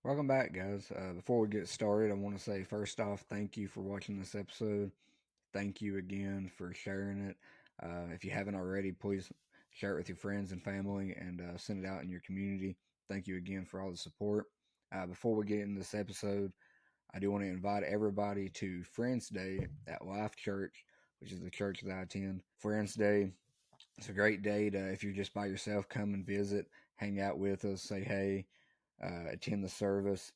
Welcome back, guys. Before we get started, I want to say first off, thank you for watching this episode. Thank you again for sharing it. If you haven't already, please share it with your friends and family and send it out in your community. Thank you again for all the support. Before we get into this episode, I do want to invite everybody to Friends Day at Life Church, which is the church that I attend. Friends Day, it's a great day to, if you're just by yourself, come and visit, hang out with us, say hey, attend the service.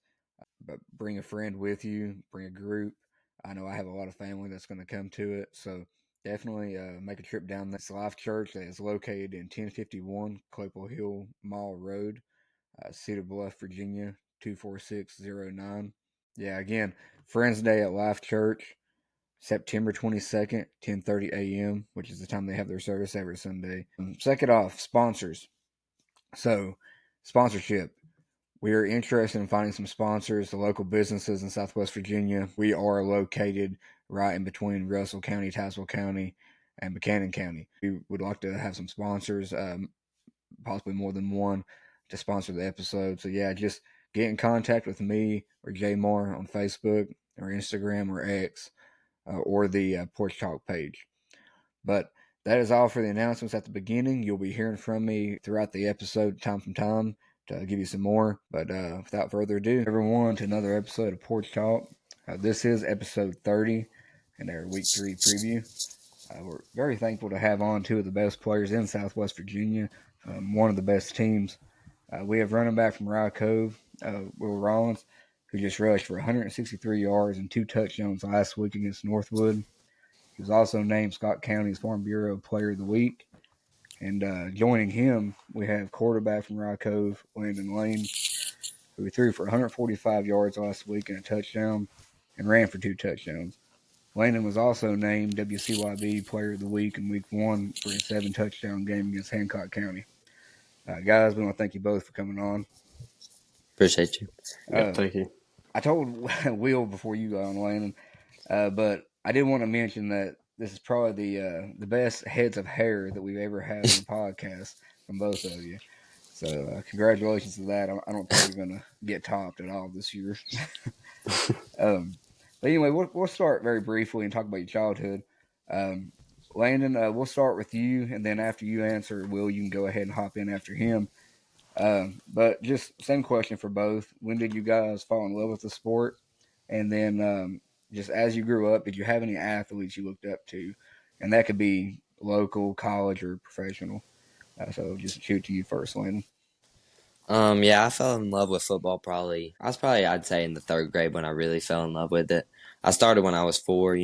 But bring a friend with you, bring a group. I know I have a lot of family that's going to come to it, so definitely make a trip down this Life Church that is located in 1051 Claypool Hill Mall Road, Cedar Bluff, Virginia 24609. Yeah, again, Friends Day at Life Church, September 22nd, 10:30 a.m., which is the time they have their service every Sunday. Second off, sponsors. So, sponsorship. We are interested in finding some sponsors, the local businesses in Southwest Virginia. We are located right in between Russell County, Tazewell County, and Buchanan County. We would like to have some sponsors, possibly more than one, to sponsor the episode. So, yeah, just get in contact with me or Jay Moore on Facebook or Instagram or X or the Porch Talk page. But that is all for the announcements at the beginning. You'll be hearing from me throughout the episode, time from time, to give you some more. But without further ado, everyone, to another episode of Porch Talk. This is episode 30 and our week 3 preview. We're very thankful to have on two of the best players in Southwest Virginia, one of the best teams. We have running back from Rye Cove, Will Rollins, who just rushed for 163 yards and 2 touchdowns last week against Northwood. He was also named Scott County's Farm Bureau Player of the Week. And joining him, we have quarterback from Rye Cove, Landon Lane, who threw for 145 yards last week and a touchdown and ran for 2 touchdowns. Landon was also named WCYB Player of the Week in Week 1 for a 7-touchdown game against Hancock County. Guys, we want to thank you both for coming on. Appreciate you. Yeah, thank you. I told Will before you got on, Landon, but I did want to mention that this is probably the best heads of hair that we've ever had on the podcast from both of you. So congratulations to that. I don't think you're going to get topped at all this year. But anyway, we'll start very briefly and talk about your childhood. Landon, we'll start with you, and then after you answer, Will, you can go ahead and hop in after him. But just same question for both. When did you guys fall in love with the sport? And then just as you grew up, did you have any athletes you looked up to? And that could be local, college, or professional. So just shoot to you first, Landon. Yeah, I fell in love with football I'd say in the 3rd grade when I really fell in love with it. I started when I was 4,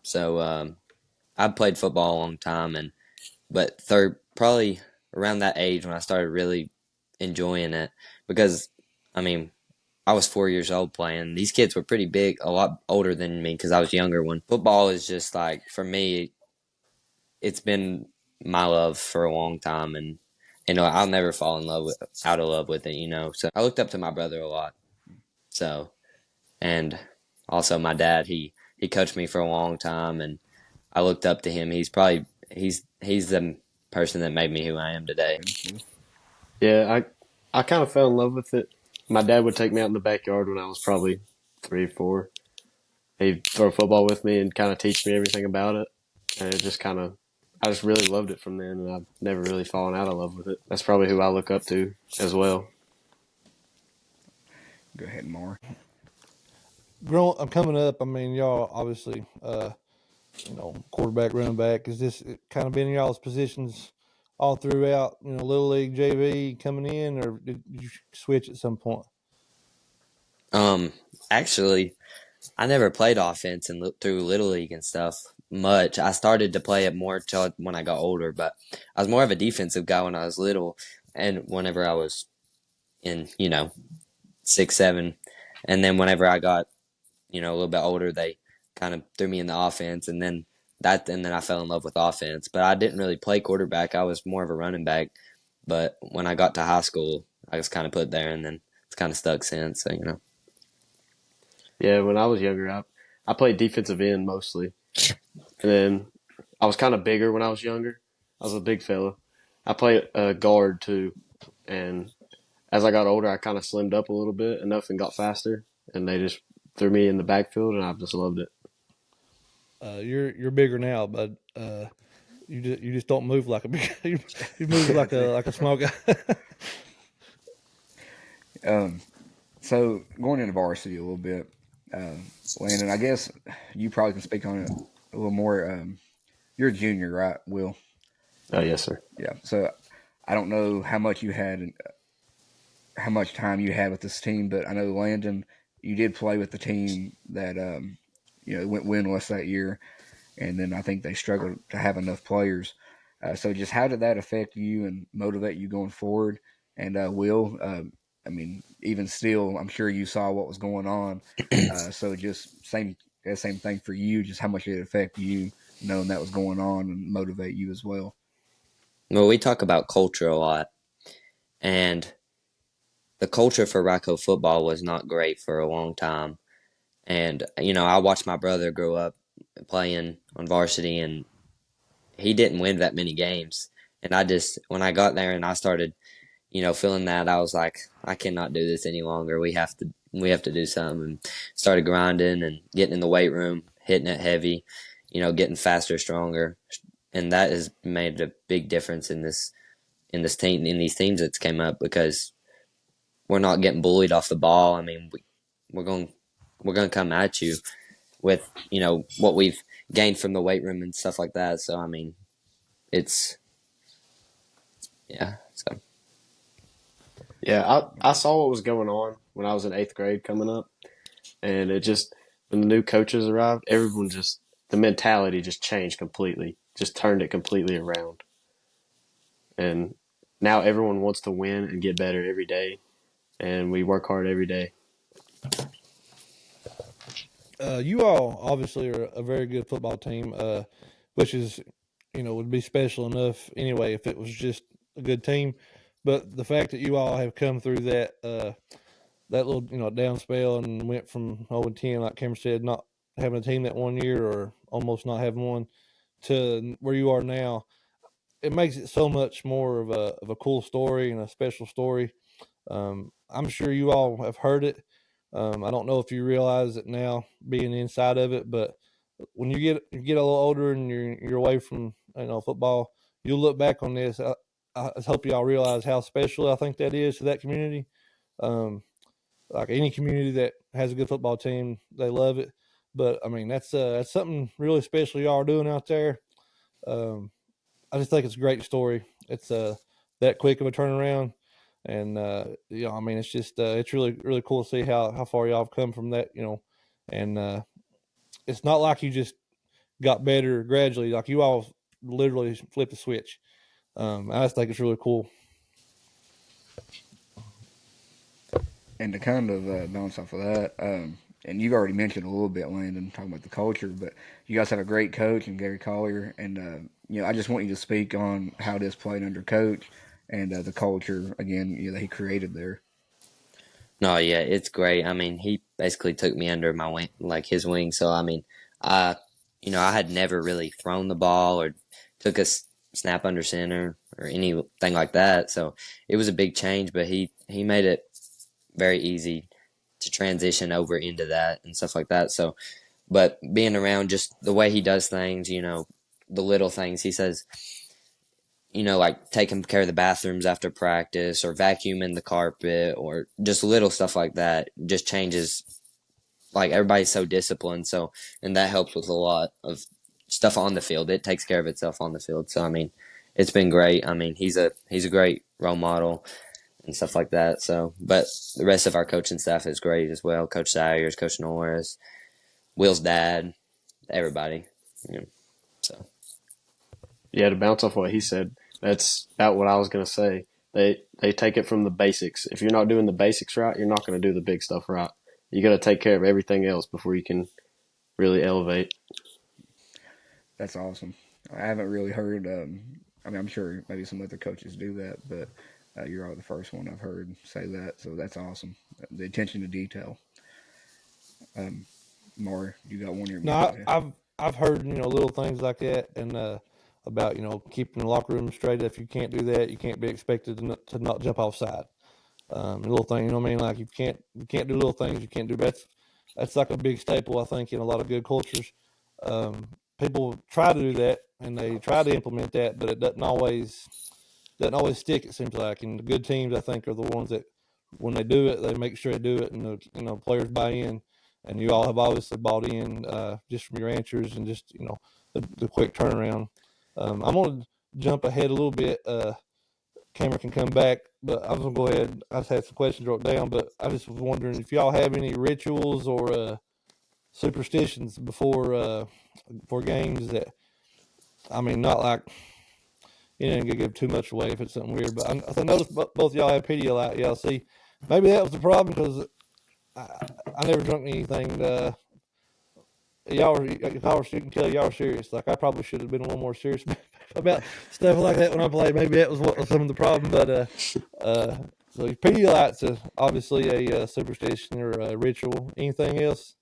so I played football a long time, but probably around that age when I started really enjoying it, because I was 4 years old playing. These kids were pretty big, a lot older than me because I was younger. When football is just like, for me, it's been my love for a long time, and I'll never fall out of love with it. So I looked up to my brother a lot. So, and also my dad, he coached me for a long time, and I looked up to him. He's the person that made me who I am today. Yeah, I kind of fell in love with it. My dad would take me out in the backyard when I was probably 3, 4. He'd throw football with me and kind of teach me everything about it. And I just really loved it from then, and I've never really fallen out of love with it. That's probably who I look up to as well. Go ahead, Mar. I'm coming up. Y'all obviously, quarterback, running back. Is this kind of been y'all's positions all throughout? Little League, JV coming in, or did you switch at some point? Actually, I never played offense through Little League and stuff much. I started to play it more till when I got older, but I was more of a defensive guy when I was little, and whenever I was in, 6, 7, and then whenever I got, a little bit older, they kind of threw me in the offense, and then I fell in love with offense. But I didn't really play quarterback. I was more of a running back. But when I got to high school, I was kind of put there, and then it's kind of stuck since. So. Yeah, when I was younger, I played defensive end mostly. And then I was kind of bigger when I was younger. I was a big fella. I played guard too. And as I got older, I kind of slimmed up a little bit enough and got faster, and they just threw me in the backfield, and I've just loved it. You're bigger now, but you just don't move like a big. You move like a small guy. So going into varsity a little bit, Landon, I guess you probably can speak on it a little more. You're a junior, right, Will? Oh yes, sir. Yeah. So I don't know how much how much time you had with this team, but I know Landon, you did play with the team that went winless that year, and then I think they struggled to have enough players. So just how did that affect you and motivate you going forward? And Will, I mean, even still, I'm sure you saw what was going on. So just same thing for you. Just how much did it affect you knowing that was going on and motivate you as well? Well, we talk about culture a lot, and the culture for Rye Cove football was not great for a long time. And, I watched my brother grow up playing on varsity, and he didn't win that many games. And when I got there and I started, feeling that, I was like, I cannot do this any longer. We have to do something. And started grinding and getting in the weight room, hitting it heavy, getting faster, stronger. And that has made a big difference in these teams that's came up, because we're not getting bullied off the ball. I mean, we're going to come at you with what we've gained from the weight room and stuff like that. So I mean, it's so Yeah, I saw what was going on when I was in 8th grade coming up, and it just when the new coaches arrived, everyone just the mentality just changed completely, just turned it completely around, and now everyone wants to win and get better every day, and we work hard every day. You all obviously are a very good football team, which is, would be special enough anyway if it was just a good team. But the fact that you all have come through that little down spell and went from 0-10, like Cameron said, not having a team that one year or almost not having one, to where you are now, it makes it so much more of a cool story and a special story. I'm sure you all have heard it. I don't know if you realize it now, being inside of it, but when you get a little older and you're away from football, you'll look back on this. I hope y'all realize how special I think that is to that community. Um, like any community that has a good football team, they love it. But I mean, that's something really special y'all are doing out there. Um, I just think it's a great story. It's that quick of a turnaround, and I mean, it's just it's really cool to see how far y'all have come from that, and it's not like you just got better gradually. Like you all literally flipped the switch. I just think it's really cool. And to kind of bounce off of that, and you've already mentioned a little bit, Landon, talking about the culture, but you guys have a great coach in Gary Collier, and I just want you to speak on how this played under coach and the culture again that he created there. no, yeah, it's great. I mean, he basically took me under my wing, like his wing. So I mean, I I had never really thrown the ball or took a snap under center or anything like that. So it was a big change, but he made it very easy to transition over into that and stuff like that. So, but being around just the way he does things, the little things he says, like taking care of the bathrooms after practice or vacuuming the carpet or just little stuff like that just changes. Like everybody's so disciplined. So, and that helps with a lot of stuff on the field. It takes care of itself on the field. So, I mean, it's been great. I mean, he's a great role model and stuff like that. So, but the rest of our coaching staff is great as well. Coach Sayers, Coach Norris, Will's dad, everybody. So Yeah, to bounce off what he said, that's about what I was gonna say. They take it from the basics. If you're not doing the basics right, you're not going to do the big stuff right. You got to take care of everything else before you can really elevate. That's awesome. I haven't really heard. I mean, I'm sure maybe some other coaches do that, but you're the first one I've heard say that. So that's awesome. The attention to detail. Maury, you got one of your No, I've heard little things like that, and about keeping the locker room straight. If you can't do that, you can't be expected to not jump offside. little thing. You know what I mean? Like you can't do little things. You can't do that's like a big staple, I think, in a lot of good cultures. People try to do that and they try to implement that, but it doesn't always stick. It seems like, and the good teams, I think, are the ones that when they do it, they make sure they do it, and the players buy in. And you all have obviously bought in just from your answers and just the quick turnaround. I'm going to jump ahead a little bit. Cameron can come back, but I was going to go ahead. I just had some questions wrote down, but I just was wondering if y'all have any rituals or superstitions before games that, I mean, not like, you ain't gonna give too much away if it's something weird. But I noticed both y'all have Pedialyte. Y'all see, maybe that was the problem because I never drunk anything. Y'all were shooting kill. Y'all were serious. Like I probably should have been a little more serious about stuff like that when I played. Maybe that was what was some of the problem. But so Pedialyte's obviously a superstition or a ritual. Anything else?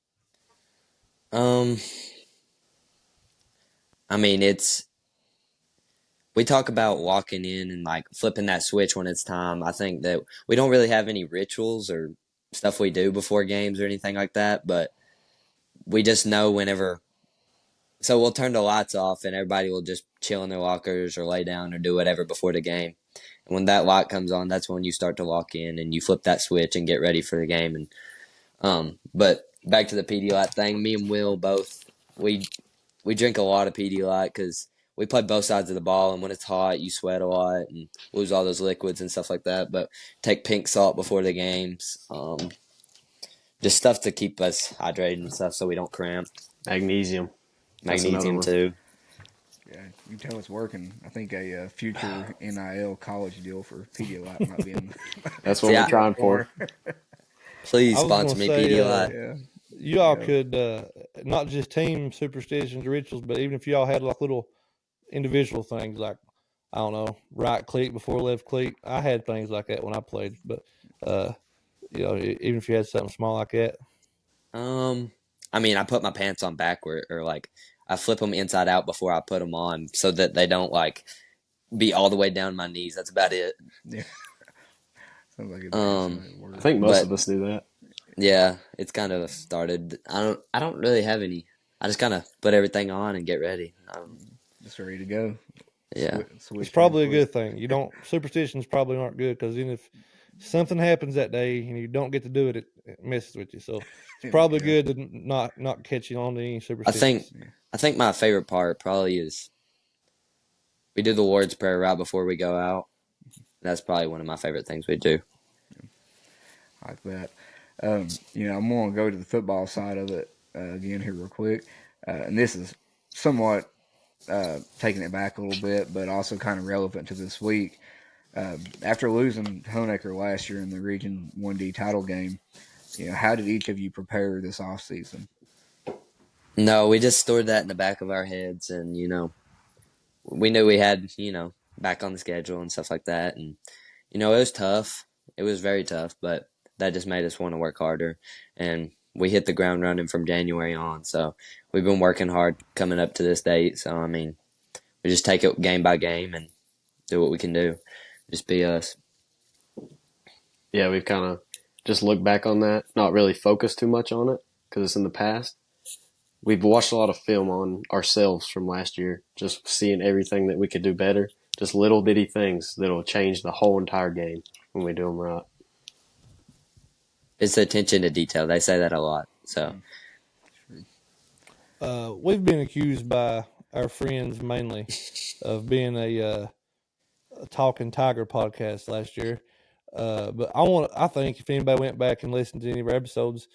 I mean, we talk about walking in and like flipping that switch when it's time. I think that we don't really have any rituals or stuff we do before games or anything like that, but we just know whenever. So we'll turn the lights off and everybody will just chill in their lockers or lay down or do whatever before the game. And when that light comes on, that's when you start to walk in and you flip that switch and get ready for the game. And but back to the Pedialyte thing, me and Will both we drink a lot of Pedialyte because we play both sides of the ball, and when it's hot, you sweat a lot and lose all those liquids and stuff like that. But take pink salt before the games, just stuff to keep us hydrated and stuff so we don't cramp. Magnesium Too. Yeah, you can tell it's working. I think a future NIL college deal for Pedialyte might be in. That's what we're trying for. Please sponsor me, Pedialyte. You all could not just team superstitions, rituals, but even if y'all had like little individual things, like I don't know, right cleat before left cleat. I had things like that when I played, but even if you had something small like that. I mean, I put my pants on backward, or like I flip them inside out before I put them on, so that they don't like be all the way down my knees. That's about it. Yeah. Sounds like I think most of us do that. Yeah, it's kind of started. I don't really have any. I just kind of put everything on and get ready. Just ready to go. Yeah, it's probably a good thing. Superstitions probably aren't good because even if something happens that day and you don't get to do it, it messes with you. So it's probably good to not catch you on any superstitions. I think my favorite part probably is we do the Lord's Prayer right before we go out. That's probably one of my favorite things we do. I like that. I'm going to go to the football side of it again here real quick. And this is somewhat taking it back a little bit, but also kind of relevant to this week. After losing Honaker last year in the Region 1D title game, how did each of you prepare this offseason? No, we just stored that in the back of our heads, and we knew we had back on the schedule and stuff like that, and it was tough. It was very tough, but that just made us want to work harder, and we hit the ground running from January on. So we've been working hard coming up to this date. So I mean, we just take it game by game and do what we can do. Just be us. Yeah, we've kind of just looked back on that, not really focused too much on it because it's in the past. We've watched a lot of film on ourselves from last year, just seeing everything that we could do better, just little bitty things that will change the whole entire game when we do them right. It's attention to detail. They say that a lot. So we've been accused by our friends mainly of being a Talking Tiger podcast last year. But I think if anybody went back and listened to any of our episodes,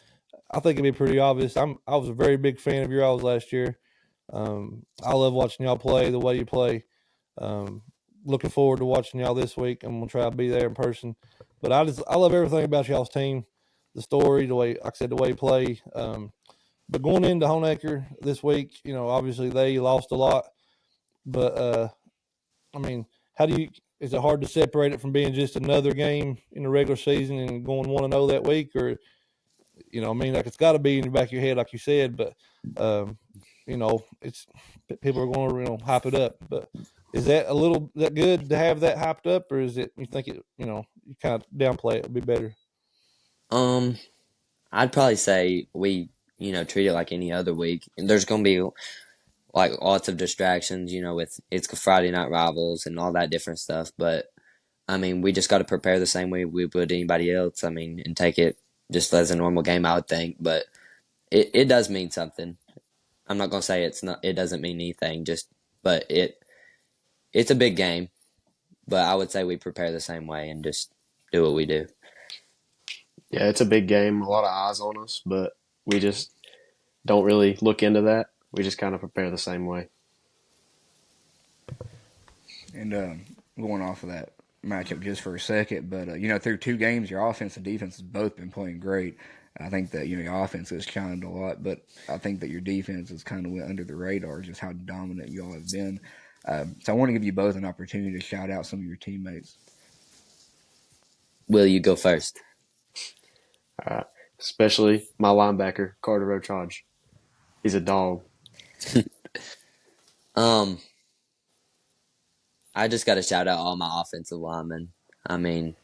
I think it'd be pretty obvious. I was a very big fan of y'all's last year. I love watching y'all play the way you play. Looking forward to watching y'all this week. I'm gonna try to be there in person. But I love everything about y'all's team, the story, the way, like I said, the way you play. But going into Honaker this week, obviously they lost a lot. But I mean, is it hard to separate it from being just another game in the regular season and going 1-0 that week? Or, like it's got to be in the back of your head, like you said, but, it's people are going to, hype it up. But is that that good to have that hyped up, or is it, you think you kind of downplay it? It'd be better. I'd probably say we, treat it like any other week. And there's going to be like lots of distractions, with it's Friday night rivals and all that different stuff. But I mean, we just got to prepare the same way we would anybody else. I mean, and take it just as a normal game, I would think. But it does mean something. I'm not going to say it doesn't mean anything, but it's a big game. But I would say we prepare the same way and just do what we do. Yeah, it's a big game, a lot of eyes on us, but we just don't really look into that. We just kind of prepare the same way. And going off of that matchup just for a second, but through 2 games, your offense and defense has both been playing great. I think that your offense has shined a lot, but I think that your defense has kind of went under the radar, just how dominant you all have been. So I want to give you both an opportunity to shout out some of your teammates. Will, you go first? Especially my linebacker, Carter Roach Hodge. He's a dog. I just got to shout out all my offensive linemen. I mean,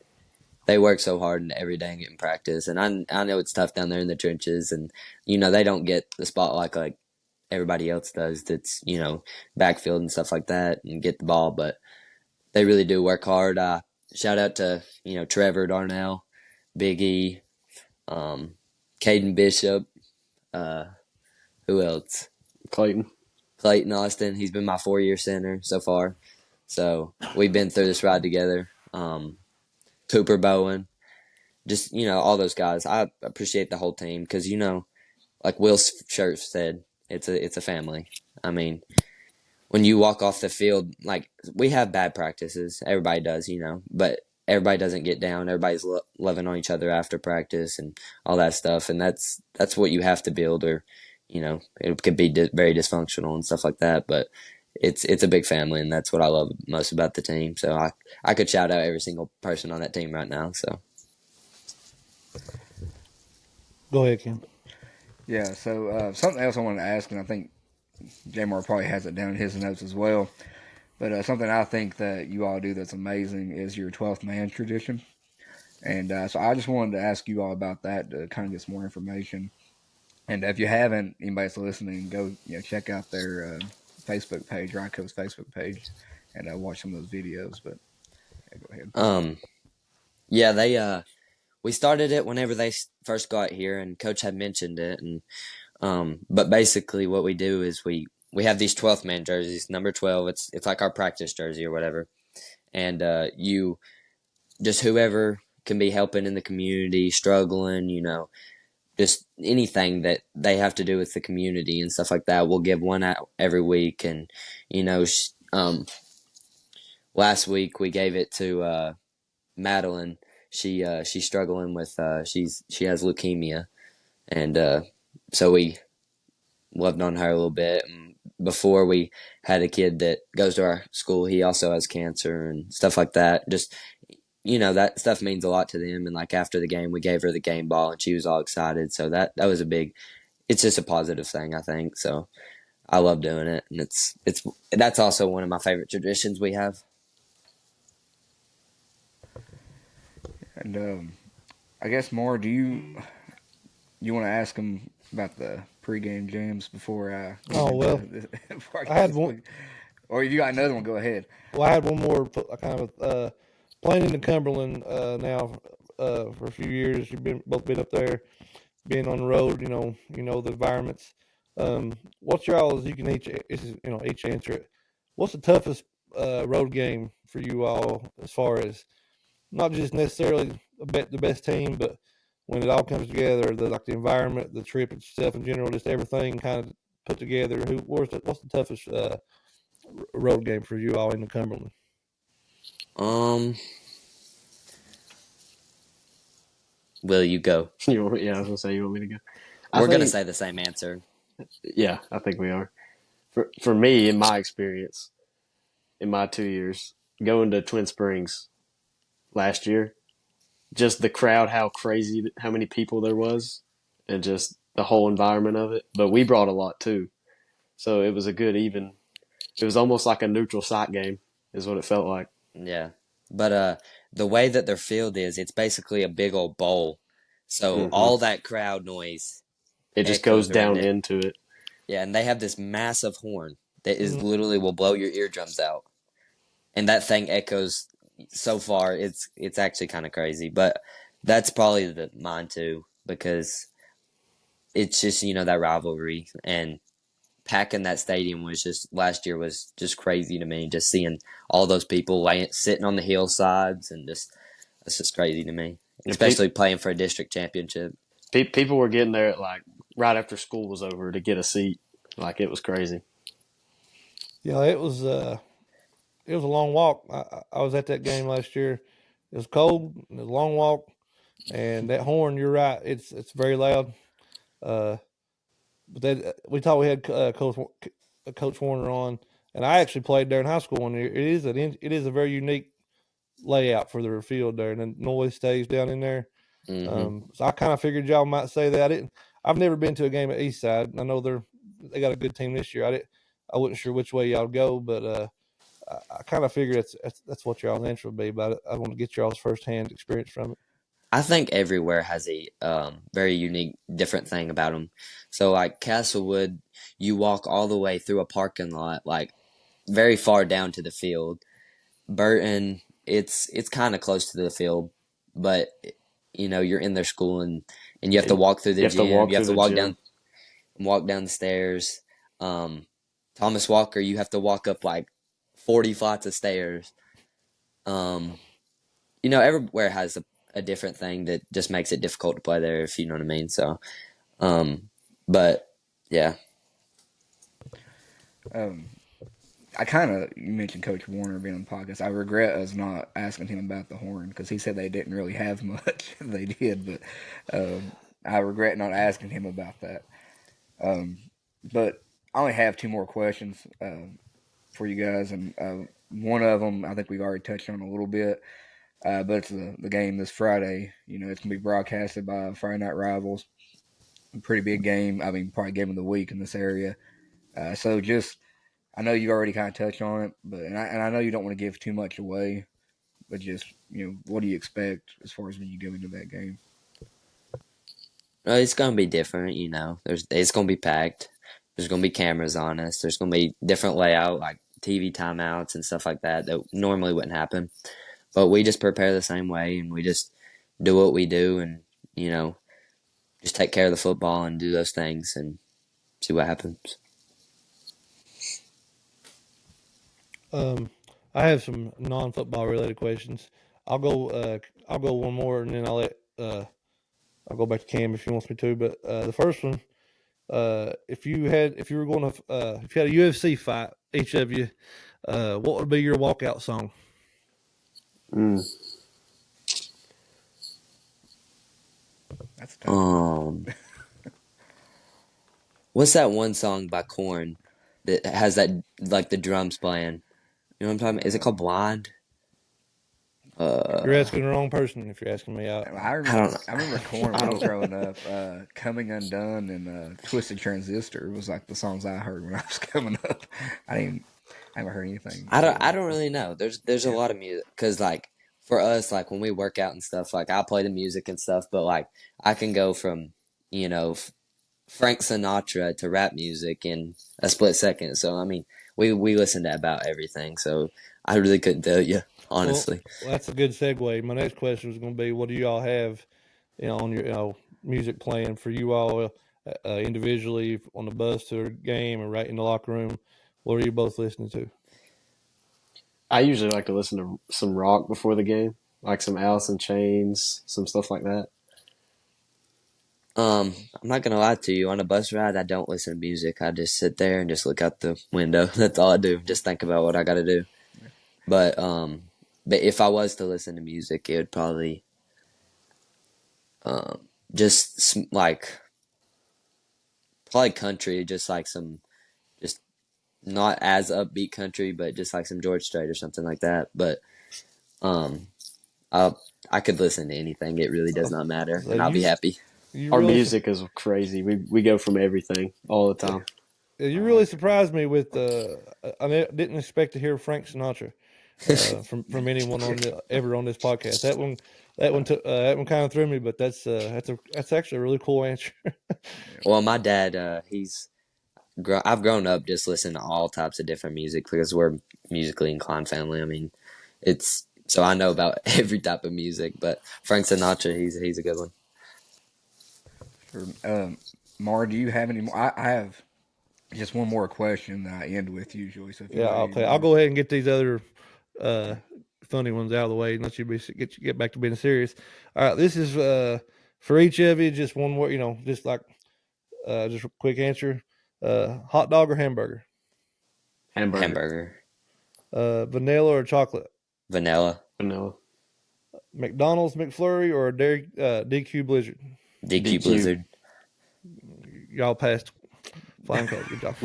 they work so hard every day in practice, and I know it's tough down there in the trenches, and they don't get the spotlight like everybody else does. That's backfield and stuff like that, and get the ball, but they really do work hard. Shout out to Trevor Darnell, Big E, Caden Bishop, who else? Clayton Austin. He's been my 4-year center so far. So we've been through this ride together. Cooper Bowen, just, all those guys. I appreciate the whole team because, like Will Scherf said, it's a family. I mean, when you walk off the field, like we have bad practices. Everybody does, but everybody doesn't get down. Everybody's loving on each other after practice and all that stuff. And that's what you have to build, or, it could be very dysfunctional and stuff like that. But it's a big family, and that's what I love most about the team. So I could shout out every single person on that team right now. So go ahead, Kim. Yeah. So something else I wanted to ask, and I think Jamar probably has it down in his notes as well. But something I think that you all do that's amazing is your 12th man tradition. And so I just wanted to ask you all about that to kind of get some more information. And if you haven't, anybody that's listening, go check out their Facebook page, Rye Cove's Facebook page, and watch some of those videos. But go ahead. Yeah, they we started it whenever they first got here, and Coach had mentioned it, and but basically what we do is we have these 12th man jerseys, number 12. It's like our practice jersey or whatever, and you just whoever can be helping in the community, struggling, just anything that they have to do with the community and stuff like that. We'll give one out every week, and last week we gave it to Madeline. She's struggling with she has leukemia, and so we loved on her a little bit. And before, we had a kid that goes to our school. He also has cancer and stuff like that. Just that stuff means a lot to them. And like after the game, we gave her the game ball, and she was all excited. So that was a big. It's just a positive thing, I think. So I love doing it, and that's also one of my favorite traditions we have. And I guess more. Do you want to ask them about the pregame jams before I? Oh well, before I had one. Or if you got another one, go ahead. Well, I had one more kind of playing in the Cumberland now for a few years. You've both been up there, being on the road. You know the environments. What's y'all's? You can each answer it. What's the toughest road game for you all as far as not just necessarily the best team, but when it all comes together, the environment, the trip itself in general, just everything kind of put together. What's the toughest road game for you all in the Cumberland? Will you go? Yeah, I was gonna say, you want me to go? We're gonna say the same answer. Yeah, I think we are. For me, in my experience, in my 2 years going to Twin Springs last year, just the crowd, how many people there was, and just the whole environment of it. But we brought a lot too, so it was a good even. It was almost like a neutral site game, is what it felt like. Yeah, But the way that their field is, it's basically a big old bowl. So Hmm. all that crowd noise It just goes echoes around down it. into it. Yeah, and they have this massive horn that is Mm, literally will blow your eardrums out. And that thing echoes so far. It's actually kind of crazy, but that's probably mine too because it's just that rivalry and packing that stadium was just last year was just crazy to me. Just seeing all those people sitting on the hillsides and it's just crazy to me, And especially playing for a district championship. people were getting there at like right after school was over to get a seat. Like it was crazy. yeah, it was a long walk. I was at that game last year. It was cold. It was a long walk, and that horn. You're right. It's very loud. Uh, but we thought we had Coach Warner on, and I actually played there in high school one year. It is a very unique layout for their field there, and the noise stays down in there. Hmm. So I kind of figured y'all might say that. I've never been to a game at Eastside. I know they got a good team this year. I wasn't sure which way y'all go, but I kind of figured that's what y'all's answer would be. But I want to get y'all's firsthand experience from it. I think everywhere has a very unique, different thing about them. So like Castlewood, you walk all the way through a parking lot, like very far down to the field. Burton, it's kind of close to the field, but you're in their school and you have to And walk through you the have to gym. walk You have through to the gym. walk down the stairs. Thomas Walker, you have to walk up like 40 flights of stairs. Um, everywhere has a different thing that just makes it difficult to play there, if you know what I mean. So, um, but yeah. Um, you mentioned Coach Warner being on the podcast. I regret us not asking him about the horn because he said they didn't really have much. They did, but I regret not asking him about that. Um, but I only have two more questions for you guys, and one of them I think we've already touched on a little bit. But it's the game this Friday. It's gonna be broadcasted by Friday Night Rivals. A pretty big game. I mean, probably game of the week in this area. So just I know you already kind of touched on it, but I know you don't want to give too much away, but just what do you expect as far as when you go into that game? It's gonna be different, it's gonna be packed. There's gonna be cameras on us. There's gonna be different layout, like TV timeouts and stuff like that normally wouldn't happen. But we just prepare the same way, and we just do what we do, and you know, just take care of the football and do those things, and see what happens. Um, I have some non-football related questions. I'll go. I'll go one more, and then I'll go back to Cam if he wants me to. But the first one, if you were going to, if you had a UFC fight, each of you, what would be your walkout song? Mm. That's a tough one. What's that one song by Korn that has that like the drums playing? You know what I'm talking about? Is it called Blind? You're asking the wrong person if you're asking me out. I I don't remember. know. I remember Corn I when I was don't. growing up. Coming Undone and Twisted Transistor was like the songs I heard when I was coming up. I didn't. I haven't heard anything. I don't really know. There's a Yeah. lot of music because like for us like when we work out and stuff like I play the music and stuff, but like I can go from you know Frank Sinatra to rap music in a split second. So I mean we listen to about everything. So I really couldn't tell you Well, honestly. that's a good segue. My next question was going to be, what do you all have, on your music playing for you all individually on the bus to a game or right in the locker room? What are you both listening to? I usually like to listen to some rock before the game, like some Alice in Chains, some stuff like that. I'm not gonna lie to you. On a bus ride, I don't listen to music. I just sit there and just look out the window. That's all I do. Just think about what I got to do. But but if I was to listen to music, it would probably just like probably country, just like some just not as upbeat country, but just like some George Strait or something like that. But um, I I could listen to anything. It really does So, not matter, so and I'll be happy. you Our really music is crazy. We go from everything all the time. you I really like it. surprised me with. I didn't expect to hear Frank Sinatra. from anyone ever on this podcast. That one kind of threw me, but that's actually a really cool answer. Well, my dad, I've grown up just listening to all types of different music because we're a musically inclined family. I mean, so I know about every type of music, but Frank Sinatra, he's a good one. Sure. Mar, do you have any more? I have just one more question that I end with usually. So if you got Okay. any I'll more. go ahead and get these other funny ones out of the way and let you get back to being serious. All right, this is for each of you. Just one more, just like just a quick answer. Hot dog or hamburger? Hamburger. Vanilla or chocolate? Vanilla. McDonald's McFlurry or DQ Blizzard? DQ Blizzard. Y'all passed flying colors. Good job.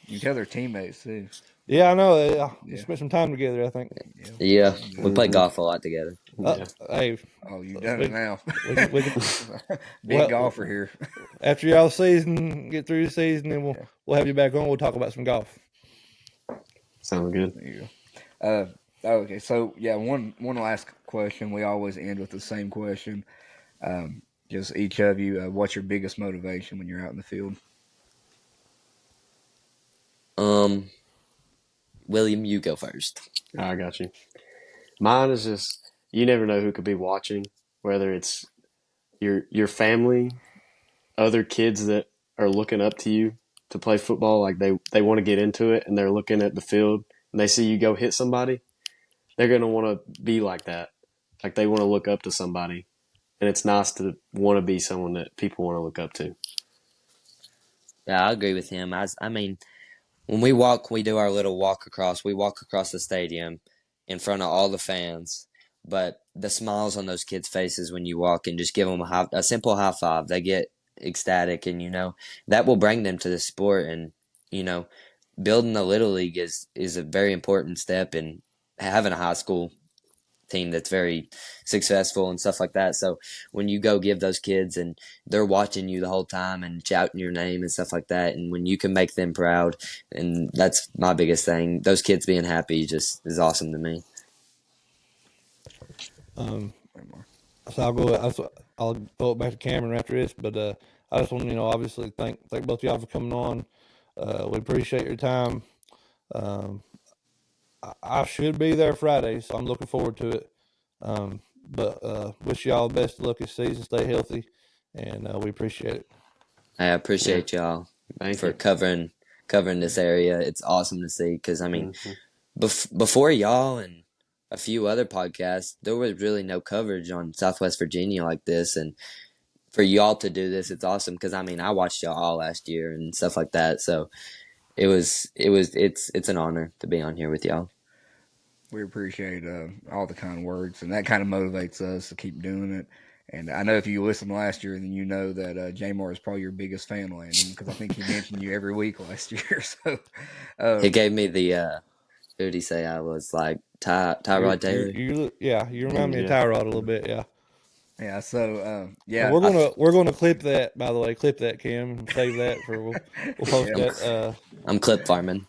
You tell their teammates too. Yeah, I know. We spent some time together, I think. Yeah, we play golf a lot together. Hey. Oh, you've done it now. We can, Big golfer here. After y'all season, get through the season, then we'll have you back on. We'll talk about some golf. Sounds good. There you go. Okay, so yeah, one last question. We always end with the same question. Just each of you, what's your biggest motivation when you're out in the field? William, you go first. I got you. Mine is just, you never know who could be watching, whether it's your family, other kids that are looking up to you to play football, like they want to get into it and they're looking at the field and they see you go hit somebody. They're going to want to be like that. Like they want to look up to somebody. And it's nice to want to be someone that people want to look up to. Yeah, I agree with him. I mean, when we do our little walk across. We walk across the stadium in front of all the fans. But the smiles on those kids' faces when you walk and just give them a simple high five, they get ecstatic, and that will bring them to the sport. And building the little league is a very important step in having a high school team that's very successful and stuff like that. So when you go give those kids and they're watching you the whole time and shouting your name and stuff like that, and when you can make them proud, and that's my biggest thing, those kids being happy just is awesome to me. So I'll throw it back to Cameron after this, but I just want to obviously thank both of y'all for coming on. We appreciate your time. I should be there Friday, so I'm looking forward to it. But wish y'all the best of luck this season. Stay healthy, and we appreciate it. I appreciate y'all for covering this area. It's awesome to see because, I mean, before y'all and a few other podcasts, there was really no coverage on Southwest Virginia like this. And for y'all to do this, it's awesome because, I mean, I watched y'all all last year and stuff like that. So it's an honor to be on here with y'all. We appreciate all the kind words, and that kind of motivates us to keep doing it. And I know if you listened last year, then you know that Jamar is probably your biggest fan, Landon, because I think he mentioned you every week last year. So he gave me the who did he say I was like? Tyrod Taylor. You remind me of Tyrod a little bit, yeah. Yeah, so yeah, we're gonna clip that. By the way, clip that, Kim. Save that for we'll post that. I'm clip farming.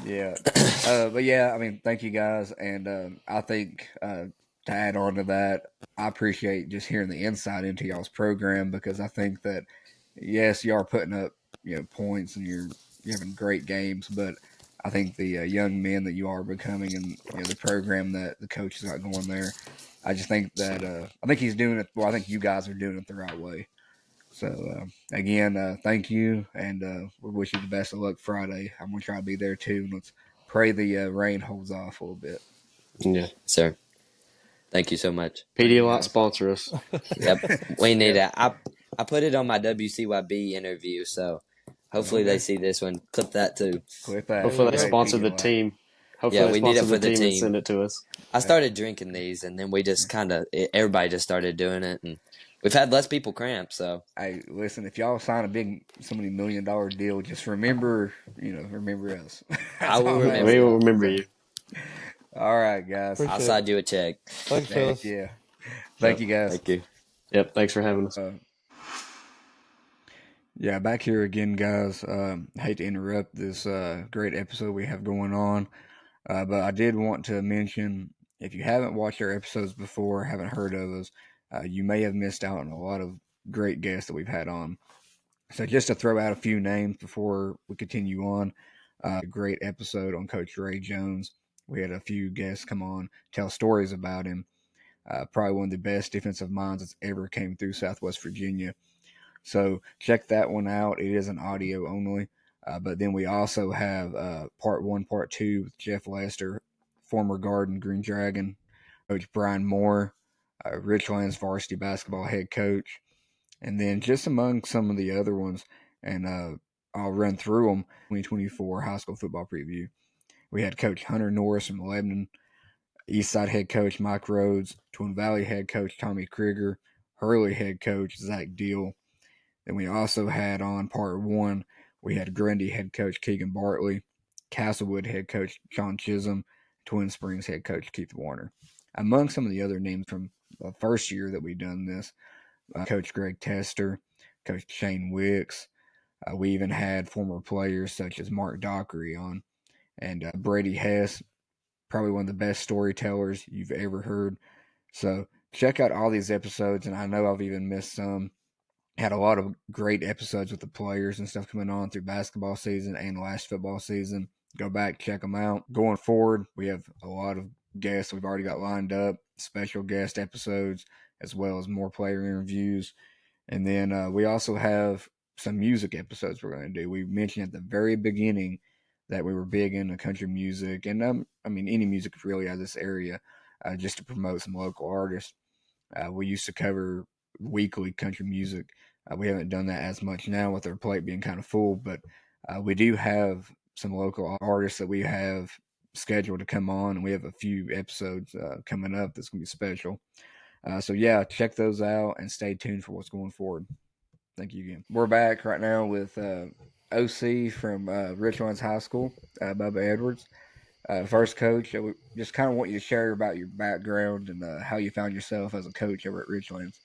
Yeah, but yeah, I mean, thank you guys, and I think to add on to that, I appreciate just hearing the insight into y'all's program because I think that yes, you are putting up points and you're having great games, but I think the young men that you are becoming and the program that the coach has got going there. I just think that I think he's doing it. Well, I think you guys are doing it the right way. So again, thank you, and we wish you the best of luck Friday. I'm gonna try to be there too. And let's pray the rain holds off a little bit. Yeah, sir. Thank you so much. Pedialyte sponsor us. Yep, we need it. I put it on my WCYB interview, so hopefully they see this one. Clip that too. Clip that. Hopefully they sponsor the team. Hopefully we need it for the team and send it to us. I started drinking these, and then we just everybody just started doing it, and we've had less people cramp. So, hey, listen, if y'all sign somebody $1 million deal, just remember us. I will remember. We will remember you. All right, guys. I'll side you a check. Thanks, fellas. Yeah. Thank you, guys. Thank you. Yep. Thanks for having us. Yeah, back here again, guys. Hate to interrupt this great episode we have going on. But I did want to mention, if you haven't watched our episodes before, haven't heard of us, you may have missed out on a lot of great guests that we've had on. So just to throw out a few names before we continue on, a great episode on Coach Ray Jones. We had a few guests come on, tell stories about him. Probably one of the best defensive minds that's ever came through Southwest Virginia. So check that one out. It is an audio only. But then we also have part one, part two with Jeff Lester, former Garden Green Dragon, Coach Brian Moore, Richlands varsity basketball head coach, and then just among some of the other ones, and I'll run through them. 2024 high school football preview. We had Coach Hunter Norris from Lebanon, Eastside head coach Mike Rhodes, Twin Valley head coach Tommy Krieger, Hurley head coach Zach Deal. Then we also had on part one, we had Grundy head coach Keegan Bartley, Castlewood head coach John Chisholm, Twin Springs head coach Keith Warner. Among some of the other names from the first year that we've done this, Coach Greg Tester, Coach Shane Wicks. We even had former players such as Mark Dockery on, and Brady Hess, probably one of the best storytellers you've ever heard. So check out all these episodes, and I know I've even missed some. Had a lot of great episodes with the players and stuff coming on through basketball season and last football season. Go back, check them out. Going forward, we have a lot of guests we've already got lined up, special guest episodes, as well as more player interviews. And then we also have some music episodes we're going to do. We mentioned at the very beginning that we were big into country music, and I mean any music really out of this area, just to promote some local artists. We used to cover weekly country music. We haven't done that as much now with our plate being kind of full, but we do have some local artists that we have scheduled to come on, and we have a few episodes coming up that's going to be special. So yeah, check those out and stay tuned for what's going forward. Thank you again. We're back right now with OC from Richlands High School, Bubba Edwards. First, coach, I just kind of want you to share about your background and how you found yourself as a coach over at Richlands.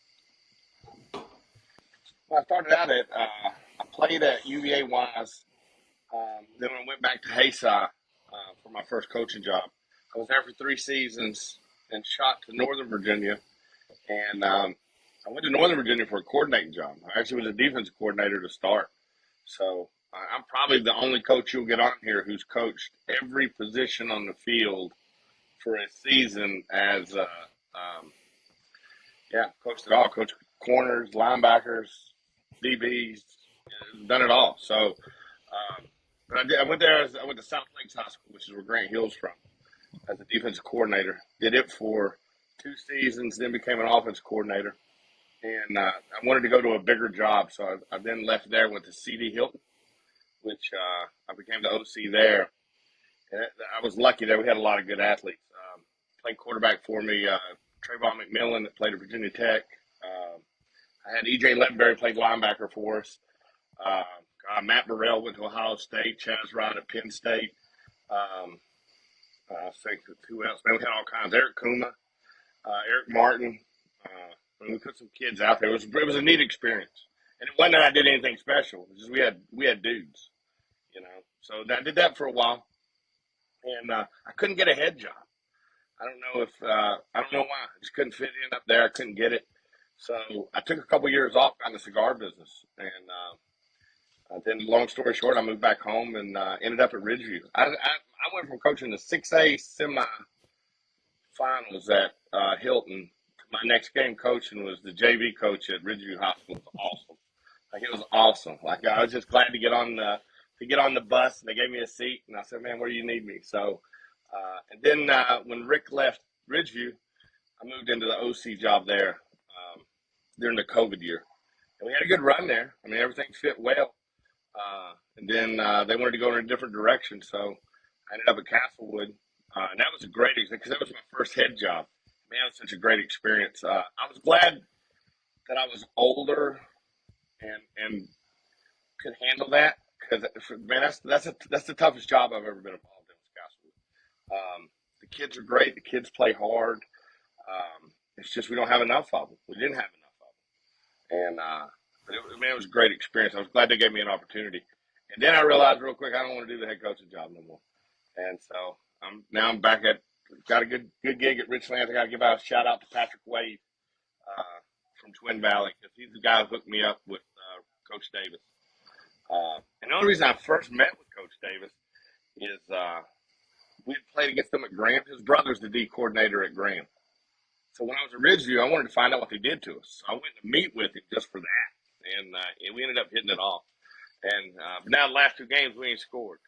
Well, I started out at, I played at UVA Wise. Then I went back to Hayside for my first coaching job. I was there for 3 seasons and shot to Northern Virginia. And I went to Northern Virginia for a coordinating job. I actually was a defensive coordinator to start. So I'm probably the only coach you'll get on here who's coached every position on the field for a season as, coached it all. Coached corners, linebackers, DBs, done it all. So, but I went there I went to South Lakes High School, which is where Grant Hill's from, as a defensive coordinator. Did it for 2 seasons, then became an offense coordinator. And I wanted to go to a bigger job, so I then left there, went to CD Helton, which I became the OC there. And I was lucky there. We had a lot of good athletes. Played quarterback for me, Trayvon McMillan that played at Virginia Tech. I had E.J. Levenberry played linebacker for us. Matt Burrell went to Ohio State. Chaz Rod at Penn State. I think who else? Man, we had all kinds. Eric Kuma, Eric Martin. We put some kids out there. It was a neat experience. And it wasn't that I did anything special. It was just we had dudes, you know. So I did that for a while, and I couldn't get a head job. I don't know why. I just couldn't fit in up there. I couldn't get it. So I took a couple years off on the cigar business, and then long story short, I moved back home and ended up at Ridgeview. I went from coaching the 6A semi-finals at Helton. My next game coaching was the JV coach at Ridgeview High School. It was awesome. Like, it was awesome. Like, I was just glad to get on the bus, and they gave me a seat, and I said, man, where do you need me? So, and then when Rick left Ridgeview, I moved into the OC job there during the COVID year. And we had a good run there. I mean, everything fit well. And then they wanted to go in a different direction, so I ended up at Castlewood. And that was a great experience because that was my first head job. Man, it was such a great experience. I was glad that I was older and could handle that because, man, that's the toughest job I've ever been involved in with Castlewood. The kids are great. The kids play hard. It's just we don't have enough of them. We didn't have enough of them. And but it was a great experience. I was glad they gave me an opportunity. And then I realized real quick I don't want to do the head coaching job no more. And so I'm back got a good gig at Richlands. I got to give out a shout out to Patrick Wade from Twin Valley, because he's the guy who hooked me up with Coach Davis. And the only reason I first met with Coach Davis is we had played against them at Graham. His brother's the D coordinator at Graham. So when I was at Ridgeview, I wanted to find out what they did to us. So I went to meet with him just for that, and we ended up hitting it off. And but now the last 2 games we ain't scored.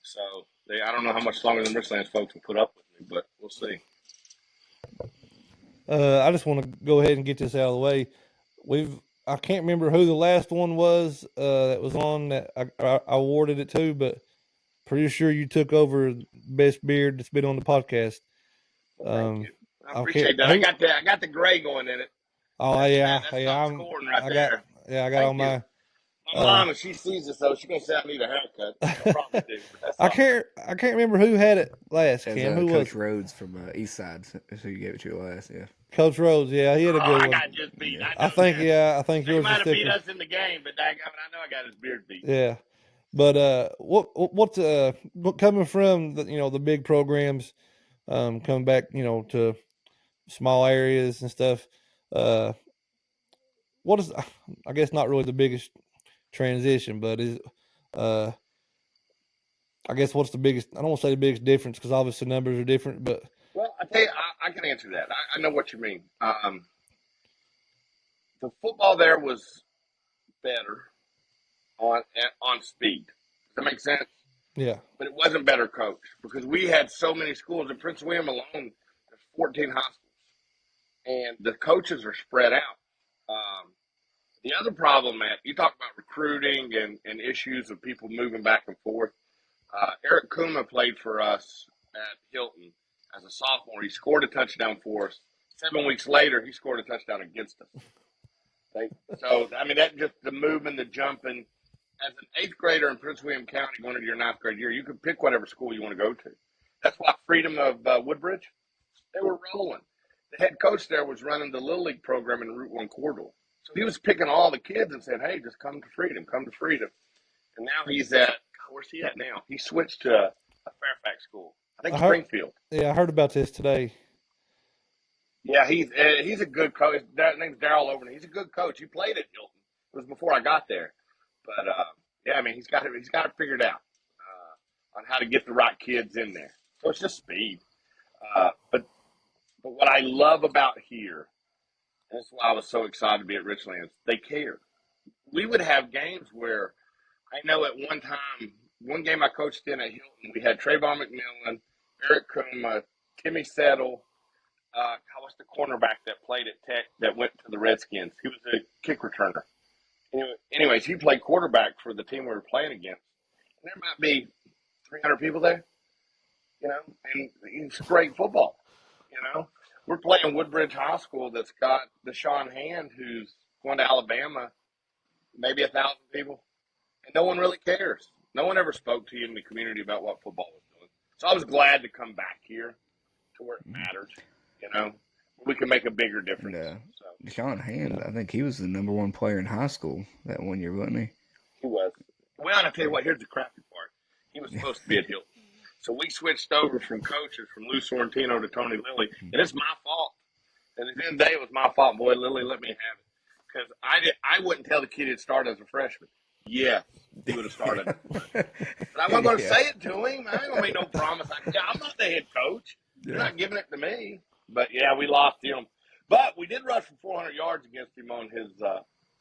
So I don't know how much longer than Richlands folks can put up with me, but we'll see. I just want to go ahead and get this out of the way. I can't remember who the last one was that was on that I awarded it to, but pretty sure you took over best beard that's been on the podcast. Well, thank you. I appreciate that. I got the gray going in it. Oh yeah, that's top scoring right there. I got all my. My mom, if she sees this though, she's gonna say I need a haircut. I probably do. I can't remember who had it last. Cam, who Coach was Rhodes from East Side? Who you gave it to last? Yeah, Coach Rhodes. Yeah, he had a good one. I got just beat. Yeah. I think yours he might have was beat us in the game, but I know I got his beard beat. Yeah, but what's coming from the big programs, coming back to small areas and stuff. What is, I guess, not really the biggest transition, but is I guess what's the biggest? I don't want to say the biggest difference, because obviously numbers are different, but well, I tell you, I can answer that. I know what you mean. The football there was better on speed. Does that make sense? Yeah. But it wasn't better coached, because we had so many schools. In Prince William alone, there's 14 high schools, and the coaches are spread out. The other problem, Matt, you talk about recruiting and issues of people moving back and forth. Eric Kuma played for us at Helton as a sophomore. He scored a touchdown for us. 7 weeks later, he scored a touchdown against us. So, I mean, that just the moving, the jumping. As an 8th grader in Prince William County going into your 9th grade year, you could pick whatever school you want to go to. That's why Freedom of Woodbridge, they were rolling. The head coach there was running the Little League program in the Route 1 corridor. So he was picking all the kids and saying, hey, just come to Freedom, come to Freedom. And now he's at, where's he at now? He switched to a Fairfax school. I think Springfield. Yeah, I heard about this today. Yeah, he's a good coach. His name's Darryl Overton. He's a good coach. He played at Hilton. It was before I got there. But, yeah, I mean, he's got it figured out on how to get the right kids in there. So it's just speed. But what I love about here, and that's why I was so excited to be at Richlands, they care. We would have games where I know at one game I coached in at Hilton, we had Trayvon McMillan, Eric Kuma, Timmy Settle. What's the cornerback that played at Tech that went to the Redskins? He was a kick returner. Anyways, he played quarterback for the team we were playing against. And there might be 300 people there, and it's great football, We're playing Woodbridge High School that's got Deshaun Hand, who's going to Alabama, maybe 1,000 people, and no one really cares. No one ever spoke to you in the community about what football was doing. So I was glad to come back here to where it matters, we can make a bigger difference. Yeah. So. Deshaun Hand, I think he was the number 1 player in high school that 1 year, wasn't he? He was. Well, and I'll tell you what, here's the crappy part. He was supposed to be at Hilton. So we switched over from coaches from Lou Sorrentino to Tony Lilly, and it's my fault. And at the end of the day, it was my fault. Boy, Lilly let me have it. Because I wouldn't tell the kid he'd start as a freshman. Yes, he would have started. But I wasn't going to say it to him. I ain't going to make no promise. I'm not the head coach. You're not giving it to me. But, yeah, we lost him. But we did rush for 400 yards against him on his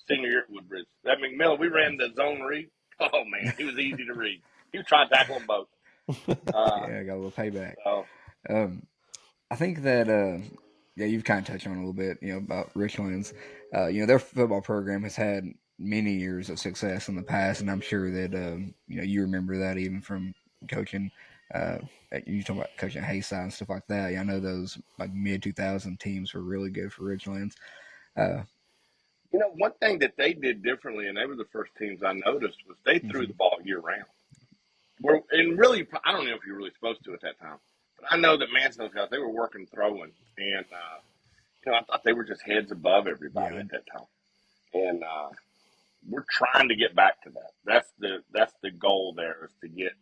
senior year at Woodbridge. That McMillan, we ran the zone read. Oh, man, he was easy to read. He was trying to tackle them both. Yeah, I got a little payback. So. I think that, you've kind of touched on it a little bit, about Richlands. Their football program has had many years of success in the past, and I'm sure that, you remember that even from coaching. You talk about coaching Hayside and stuff like that. I know those like mid-2000 teams were really good for Richlands. One thing that they did differently, and they were the first teams I noticed, was they threw the ball year-round. And really, I don't know if you're really supposed to at that time, but I know that Manson's guys, they were working throwing, and I thought they were just heads above everybody at that time. And we're trying to get back to that. That's the goal there, is to get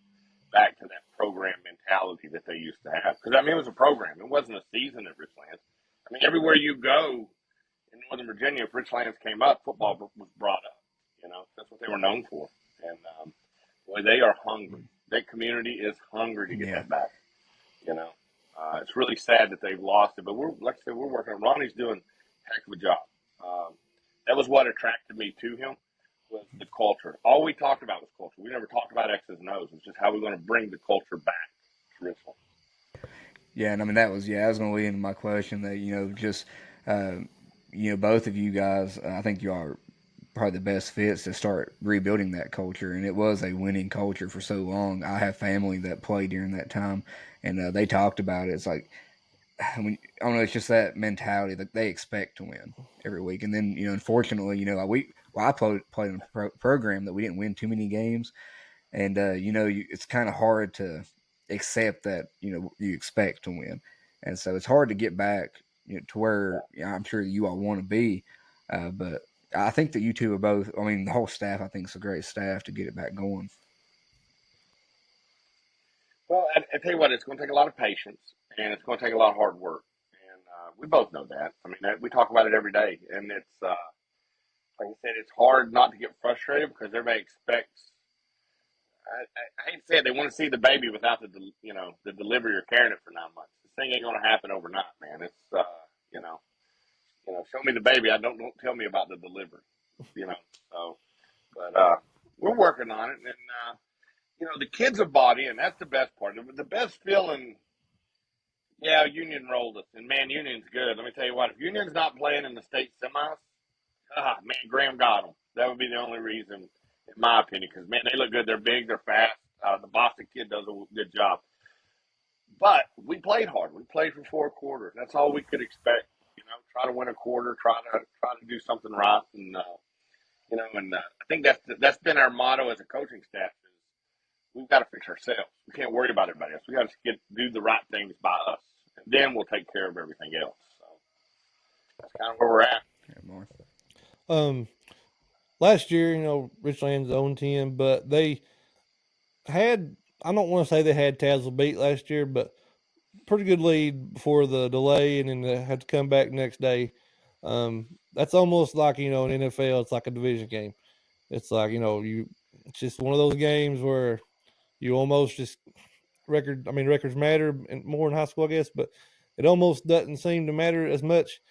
back to that program mentality that they used to have. Because, I mean, it was a program. It wasn't a season at Richlands. I mean, everywhere you go in Northern Virginia, if Richlands came up, football was brought up. You know, that's what they were known for. And, boy, they are hungry. That community is hungry to get that back. You know, it's really sad that they've lost it. But like I said, we're working on Ronnie's doing a heck of a job. That was what attracted me to him, was the culture. All we talked about was culture. We never talked about X's and O's. It's just how we're going to bring the culture back to Richland. Yeah, and I mean I was going to lead into my question that just both of you guys, I think you are probably the best fits to start rebuilding that culture, and it was a winning culture for so long. I have family that played during that time, and they talked about it. It's like, I don't know, it's just that mentality that they expect to win every week, and then unfortunately, I played in a program that we didn't win too many games, and it's kind of hard to accept that you expect to win, and so it's hard to get back to where I'm sure you all want to be, but I think that you two are both. I mean, the whole staff, I think, is a great staff to get it back going. Well, I tell you what, it's going to take a lot of patience, and it's going to take a lot of hard work, and we both know that. I mean, we talk about it every day, and it's like I said, it's hard not to get frustrated because everybody expects. I hate to say it, they want to see the baby without the delivery or carrying it for 9 months. This thing ain't going to happen overnight, man. It's show me the baby. Don't tell me about the delivery. So, but we're working on it, and the kids are bought in. That's the best part. The best feeling. Yeah, Union rolled us, and man, Union's good. Let me tell you what. If Union's not playing in the state semis, man, Graham got them. That would be the only reason, in my opinion, because man, they look good. They're big. They're fast. The Boston kid does a good job. But we played hard. We played for 4 quarters. That's all we could expect. Try to win a quarter. Try to do something right, and I think that's been our motto as a coaching staff. Is we've got to fix ourselves. We can't worry about everybody else. We got to do the right things by us, and then we'll take care of everything else. So that's kind of where we're at. Last year, Richlands owned 10, but they had, I don't want to say they had Tazewell beat last year, but pretty good lead before the delay, and then they had to come back next day. That's almost like, in NFL, it's like a division game. It's like, it's just one of those games where you almost just records matter more in high school, I guess, but it almost doesn't seem to matter as much.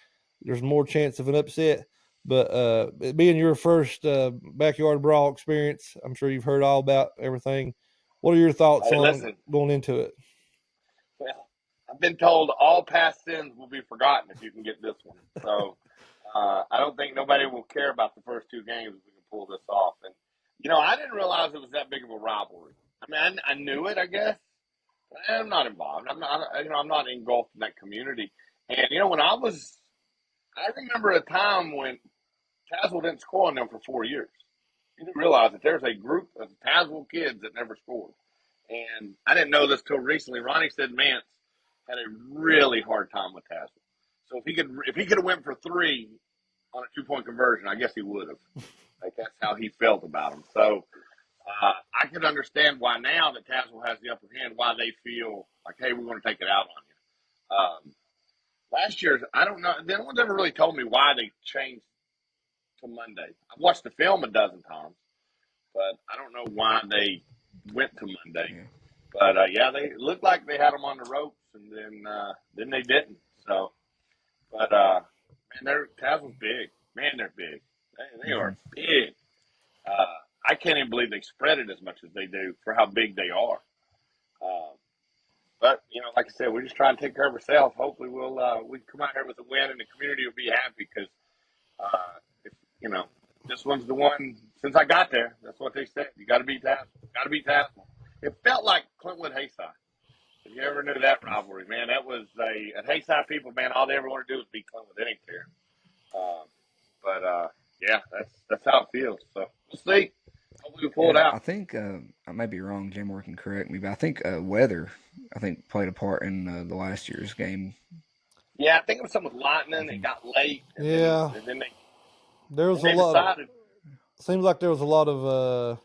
There's more chance of an upset. But it being your first backyard brawl experience, I'm sure you've heard all about everything. What are your thoughts on going into it? Well, I've been told all past sins will be forgotten if you can get this one. So I don't think nobody will care about the first 2 games if we can pull this off. And, I didn't realize it was that big of a rivalry. I mean, I knew it, I guess. But I'm not involved. I'm not engulfed in that community. And, I remember a time when Tazewell didn't score on them for 4 years. You didn't realize that there's a group of Tazewell kids that never scored. And I didn't know this till recently. Ronnie said Mance had a really hard time with Tazewell. So if he could have went for 3 on a 2-point conversion, I guess he would have. Like that's how he felt about him. So I could understand why now that Tazewell has the upper hand, why they feel like, hey, we're going to take it out on you. Last year, I don't know. No one's ever really told me why they changed to Monday. I've watched the film a dozen times, but I don't know why they went to Monday. Yeah. But they looked like they had them on the ropes, and then they didn't. So, but man, Tazewell's big. Man, they're big. They are big. I can't even believe they spread it as much as they do for how big they are. But like I said, we're just trying to take care of ourselves. Hopefully, we come out here with a win, and the community will be happy because this one's the one. Since I got there, that's what they said. You got to beat Tazewell. Got to beat Tazewell. It felt like Clintwood-Hayside. If you ever knew that rivalry, man, that was at Hayside people, man, all they ever want to do is beat Clintwood. They didn't care. Yeah, that's how it feels. So we'll see. Hopefully we pull it out. I think I may be wrong. Jim Moore can correct me, but I think weather, played a part in the last year's game. Yeah, I think it was something with lightning. It got late. And then there was a lot. Seems like there was a lot of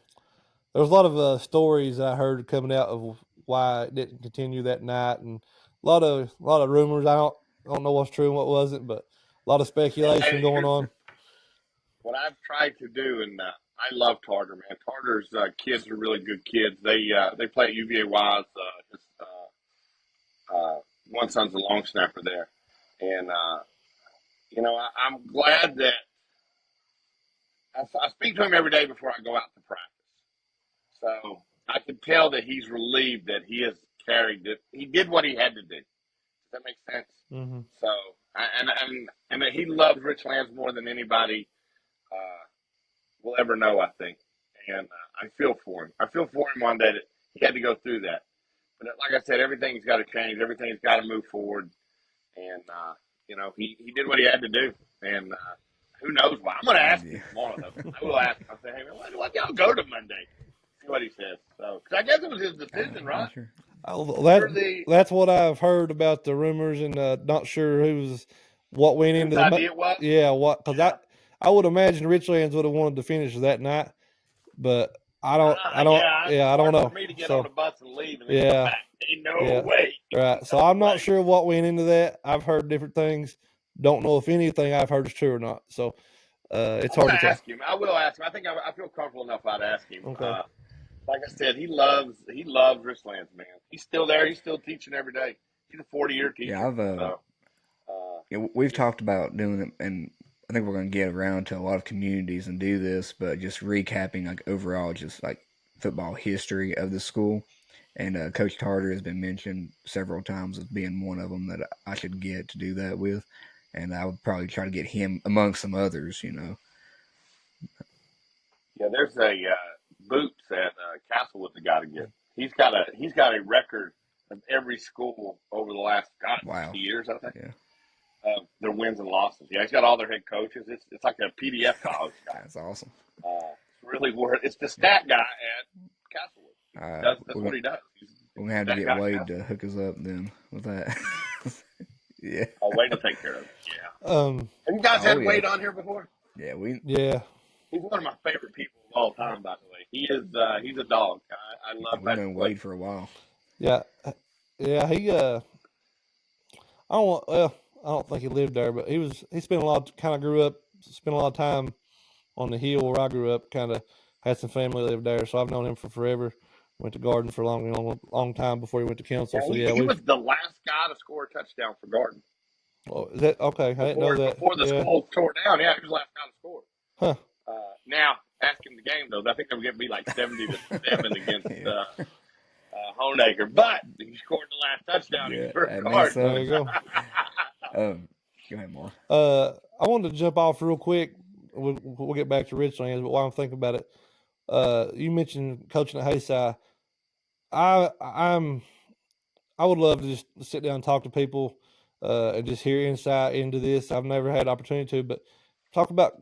stories I heard coming out of why it didn't continue that night, and a lot of rumors. I don't know what's true and what wasn't, but a lot of speculation Hey, going on. what I've tried to do, and I love Tartar, man. Tartar's kids are really good kids. They play at UVA Wise. One son's a long snapper there, and I'm glad that I speak to him every day before I go out to practice. So I can tell that he's relieved that he has carried it. He did what he had to do. Does that make sense? Mm-hmm. So and that he loves Richlands more than anybody will ever know, I think. And I feel for him. I feel for him on that he had to go through that. But like I said, everything's got to change. Everything's got to move forward. And he did what he had to do. And who knows why? I'm going to ask him tomorrow, though. I will ask him. I'll say, hey, man, why y'all go to Monday? See what he says. So, because I guess it was his decision, right? That's what I've heard about the rumors, and not sure what went into Whose idea it was? Yeah, because I would imagine Richlands would have wanted to finish that night, but I don't know. For me to get on the bus and leave and then come back. Ain't no way. Right. So I'm not sure what went into that. I've heard different things. Don't know if anything I've heard is true or not. So it's hard to tell. Ask him. I will ask him. I think I feel comfortable enough I'd ask him. Okay. Like I said, he loves Richlands, man. He's still there. He's still teaching every day. He's a 40-year teacher. Yeah, we've talked about doing it, and I think we're going to get around to a lot of communities and do this, but just recapping like overall just like football history of the school. And Coach Tartar has been mentioned several times as being one of them that I should get to do that with. And I would probably try to get him among some others, Yeah, there's a Boots at Castlewood the got to get. He's got a record of every school over the last 60 years, I think. Yeah. Their wins and losses. Yeah, he's got all their head coaches. It's like a PDF college guy. That's awesome. It's really worth. It's the stat guy at Castlewood. That's what he does. We're gonna have to get Wade to hook us up then with that. Yeah. Oh, Wade will take care of it. Yeah. Have you guys had Wade on here before? Yeah, He's one of my favorite people of all time, by the way. He is. He's a dog. I love. We've known Wade for a while. Yeah. He. I don't think he lived there, but he spent a lot. Kind of grew up. Spent a lot of time on the hill where I grew up. Kind of had some family lived there, so I've known him for forever. Went to Garden for a long time before he went to Council. Yeah, he was the last guy to score a touchdown for Garden. Oh, is that okay? I didn't know that. Before the school tore down, he was the last guy to score. Huh. Now, asking the game, though, I think they're going to be like 70-7 against Honaker. But he scored the last touchdown. Yeah, there you go. Go ahead, more. I wanted to jump off real quick. We'll get back to Richlands, but while I'm thinking about it, you mentioned coaching at Hayside. I would love to just sit down and talk to people and just hear insight into this. I've never had opportunity to, but talk about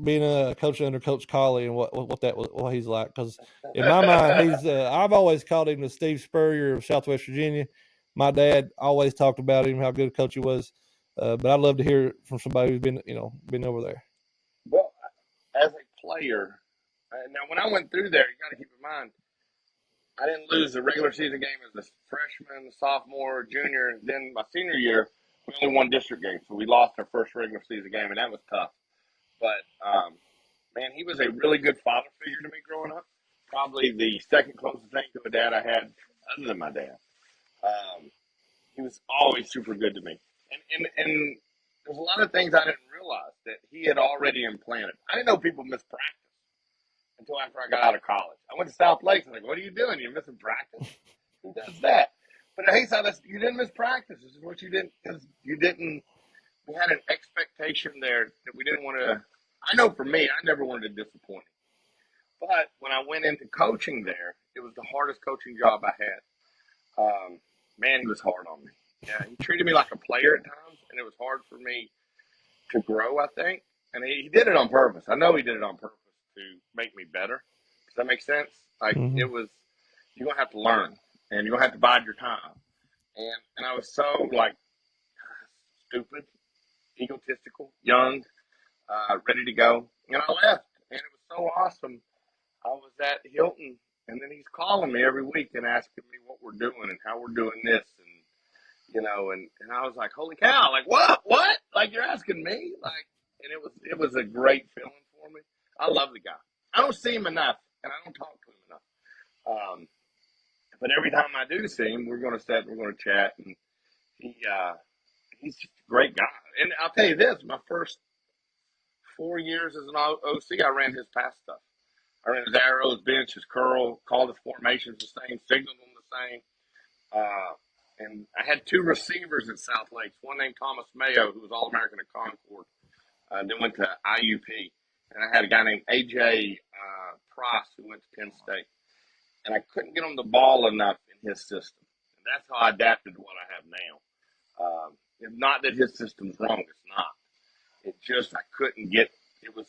being a coach under Coach Colley and what he's like. Because in my mind, I've always called him the Steve Spurrier of Southwest Virginia. My dad always talked about him, how good a coach he was. But I'd love to hear from somebody who's been over there. Well, as a player, now when I went through there, you got to keep in mind, I didn't lose the regular season game as a freshman, sophomore, junior, and then my senior year, we only won district games, so we lost our first regular season game, and that was tough. But, man, he was a really good father figure to me growing up. Probably the second closest thing to a dad I had other than my dad. He was always super good to me. And there's a lot of things I didn't realize that he had already implanted. I didn't know people miss practice until after I got out of college. I went to South Lakes. I'm like, what are you doing? You're missing practice? Who does that? But at Hayside, you didn't miss practice. This is what you didn't, because you didn't. We had an expectation there that we didn't want to. I know for me, I never wanted to disappoint him. But when I went into coaching there, it was the hardest coaching job I had. Man, he was hard on me. Yeah, he treated me like a player at times, and it was hard for me to grow, I think. And he did it on purpose. I know he did it on purpose to make me better. Does that make sense? Like, It was, you're going to have to learn, and you're going to have to bide your time. And I was so, like, stupid, egotistical, young, ready to go. And I left, and it was so awesome. I was at Helton And then he's calling me every week and asking me what we're doing and how we're doing this. And I was like, holy cow, like, what? Like, you're asking me? Like, and it was a great feeling for me. I love the guy. I don't see him enough, and I don't talk to him enough. But every time I do see him, we're going to sit and we're going to chat. And he's just a great guy. And I'll tell you this, my first 4 years as an OC, I ran his pass stuff. I ran his arrows, bench, his curl, called his formations the same, signaled them the same. And I had 2 receivers at South Lakes, one named Thomas Mayo, who was All-American at Concord, then went to IUP. And I had a guy named A.J. Price, who went to Penn State. And I couldn't get him the ball enough in his system. And that's how I adapted to what I have now. It's not that his system's wrong. It's not. It just I couldn't get it was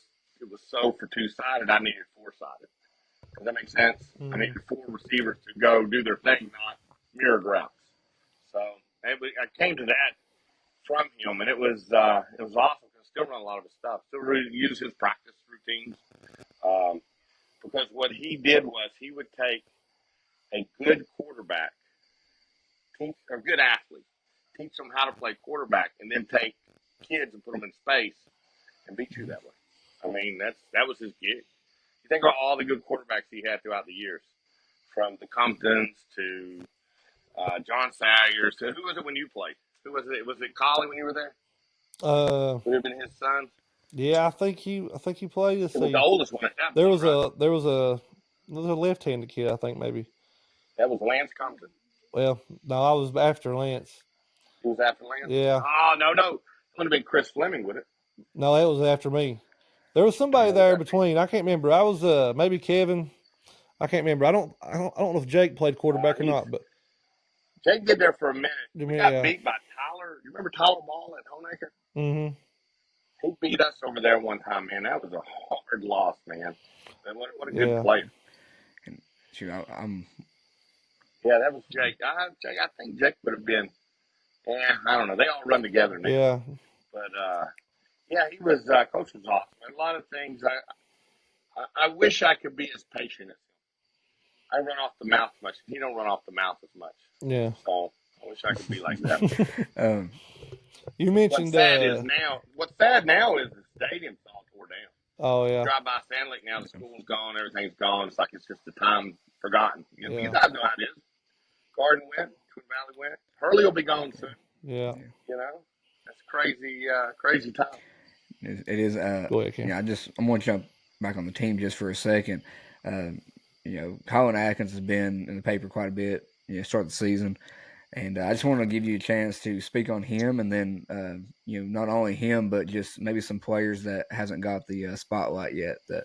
so for 2-sided. I needed 4-sided. Does that make sense? I needed 4 receivers to go do their thing, not mirror routes. So I came to that from him, and it was awesome. I still run a lot of his stuff. Still really use his practice routines. Because what he did was he would take a good quarterback, or good athlete, teach them how to play quarterback, and then take kids and put them in space and beat you that way. I mean, that was his gig. You think about all the good quarterbacks he had throughout the years, from the Comptons to John Salyers. So who was it when you played? Who was it? Was it Collie when you were there? Would it have been his son? Yeah, I think he played. Let's It was see. the oldest one at that There point, was right? there was a left-handed kid, I think maybe. That was Lance Compton. Well, no, I was after Lance. He was after Lance? Yeah. Oh, no. It would have been Chris Fleming, would it? No, that was after me. There was somebody there between. I can't remember. I was maybe Kevin. I can't remember. I don't know if Jake played quarterback or not, but Jake did there for a minute. We got yeah. beat by Tyler. You remember Tyler Ball at Honaker? Mm-hmm. He beat us over there one time, man. That was a hard loss, man. And what a good player. And shoot, I'm Yeah, that was Jake. I think Jake would have been. Yeah, I don't know. They all run together now. Yeah. But yeah, he was coach was awesome. And a lot of things. I wish I could be as patient as him. I run off the mouth much. He don't run off the mouth as much. Yeah. So I wish I could be like that. You mentioned What's sad now is the stadium's all tore down. Oh yeah. Drive by Sand Lake now, the school's gone, everything's gone. It's like it's just a time forgotten. You Yeah. guys know how it is. Garden went, Twin Valley went. Hurley will be gone soon. Yeah. You know, that's crazy time. It is. Go ahead, Ken. Yeah, I'm going to jump back on the team just for a second. Colin Atkins has been in the paper quite a bit. Start the season, and I just want to give you a chance to speak on him, and then not only him, but just maybe some players that hasn't got the spotlight yet. That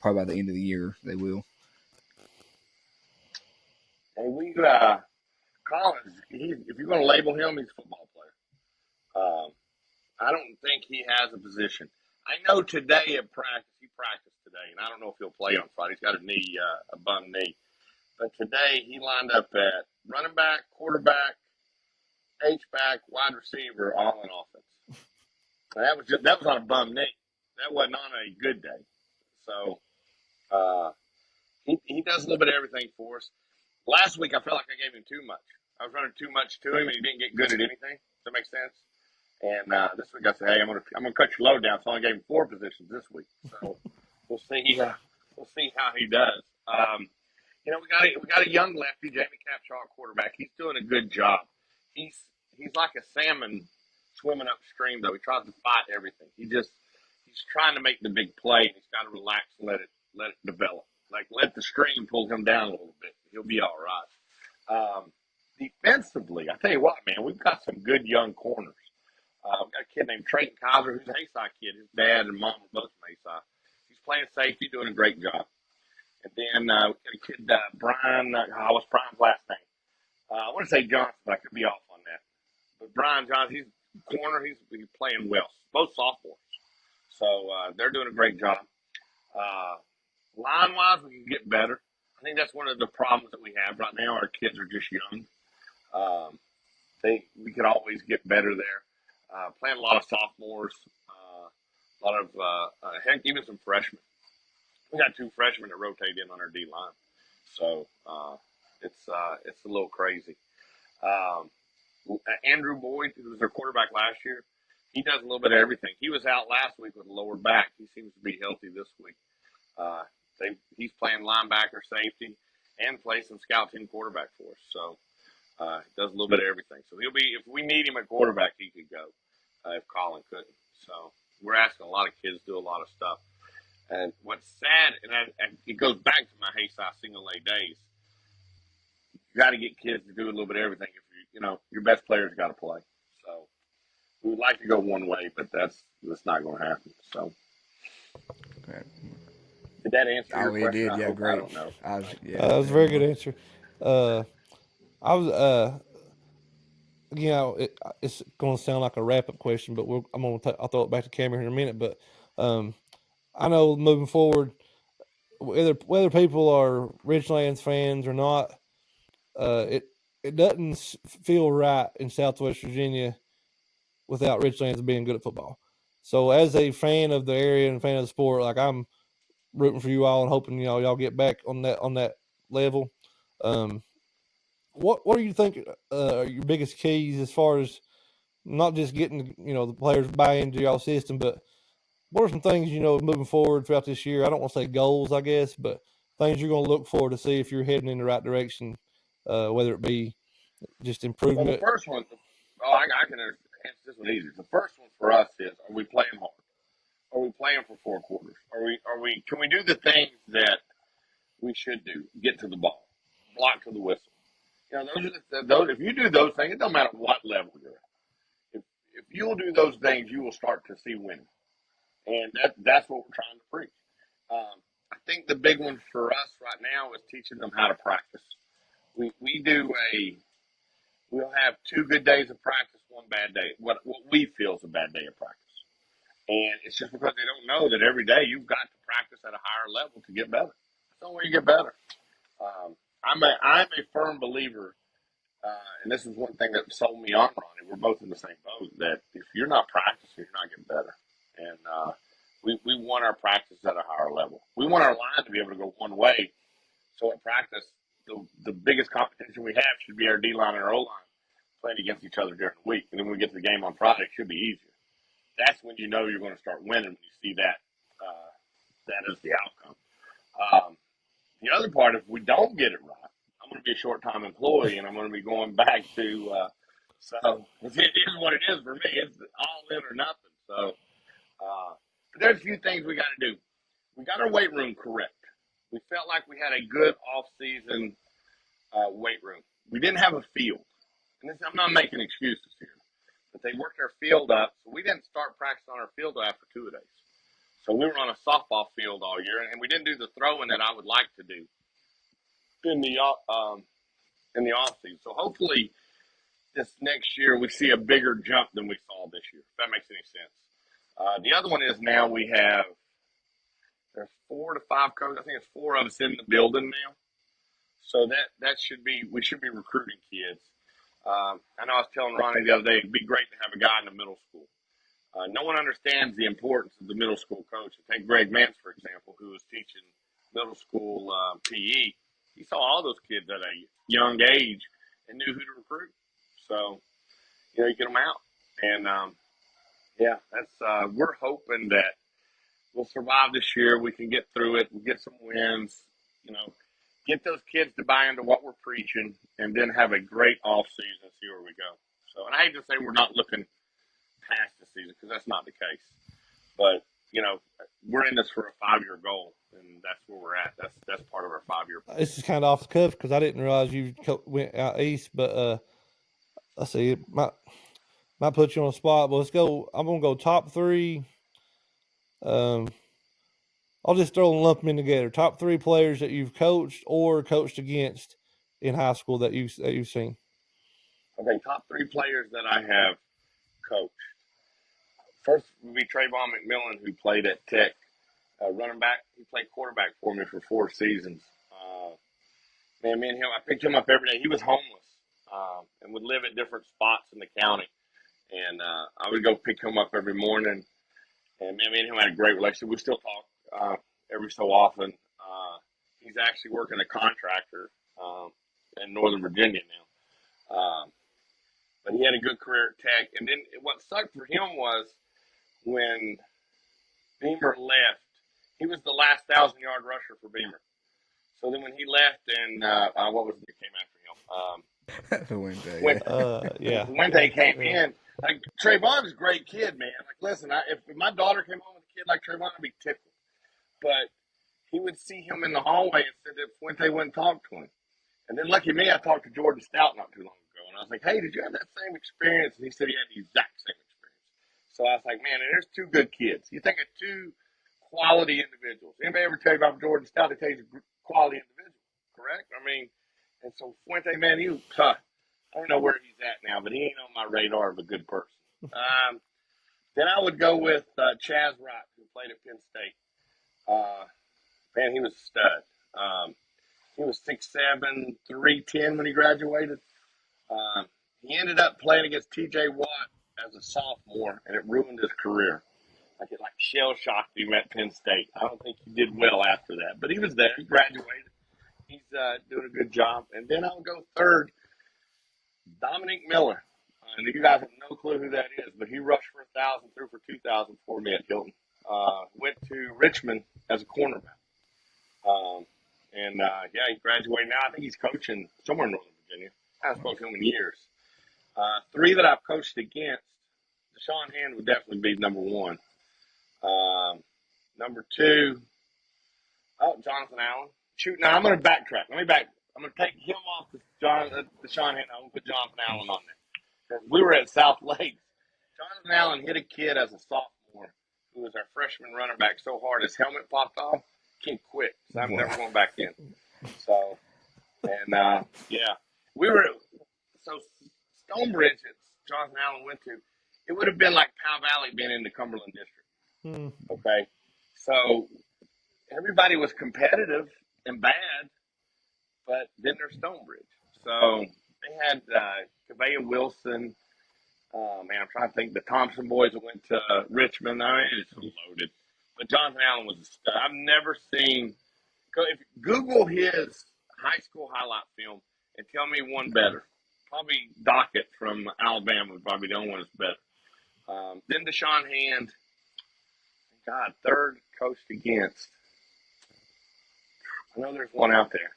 probably by the end of the year they will. And Collins, if you're going to label him, he's a football player. I don't think he has a position. I know today at practice, he practiced today, and I don't know if he'll play on Friday. He's got a bum knee. But today he lined up at running back, quarterback, H-back, wide receiver, all in offense. And that was on a bum knee. That wasn't on a good day. So he does a little bit of everything for us. Last week I felt like I gave him too much. I was running too much to him, and he didn't get good at anything. Does that make sense? And this week I said, hey, I'm gonna cut your load down. So I only gave him 4 positions this week. So we'll see how he does. We got a young lefty, Jamie Capshaw, quarterback. He's doing a good job. He's like a salmon swimming upstream, though. He tries to fight everything. He's trying to make the big play, and he's got to relax and let it develop. Like, let the stream pull him down a little bit. He'll be all right. Defensively, I tell you what, man, we've got some good young corners. We've got a kid named Trayton Kaiser, who's an ASI kid. His dad and mom were both from ASI. He's playing safety, doing a great job. And then we got a kid, Brian. What's Brian's last name? I want to say Johnson, but I could be off on that. But Brian Johnson, he's corner. He's playing well. Both sophomores. So they're doing a great job. Line-wise, we can get better. I think that's one of the problems that we have right now. Our kids are just young. We could always get better there. Playing a lot of sophomores, a lot of heck, even some freshmen. We got 2 freshmen that rotate in on our D line, So it's a little crazy. Um, Andrew Boyd, who was their quarterback last year, he does a little bit of everything. He was out last week with a lower back. He seems to be healthy this week. Uh, he's playing linebacker, safety, and plays some scout team quarterback for us. So does a little bit of everything. So he'll be, if we need him at quarterback, he could go if Colin couldn't. So we're asking a lot of kids to do a lot of stuff. And what's sad, and it goes back to my Hayside single A days, you got to get kids to do a little bit of everything. If your best players got to play. So we would like to go one way, but that's not going to happen. So Okay. did that answer your Oh, it question? did. Yeah, I great. don't know. That was a very good answer. I was it's going to sound like a wrap up question, but I'll throw it back to Cameron in a minute. But I know moving forward, whether people are Richlands fans or not, it doesn't feel right in Southwest Virginia without Richlands being good at football. So as a fan of the area and fan of the sport, like I'm rooting for you all and hoping y'all get back on that level. What do you think are your biggest keys as far as not just getting the players buy into y'all system, but what are some things moving forward throughout this year? I don't want to say goals, I guess, but things you're going to look for to see if you're heading in the right direction, whether it be just Well, improvement. the first one, I can answer this one easy. The first one for us is: are we playing hard? Are we playing for 4 quarters? Can we do the things that we should do? Get to the ball, block to the whistle. Those. If you do those things, it don't matter what level you're at. If you'll do those things, you will start to see winning, and that's what we're trying to preach. I think the big one for us right now is teaching them how to practice. We'll have 2 good days of practice, 1 bad day. What we feel is a bad day of practice. And it's just because they don't know that every day you've got to practice at a higher level to get better. That's the only way you get better. I'm a firm believer, and this is one thing that sold me on Ronnie. We're both in the same boat, that if you're not practicing, you're not getting better. And we want our practice at a higher level. We want our line to be able to go one way. So at practice, the biggest competition we have should be our D-line and our O-line playing against each other during the week. And then when we get to the game on Friday, it should be easier. That's when you know you're going to start winning, when you see that is the outcome. The other part, if we don't get it right, I'm going to be a short-time employee, and I'm going to be going back to so it is what it is for me. It's all in or nothing. So but there's a few things we got to do. We got our weight room correct. We felt like we had a good off-season weight room. We didn't have a field. And I'm not making excuses here. But they worked our field up, so we didn't start practicing on our field after 2 days. So we were on a softball field all year, and we didn't do the throwing that I would like to do in the off season. So hopefully this next year we see a bigger jump than we saw this year, if that makes any sense. The other one is now there's 4 to 5 coaches. I think it's 4 of us in the building now. So we should be recruiting kids. I know I was telling Ronnie the other day, it'd be great to have a guy in the middle school. No one understands the importance of the middle school coach. Take Greg Mance, for example, who was teaching middle school PE. He saw all those kids at a young age and knew who to recruit. So, you get them out. And, we're hoping that we'll survive this year. We can get through it. We'll get some wins, get those kids to buy into what we're preaching, and then have a great off season and see where we go. So, and I hate to say we're not looking past the season, because that's not the case. But, we're in this for a 5-year goal, and that's where we're at. That's part of our 5-year plan. This is kind of off the cuff because I didn't realize you went out east, but let's see, it might put you on the spot. But let's go. I'm gonna go top 3. I'll just throw and lump them in together. Top 3 players that you've coached or coached against in high school that you've seen. Okay, top 3 players that I have coached. First would be Trayvon McMillan, who played at Tech, running back. He played quarterback for me for 4 seasons. Me and him, I picked him up every day. He was homeless and would live at different spots in the county. And I would go pick him up every morning. And me and him had a great relationship. We still talk every so often. He's actually working a contractor in Northern Virginia now. But he had a good career at Tech. And then what sucked for him was when Beamer left, he was the last 1,000-yard rusher for Beamer. So then when he left, and what was it that came after him? Fuente came in. Like, Trayvon's a great kid, man. Like, listen, if my daughter came home with a kid like Trayvon, I'd be tickled. But he would see him in the hallway and said that Fuente wouldn't talk to him. And then, lucky me, I talked to Jordan Stout not too long ago. And I was like, hey, did you have that same experience? And he said he had the exact same experience. So I was like, man, there's two good kids. You think of two quality individuals. Anybody ever tell you about Jordan Stout? They tell you he's a quality individual, correct? I mean, and so Fuente, man, I don't know where he's at now, but he ain't on my radar of a good person. Then I would go with Chaz Wright, who played at Penn State. Man, he was a stud. He was 6'7", 310 when he graduated. He ended up playing against T.J. Watt as a sophomore, and it ruined his career. It shell-shocked him at Penn State. I don't think he did well after that, but he was there. He graduated. He's doing a good job. And then I'll go third, Dominic Miller. And you guys have no clue who that is, but he rushed for 1,000, threw for 2,000 for me at Hilton. Went to Richmond as a cornerback. He graduated now. I think he's coaching somewhere in Northern Virginia. I haven't spoken to him in years. Three that I've coached against, Deshaun Hand would definitely be number one. Number two, Jonathan Allen. Shoot, now I'm going to backtrack. I'm going to take him off Deshaun Hand. I'm going to put Jonathan Allen on there. Because we were at South Lakes. Jonathan Allen hit a kid as a sophomore who was our freshman running back so hard his helmet popped off. Kid quit. So I'm never going back in. So, and we were so Stonebridge that Jonathan Allen went to. It would have been like Powell Valley being in the Cumberland district. Okay, so everybody was competitive and bad, but then there's Stonebridge. So they had Kavea Wilson. I'm trying to think. The Thompson boys that went to Richmond. I mean, it's loaded. But Jonathan Allen was a stud. I've never seen. If Google his high school highlight film and tell me one better. Probably Dockett from Alabama would probably be the only one that's better. Then Deshaun Hand. God, third coached against. I know there's one out there.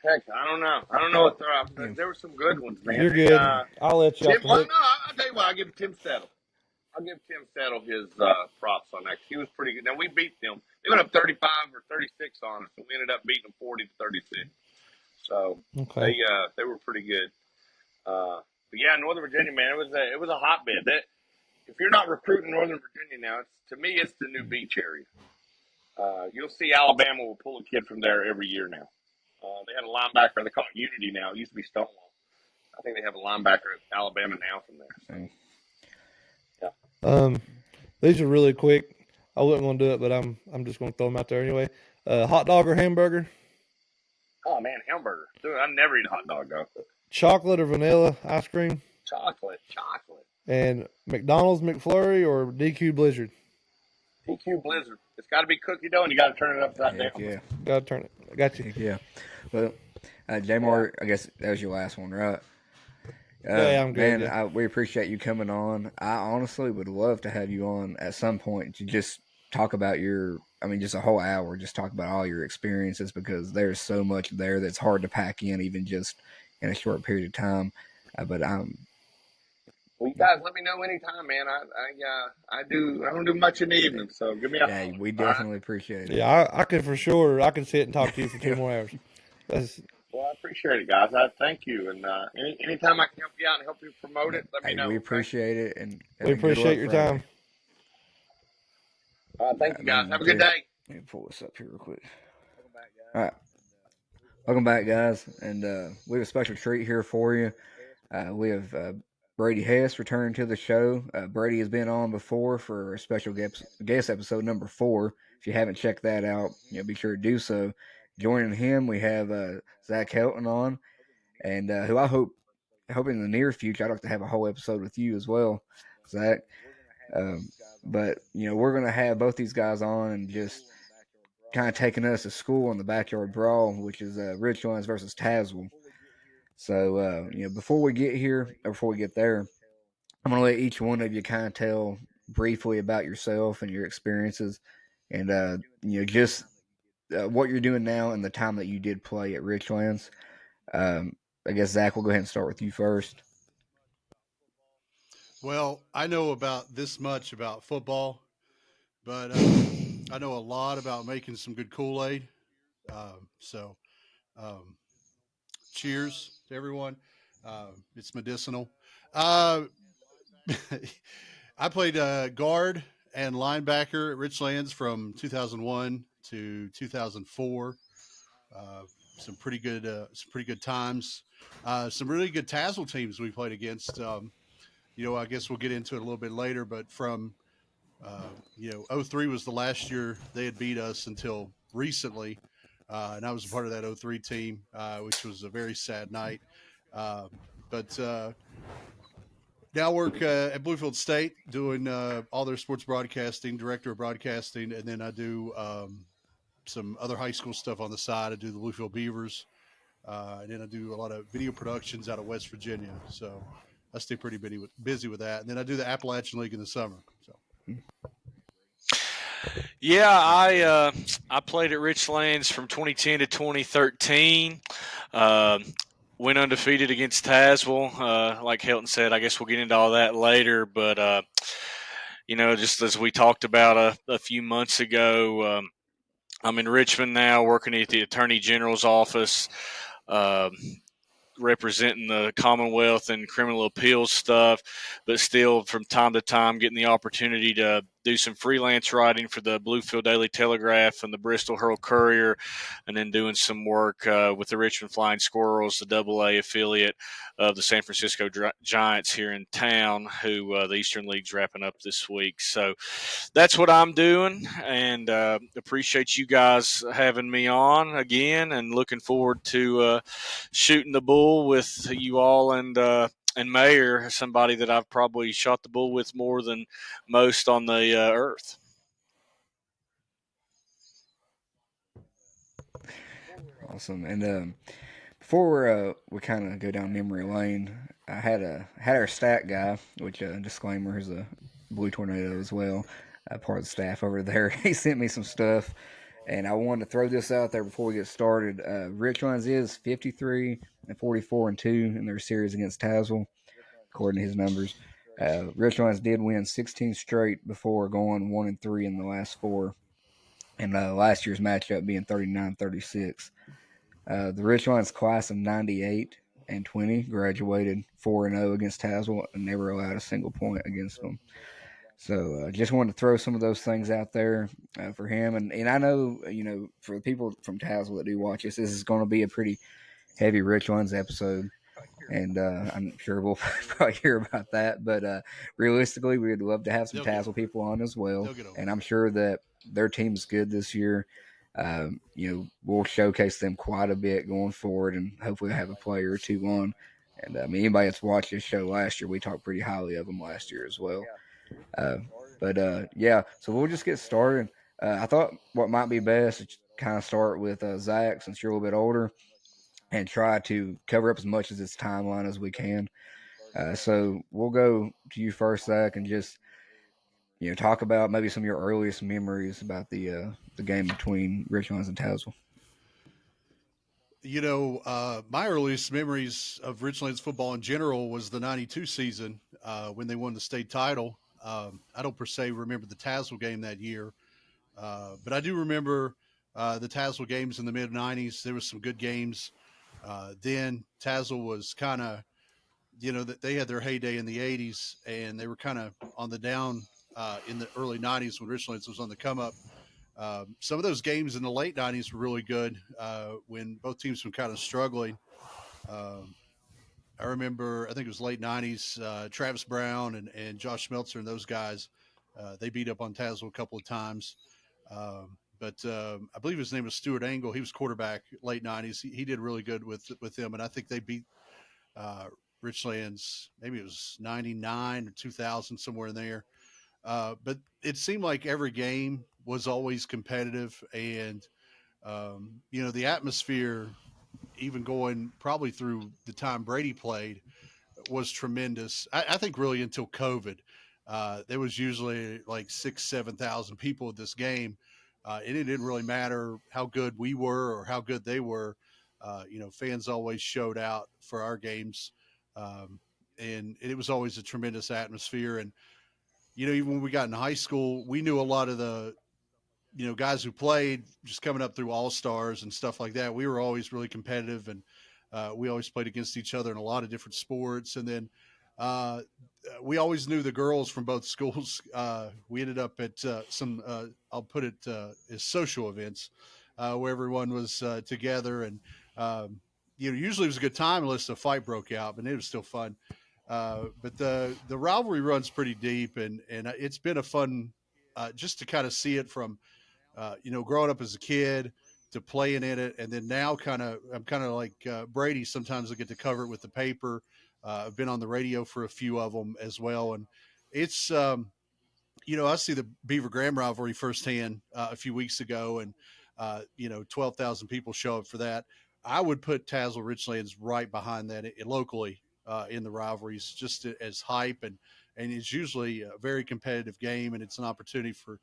Heck, I don't know. I don't know what they're out there. There were some good ones, man. You're good. I'll let you I'll tell you what. I'll give Tim Settle. His props on that. He was pretty good. Now, we beat them. They went up 35 or 36 on us, and we ended up beating them 40-36. So they were pretty good. But yeah, Northern Virginia, man, it was a hotbed. If you're not recruiting Northern Virginia now, to me, it's the new beach area. You'll see Alabama will pull a kid from there every year now. They had a linebacker. They call it Unity now. It used to be Stonewall. I think they have a linebacker at Alabama now from there. So, these are really quick. I wouldn't want to do it, but I'm just going to throw them out there anyway. Hot dog or hamburger? Oh man, hamburger. Dude, I never eat a hot dog though. Chocolate or vanilla ice cream? Chocolate. And McDonald's McFlurry or DQ Blizzard? DQ Blizzard. It's got to be cookie dough, and you got to turn it upside down. Yeah, got to turn it. I got you. Yeah. Well, J-Mar, I guess that was your last one, right? Yeah, I'm good. Man, we appreciate you coming on. I honestly would love to have you on at some point to just talk about just a whole hour, just talk about all your experiences, because there's so much there that's hard to pack in, even just in a short period of time. Well, you guys let me know anytime, man. I don't do much in the evening, so give me a phone. We definitely appreciate it. Yeah, I could for sure. I could sit and talk to you for 2 more hours. Well, I appreciate it, guys. I thank you, and anytime I can help you out and help you promote it, let me know. We appreciate it, and we appreciate your time. Thank you, guys. Have a good day. Let me pull this up here real quick. All right, welcome back, guys, and we have a special treat here for you. We have Brady Hess returning to the show. Brady has been on before for a special guest episode number 4. If you haven't checked that out, be sure to do so. Joining him, we have Zach Helton on, and who I hope in the near future, I'd like to have a whole episode with you as well, Zach. But we're gonna have both these guys on and just kind of taking us to school in the backyard brawl, which is Richlands versus Tazewell. So before we get here or before we get there, I'm gonna let each one of you kind of tell briefly about yourself and your experiences, and just what you're doing now and the time that you did play at Richlands. I guess Zach, we'll go ahead and start with you first. Well, I know about this much about football, but I know a lot about making some good Kool-Aid. So, um, cheers to everyone. It's medicinal. Uh, I played guard and linebacker at Richlands from 2001 to 2004. Uh, some pretty good times. Some really good Tazewell teams we played against. I guess we'll get into it a little bit later, but from '03 was the last year they had beat us until recently, and I was a part of that '03 team, which was a very sad night. But now work at Bluefield State doing all their sports broadcasting, director of broadcasting, and then I do some other high school stuff on the side. I do the Bluefield Beavers, and then I do a lot of video productions out of West Virginia. So I stay pretty busy with that. And then I do the Appalachian League in the summer. So. Yeah, I played at Richlands from 2010 to 2013. Went undefeated against Tazewell. Like Helton said, I guess we'll get into all that later. But just as we talked about a few months ago, I'm in Richmond now, working at the Attorney General's office. Representing the Commonwealth and criminal appeals stuff, but still from time to time getting the opportunity to do some freelance writing for the Bluefield Daily Telegraph and the Bristol Herald Courier, and then doing some work with the Richmond Flying Squirrels, the AA affiliate of the San Francisco Giants here in town, who the Eastern League's wrapping up this week. So that's what I'm doing, and appreciate you guys having me on again, and looking forward to shooting the bull with you all and Mayor, somebody that I've probably shot the bull with more than most on the earth. Awesome. And before we kind of go down memory lane, I had our stat guy, which disclaimer is a Blue Tornado as well, part of the staff over there. He sent me some stuff, and I wanted to throw this out there before we get started. Richlands is 53-44-2 in their series against Tazewell, according to his numbers. Richlands did win 16 straight before going 1-3 in the last four, and last year's matchup being 39-36. The Richlands class of 98 and 20 graduated 4-0 against Tazewell and never allowed a single point against them. So just wanted to throw some of those things out there for him. And I know, for the people from Tazewell that do watch this is going to be a pretty heavy Richlands episode. And I'm sure we'll probably hear about that. But realistically, we'd love to have some Tazewell people on as well. And I'm sure that their team's good this year. We'll showcase them quite a bit going forward, and hopefully have a player or two on. And anybody that's watched this show last year, we talked pretty highly of them last year as well. So we'll just get started. I thought what might be best is kind of start with Zach, since you're a little bit older, and try to cover up as much of this timeline as we can. So we'll go to you first, Zach, and just talk about maybe some of your earliest memories about the game between Richlands and Tazewell. My earliest memories of Richlands football in general was the '92 season when they won the state title. I don't per se remember the Tazewell game that year, but I do remember the Tazewell games in the mid '90s. There was some good games. Then Tazewell was kind of, that they had their heyday in the '80s, and they were kind of on the down in the early '90s when Richlands was on the come up. Some of those games in the late '90s were really good when both teams were kind of struggling. I remember, I think it was late '90s, Travis Brown and Josh Meltzer and those guys, they beat up on Tazewell a couple of times. But I believe his name was Stuart Angle. He was quarterback late '90s. He did really good with them, and I think they beat Richlands. Maybe it was '99 or 2000, somewhere in there. But it seemed like every game was always competitive, and the atmosphere, even going probably through the time Brady played, was tremendous. I think really until COVID, there was usually like 7,000 people at this game, and it didn't really matter how good we were or how good they were. Fans always showed out for our games, and it was always a tremendous atmosphere. And even when we got in high school, we knew a lot of the guys who played just coming up through all stars and stuff like that. We were always really competitive, and we always played against each other in a lot of different sports. And then uh, we always knew the girls from both schools. We ended up at some, I'll put it as social events where everyone was together. And, usually it was a good time unless a fight broke out, but it was still fun. But the rivalry runs pretty deep, and it's been a fun just to kind of see it from growing up as a kid to playing in it, and then now I'm kind of like Brady. Sometimes I get to cover it with the paper. I've been on the radio for a few of them as well, and it's I see the Beaver Graham rivalry firsthand a few weeks ago, and 12,000 people show up for that. I would put Tazewell Richlands right behind that locally in the rivalries, just as hype, and it's usually a very competitive game, and it's an opportunity for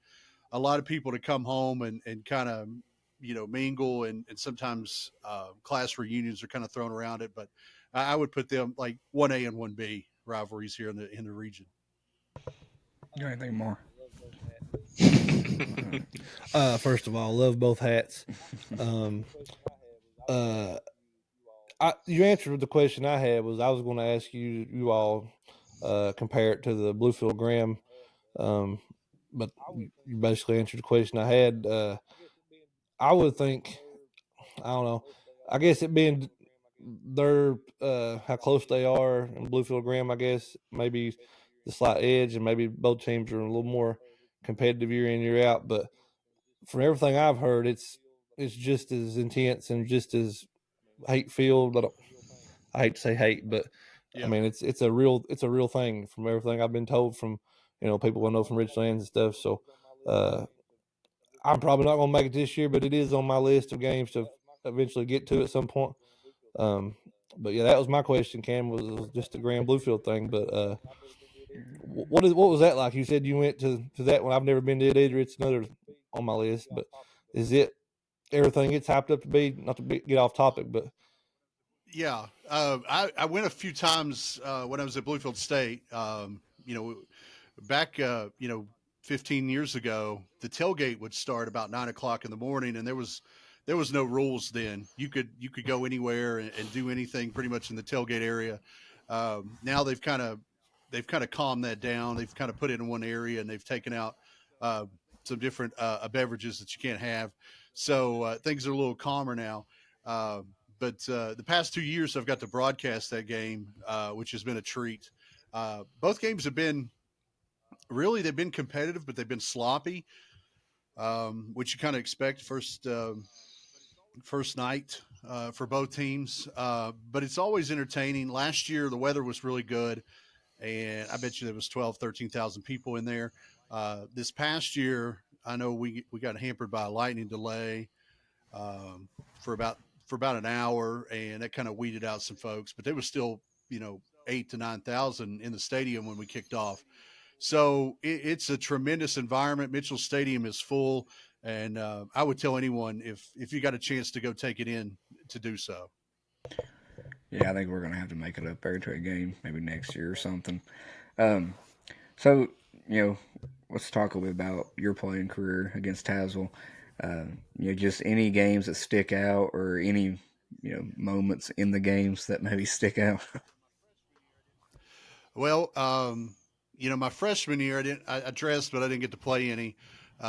a lot of people to come home and kind of mingle, and sometimes class reunions are kind of thrown around it, but I would put them like 1A and 1B rivalries here in the region. You got anything more? First of all, love both hats. You answered the question I had. I was going to ask you all compare it to the Bluefield Graham, but you basically answered the question I had. I would think, I don't know. I guess it being their how close they are in Bluefield Graham, I guess maybe the slight edge, and maybe both teams are a little more competitive year in year out. But from everything I've heard, it's just as intense and just as hate filled. I hate to say hate, but Yeah. I mean it's a real thing from everything I've been told from people I know from Richlands and stuff. So I'm probably not going to make it this year, but it is on my list of games to eventually get to at some point. But yeah, that was my question, Cam, was just the Grand Bluefield thing. But what was that like? You said you went to that one. I've never been to it either. It's another on my list. But is it everything it's hyped up to be? Not to get off topic, but Yeah, I went a few times when I was at Bluefield State. Back 15 years ago, the tailgate would start about 9 o'clock in the morning, and there was no rules then. You could go anywhere and do anything pretty much in the tailgate area. Now they've kind of calmed that down. They've kind of put it in one area, and they've taken out some different beverages that you can't have. So things are a little calmer now. But the past 2 years, I've got to broadcast that game, which has been a treat. Both games have been they've been competitive, but they've been sloppy, which you kind of expect first night for both teams. But it's always entertaining. Last year, the weather was really good, and I bet you there was 13,000 people in there. This past year, I know we got hampered by a lightning delay for about an hour, and that kind of weeded out some folks. But there was still 8 to 9,000 in the stadium when we kicked off. So it's a tremendous environment. Mitchell Stadium is full, and I would tell anyone if you got a chance to go take it in to do so. Yeah, I think we're gonna have to make it up there to a game maybe next year or something. Um, so let's talk a little bit about your playing career against Tazewell. Just any games that stick out, or any moments in the games that maybe stick out. Well, my freshman year, I dressed, but I didn't get to play any.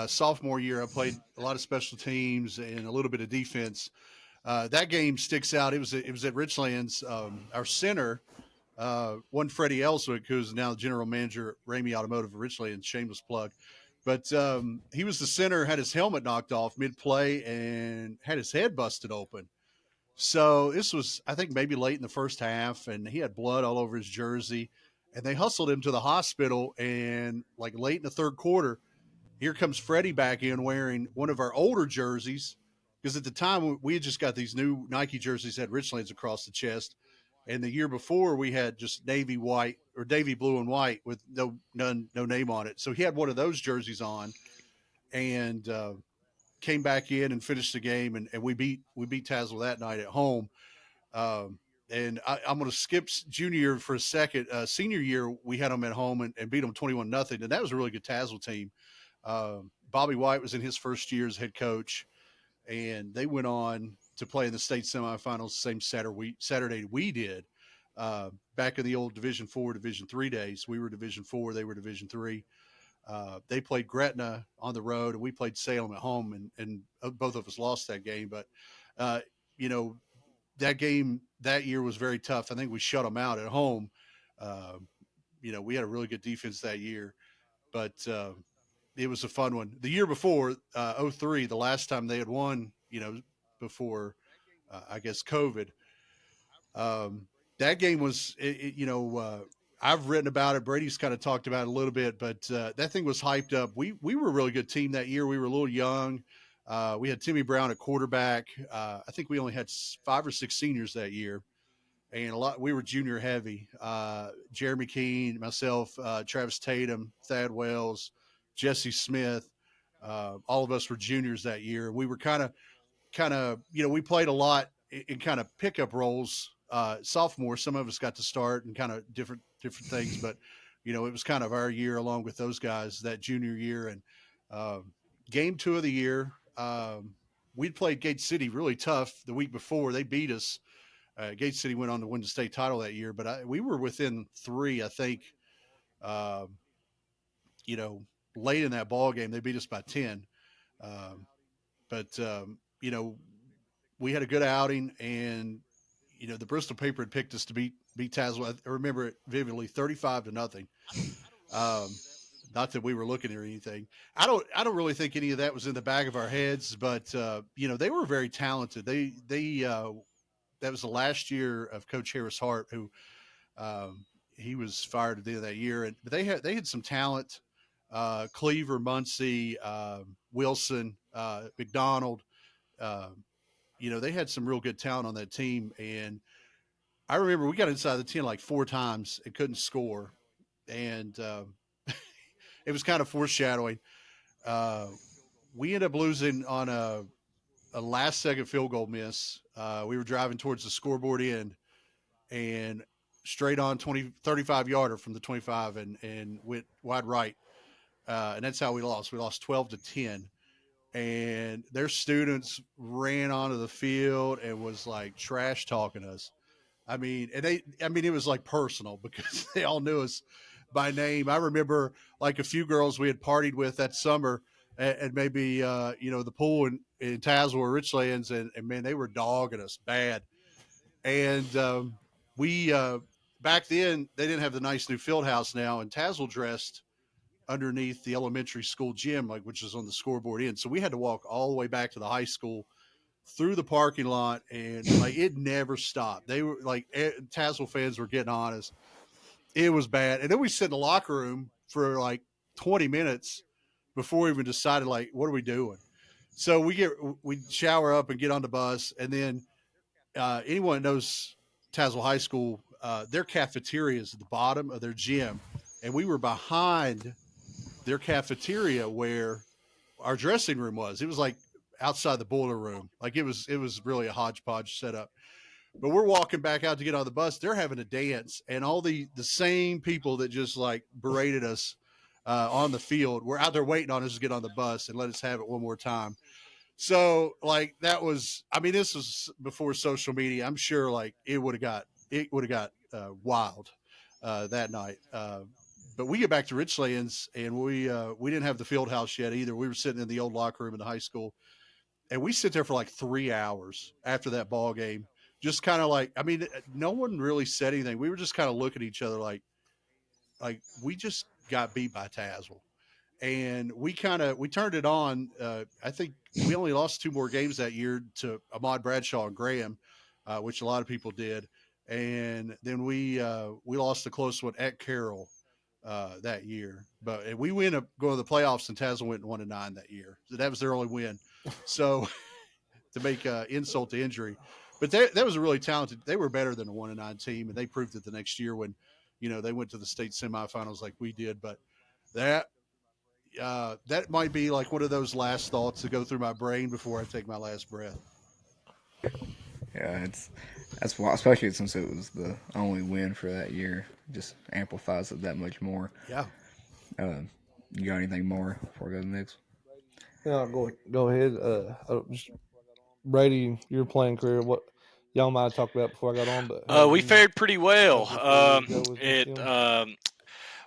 Sophomore year, I played a lot of special teams and a little bit of defense. That game sticks out. It was at Richlands. Our center, one Freddie Ellswick, who's now the general manager at Ramey Automotive of Richlands, shameless plug. But he was the center, had his helmet knocked off mid-play, and had his head busted open. So this was, I think, maybe late in the first half, and he had blood all over his jersey. and they hustled him to the hospital. And like late in the third quarter, here comes Freddie back in wearing one of our older jerseys, because at the time we had just got these new Nike jerseys that had Richlands across the chest, and the year before we had just navy white or navy blue and white with no name on it. So he had one of those jerseys on, and came back in and finished the game, and we beat Tazewell that night at home. Um, and I'm going to skip junior year for a second. Senior year, we had them at home and beat them 21-0, and that was a really good Tazewell team. Bobby White was in his first year as head coach, and they went on to play in the state semifinals the same Saturday we did. Back in the old Division 4, Division 3 days, we were Division 4, they were Division 3. They played Gretna on the road, and we played Salem at home, and both of us lost that game. But, that game that year was very tough. I think we shut them out at home. We had a really good defense that year, but it was a fun one. The year before, 03, the last time they had won, before, I guess, COVID, that game was, I've written about it. Brady's kind of talked about it a little bit, but that thing was hyped up. We were a really good team that year. We were a little young. We had Timmy Brown at quarterback. I think we only had 5 or 6 seniors that year, and we were junior heavy. Jeremy Keene, myself, Travis Tatum, Thad Wells, Jesse Smith. All of us were juniors that year. We were kind of, we played a lot in kind of pickup roles. Sophomore, some of us got to start and kind of different things, but it was kind of our year along with those guys that junior year. And game 2 of the year, we'd played Gate City really tough the week before. They beat us. Gate City went on to win the state title that year, but we were within 3, I think. Late in that ball game, they beat us by 10. But we had a good outing, and the Bristol paper had picked us to beat Tazewell. I remember it vividly, 35-0. Not that we were looking or anything. I don't really think any of that was in the back of our heads, but they were very talented. They that was the last year of Coach Harris Hart, who he was fired at the end of that year. But they had some talent. Cleaver, Muncie, Wilson, McDonald. They had some real good talent on that team. And I remember we got inside the 10 like 4 times and couldn't score. And it was kind of foreshadowing. We ended up losing on a last-second field goal miss. We were driving towards the scoreboard end and straight on 35-yarder from the 25 and went wide right. And that's how we lost. We lost 12-10. And their students ran onto the field and was like trash talking us. It was like personal because they all knew us by name. I remember like a few girls we had partied with that summer and maybe, the pool in Tazewell or Richlands, and man, they were dogging us bad. And we back then, they didn't have the nice new field house now, and Tazewell dressed underneath the elementary school gym, which is on the scoreboard end. So we had to walk all the way back to the high school through the parking lot, and it never stopped. They were Tazewell fans were getting on us. It was bad. And then we sit in the locker room for like 20 minutes before we even decided, what are we doing? So we shower up and get on the bus. And then anyone that knows Tazewell High School, their cafeteria is at the bottom of their gym. And we were behind their cafeteria where our dressing room was. It was like outside the boiler room. It was really a hodgepodge setup. But we're walking back out to get on the bus. They're having a dance, and all the same people that just berated us on the field were out there waiting on us to get on the bus and let us have it one more time. So that was, this was before social media. I'm sure it would have got wild that night. But we get back to Richlands, and we didn't have the field house yet either. We were sitting in the old locker room in the high school, and we sit there for 3 hours after that ball game. Just kind of no one really said anything. We were just kind of looking at each other like we just got beat by Tazewell. And we turned it on. I think we only lost 2 more games that year to Ahmad Bradshaw and Graham, which a lot of people did. and then we lost a close one at Carroll that year. But we went up going to the playoffs, and Tazewell went 1-9 that year. So that was their only win. So to make insult to injury, but that was a really talented. They were better than a 1-9 team, and they proved it the next year when they went to the state semifinals like we did. But that might be like one of those last thoughts that go through my brain before I take my last breath. Yeah, that's why, especially since it was the only win for that year, just amplifies it that much more. Yeah. You got anything more before I go to the next? Yeah, go ahead. Just Brady, your playing career. What y'all might have talked about before I got on, but We fared pretty well. It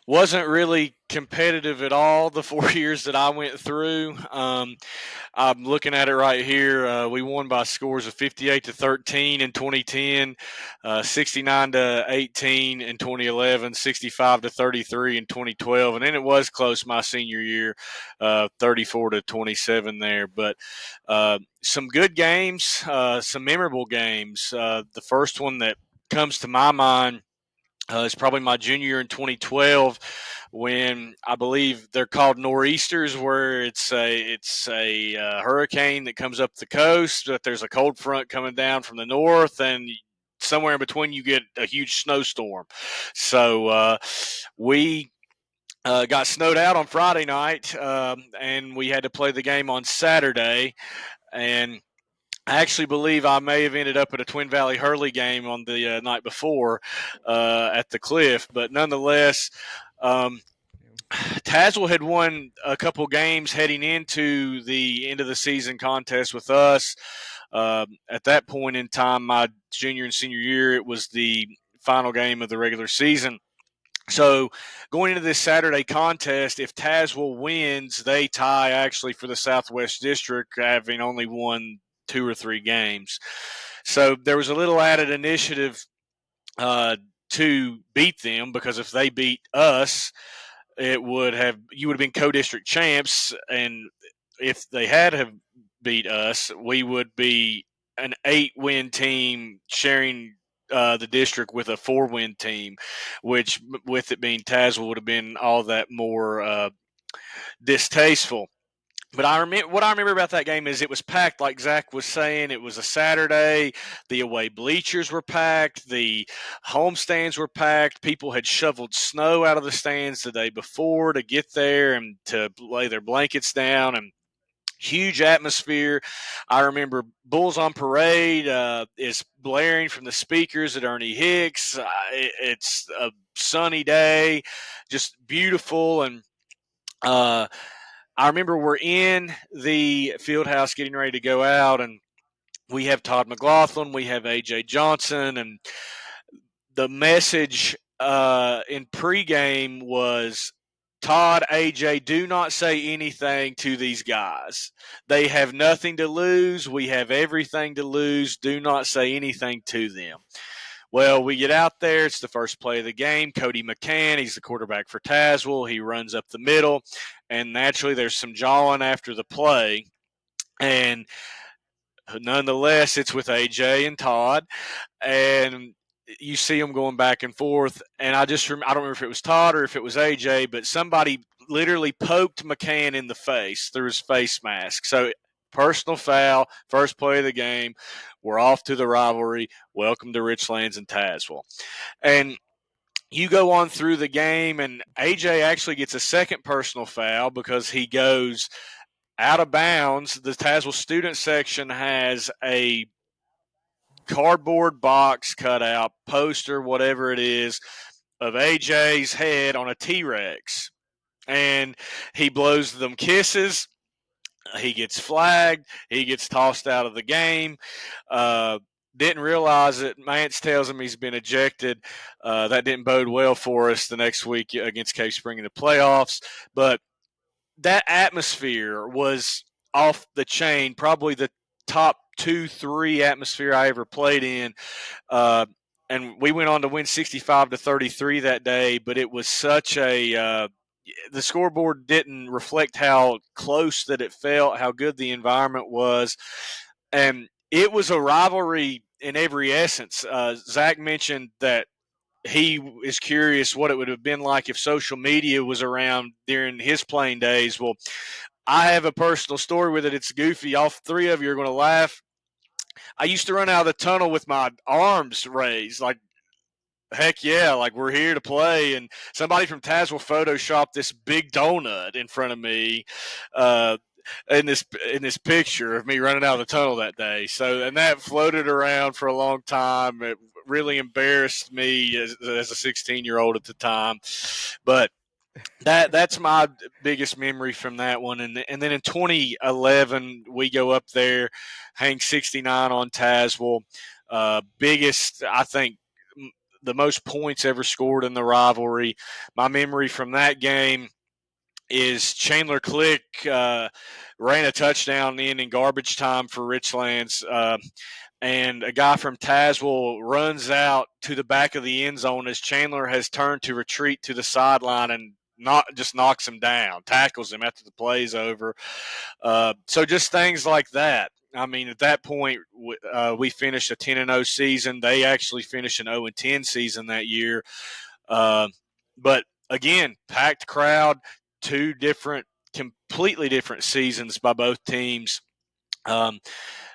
wasn't really competitive at all the 4 years that I went through. I'm looking at it right here. We won by scores of 58-13 in 2010, 69-18 in 2011, 65-33 in 2012, and then it was close my senior year, 34-27 there. But some good games, some memorable games. The first one that comes to my mind it's probably my junior year in 2012 when I believe they're called nor'easters, where it's a hurricane that comes up the coast, but there's a cold front coming down from the north, and somewhere in between you get a huge snowstorm. So we got snowed out on Friday night, and we had to play the game on Saturday, and I actually believe I may have ended up at a Twin Valley Hurley game on the night before at the Cliff, but nonetheless, Tazewell had won a couple games heading into the end of the season contest with us. At that point in time, my junior and senior year, it was the final game of the regular season. So going into this Saturday contest, if Tazewell wins, they tie actually for the Southwest District, having only won 2 or 3 games. So there was a little added initiative to beat them, because if they beat us, you would have been co-district champs, and if they had have beat us, we would be an 8-win team sharing the district with a 4-win team, which, with it being Tazewell, would have been all that more distasteful. But what I remember about that game is it was packed, like Zach was saying. It was a Saturday. The away bleachers were packed. The home stands were packed. People had shoveled snow out of the stands the day before to get there and to lay their blankets down, and huge atmosphere. I remember Bulls on Parade is blaring from the speakers at Ernie Hicks. It's a sunny day, just beautiful. And I remember we're in the field house getting ready to go out, and we have Todd McLaughlin, we have A.J. Johnson, and the message in pregame was, Todd, AJ, do not say anything to these guys. They have nothing to lose. We have everything to lose. Do not say anything to them. Well, we get out there. It's the first play of the game. Cody McCann, he's the quarterback for Tazewell. He runs up the middle, and naturally there's some jawing after the play. And nonetheless, it's with AJ and Todd, and you see them going back and forth. And I don't remember if it was Todd or if it was AJ, but somebody literally poked McCann in the face through his face mask. So personal foul, first play of the game. We're off to the rivalry. Welcome to Richlands and Tazewell. And you go on through the game, and AJ actually gets a second personal foul because he goes out of bounds. The Tazewell student section has a cardboard box cutout, poster, whatever it is, of AJ's head on a T-Rex. And he blows them kisses. He gets flagged. He gets tossed out of the game. Didn't realize it. Mance tells him he's been ejected. That didn't bode well for us the next week against Cave Spring in the playoffs. But that atmosphere was off the chain, probably the top 2-3 atmosphere I ever played in. And we went on to win 65-33 that day, but it was such a the scoreboard didn't reflect how close that it felt, how good the environment was. And it was a rivalry in every essence. Zach mentioned that he is curious what it would have been like if social media was around during his playing days. Well, I have a personal story with it. It's goofy. All three of you are going to laugh. I used to run out of the tunnel with my arms raised, like, heck yeah, like we're here to play. And somebody from Tazewell photoshopped this big donut in front of me. In this picture of me running out of the tunnel that day. So, and that floated around for a long time. It really embarrassed me as a 16-year-old at the time. But that's my biggest memory from that one. And then in 2011, we go up there, hang 69 on Tazewell. Biggest, I think, the most points ever scored in the rivalry. My memory from that game is Chandler Click ran a touchdown in garbage time for Richlands. And a guy from Tazewell runs out to the back of the end zone as Chandler has turned to retreat to the sideline and just knocks him down, tackles him after the play's over. So just things like that. I mean, at that point, we finished a 10-0 season. They actually finished an 0-10 season that year. But again, packed crowd, two completely different seasons by both teams.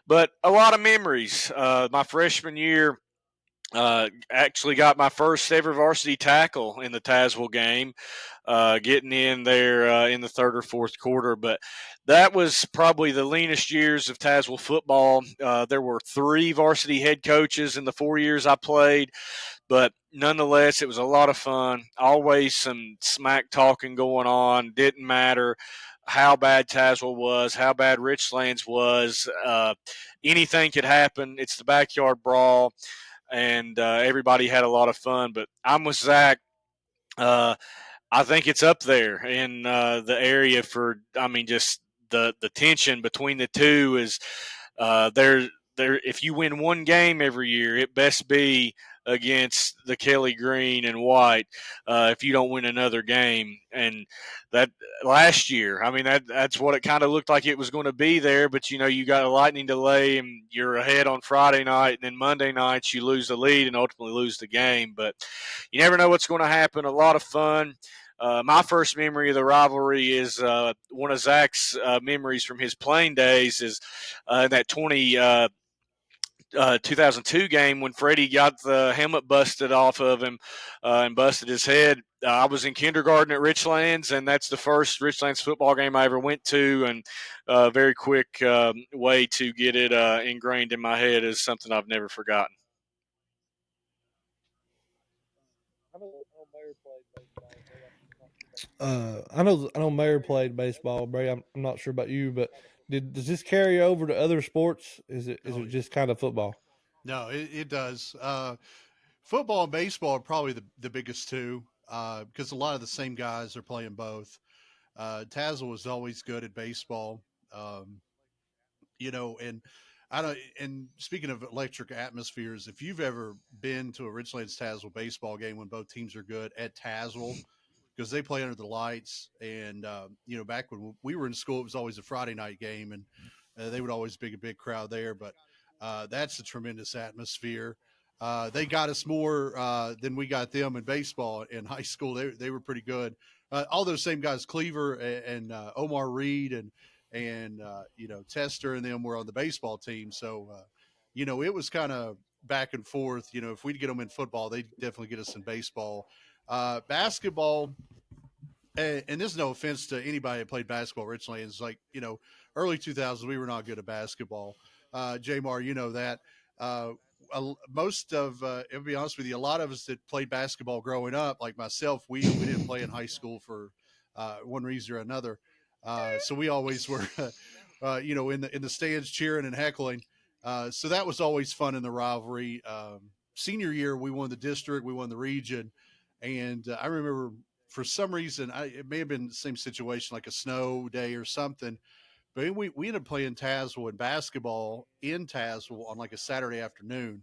But a lot of memories. My freshman year, actually got my first ever varsity tackle in the Tazewell game, getting in there in the third or fourth quarter. But that was probably the leanest years of Tazewell football. There were 3 varsity head coaches in the 4 years I played. But nonetheless, it was a lot of fun. Always some smack talking going on. Didn't matter how bad Tazewell was, how bad Richlands was. Anything could happen. It's the backyard brawl, and everybody had a lot of fun. But I'm with Zach. I think it's up there in the area for. I mean, just the tension between the two is there. If you win one game every year, it best be against the Kelly Green and White. If you don't win another game, and that last year, I mean that's what it kind of looked like it was going to be there. But you got a lightning delay, and you're ahead on Friday night, and then Monday nights you lose the lead and ultimately lose the game. But you never know what's going to happen. A lot of fun. My first memory of the rivalry is one of Zach's memories from his playing days is that 2002 game when Freddie got the helmet busted off of him and busted his head. I was in kindergarten at Richlands, and that's the first Richlands football game I ever went to, and a very quick way to get it ingrained in my head is something I've never forgotten. I know Mayor played baseball, Bray. I'm not sure about you, but does this carry over to other sports? Is it Oh, just kind of football? no, it does. Football and baseball are probably the biggest two because a lot of the same guys are playing both. Tazewell was always good at baseball, um, and I don't. And speaking of electric atmospheres, if you've ever been to a Richlands Tazewell baseball game when both teams are good at Tazewell, because they play under the lights, and back when we were in school, it was always a Friday night game, and they would always be a big crowd there. But that's a tremendous atmosphere. They got us more than we got them in baseball in high school. They were pretty good. All those same guys, Cleaver and Omar Reed and Tester and them were on the baseball team. So it was kind of back and forth. If we'd get them in football, they'd definitely get us in baseball. Basketball, and this is no offense to anybody that played basketball. Richlands, like early 2000s, we were not good at basketball. Jamar, you know that. Most of, to be honest with you, a lot of us that played basketball growing up, like myself, we didn't play in high school for one reason or another. So we always were, in the stands cheering and heckling. So that was always fun in the rivalry. Senior year, we won the district, we won the region, and I remember for some reason, it may have been the same situation, like a snow day or something. But we ended up playing Tazewell and basketball in Tazewell on like a Saturday afternoon.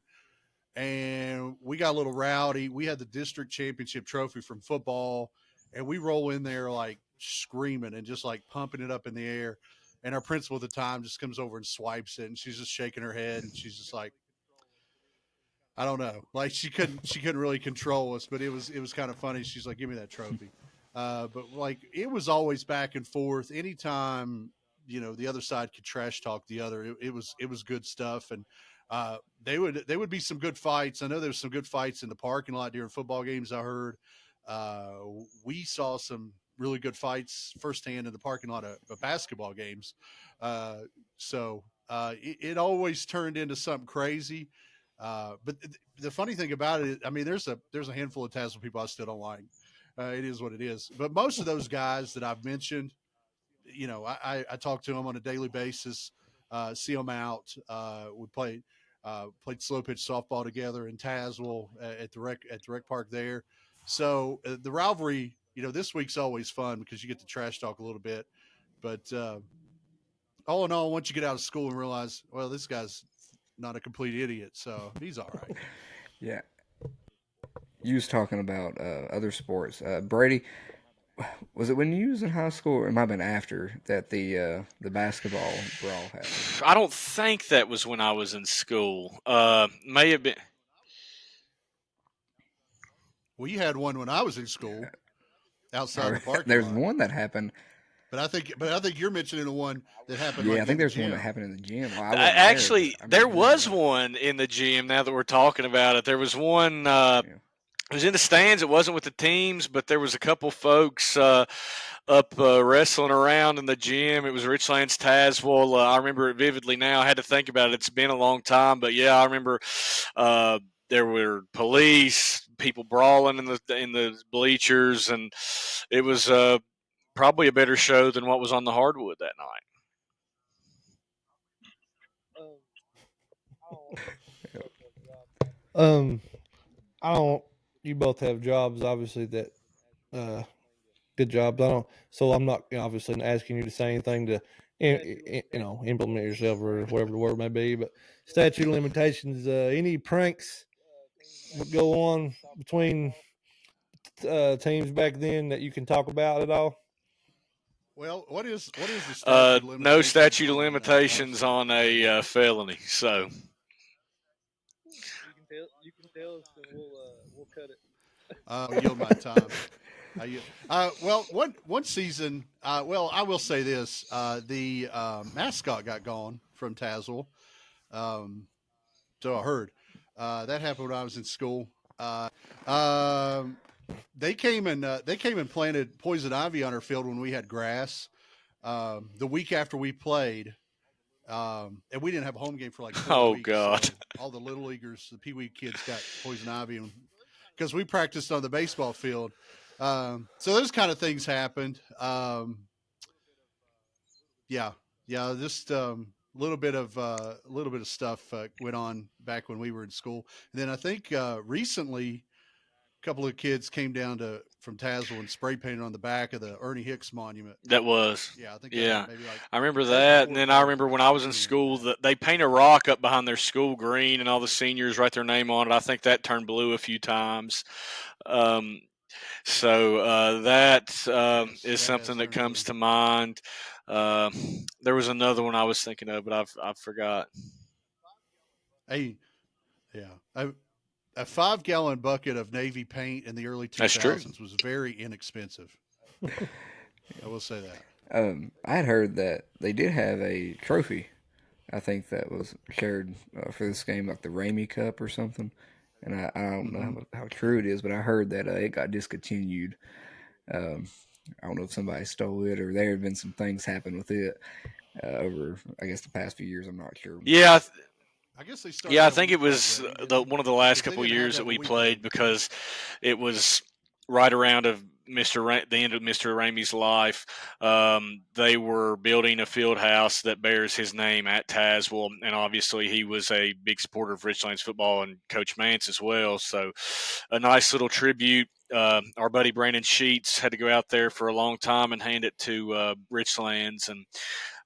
And we got a little rowdy. We had the district championship trophy from football, and we roll in there like screaming and just like pumping it up in the air. And our principal at the time just comes over and swipes it, and she's just shaking her head, and she's just like, I don't know. Like she couldn't really control us, but it was kind of funny. She's like, "Give me that trophy." But like it was always back and forth. Anytime the other side could trash talk the other, it was good stuff. And they would be some good fights. I know there was some good fights in the parking lot during football games. I heard we saw some really good fights firsthand in the parking lot of basketball games. It always turned into something crazy. But the funny thing about it is, I mean, there's a handful of Tazewell people I still don't like. It is what it is. But most of those guys that I've mentioned, I talk to them on a daily basis, see them out. We played slow pitch softball together in Tazewell at the rec park there. So the rivalry, this week's always fun because you get to trash talk a little bit. But all in all, once you get out of school and realize, well, this guy's not a complete idiot, so he's all right. Yeah. You was talking about other sports. Brady, was it when you was in high school, or it might have been after that the basketball brawl happened? I don't think that was when I was in school. May have been. Well, you had one when I was in school outside the parking There's lot. one that happened. But I think you're mentioning the one that happened. Yeah, like I think in the there's one gym. that happened in the gym. Well, I wasn't Actually, I there remember was that. one in the gym. Now that we're talking about it, there was one. Yeah. It was in the stands. It wasn't with the teams, but there was a couple folks up wrestling around in the gym. It was Richlands Tazewell. I remember it vividly now. I had to think about it. It's been a long time, but yeah, I remember there were police, people brawling in the bleachers, and it was probably a better show than what was on the hardwood that night. Um, I don't. You both have jobs, obviously that good jobs. I don't. So I'm not obviously asking you to say anything to implement yourself or whatever the word may be. But statute of limitations. Any pranks would go on between teams back then that you can talk about at all? Well, what is the statute of No limitations statute of on limitations on a felony. So You can tell us, and we'll cut it. I'll yield my time. Well, one season. Well, I will say this: the mascot got gone from Tazewell. So I heard that happened when I was in school. Um, they came and planted poison ivy on our field when we had grass. The week after we played, and we didn't have a home game for like 4 oh weeks. god. So all the little leaguers, the pee wee kids, got poison ivy because we practiced on the baseball field. So those kind of things happened. Yeah, just a little bit of stuff went on back when we were in school. And then I think recently a couple of kids came down from Tazewell and spray painted on the back of the Ernie Hicks monument. That was. Yeah, I think Yeah. maybe like I remember that was that. before And then I remember when I was in anyway, school, yeah. that they paint a rock up behind their school green and all the seniors write their name on it. I think that turned blue a few times. That Yes, is that has something that turned comes blue. to mind. Uh, there was another one I was thinking of, but I forgot. Hey, yeah. A 5-gallon bucket of navy paint in the early That's true. 2000s was very inexpensive. I will say that. I had heard that they did have a trophy. I think that was shared for this game, like the Ramey Cup or something. And I don't know how true it is, but I heard that it got discontinued. Um, I don't know if somebody stole it or there had been some things happen with it over, I guess, the past few years. I'm not sure. Yeah, I guess they started yeah, I that think week it was of Remy, didn't they? one of the last 'Cause they couple didn't have years that that the we week of played them. because it was right around of the end of Mr. Ramey's life. They were building a field house that bears his name at Tazewell, and obviously he was a big supporter of Richlands football and Coach Mance as well. So, a nice little tribute. Our buddy Brandon Sheets had to go out there for a long time and hand it to Richlands, and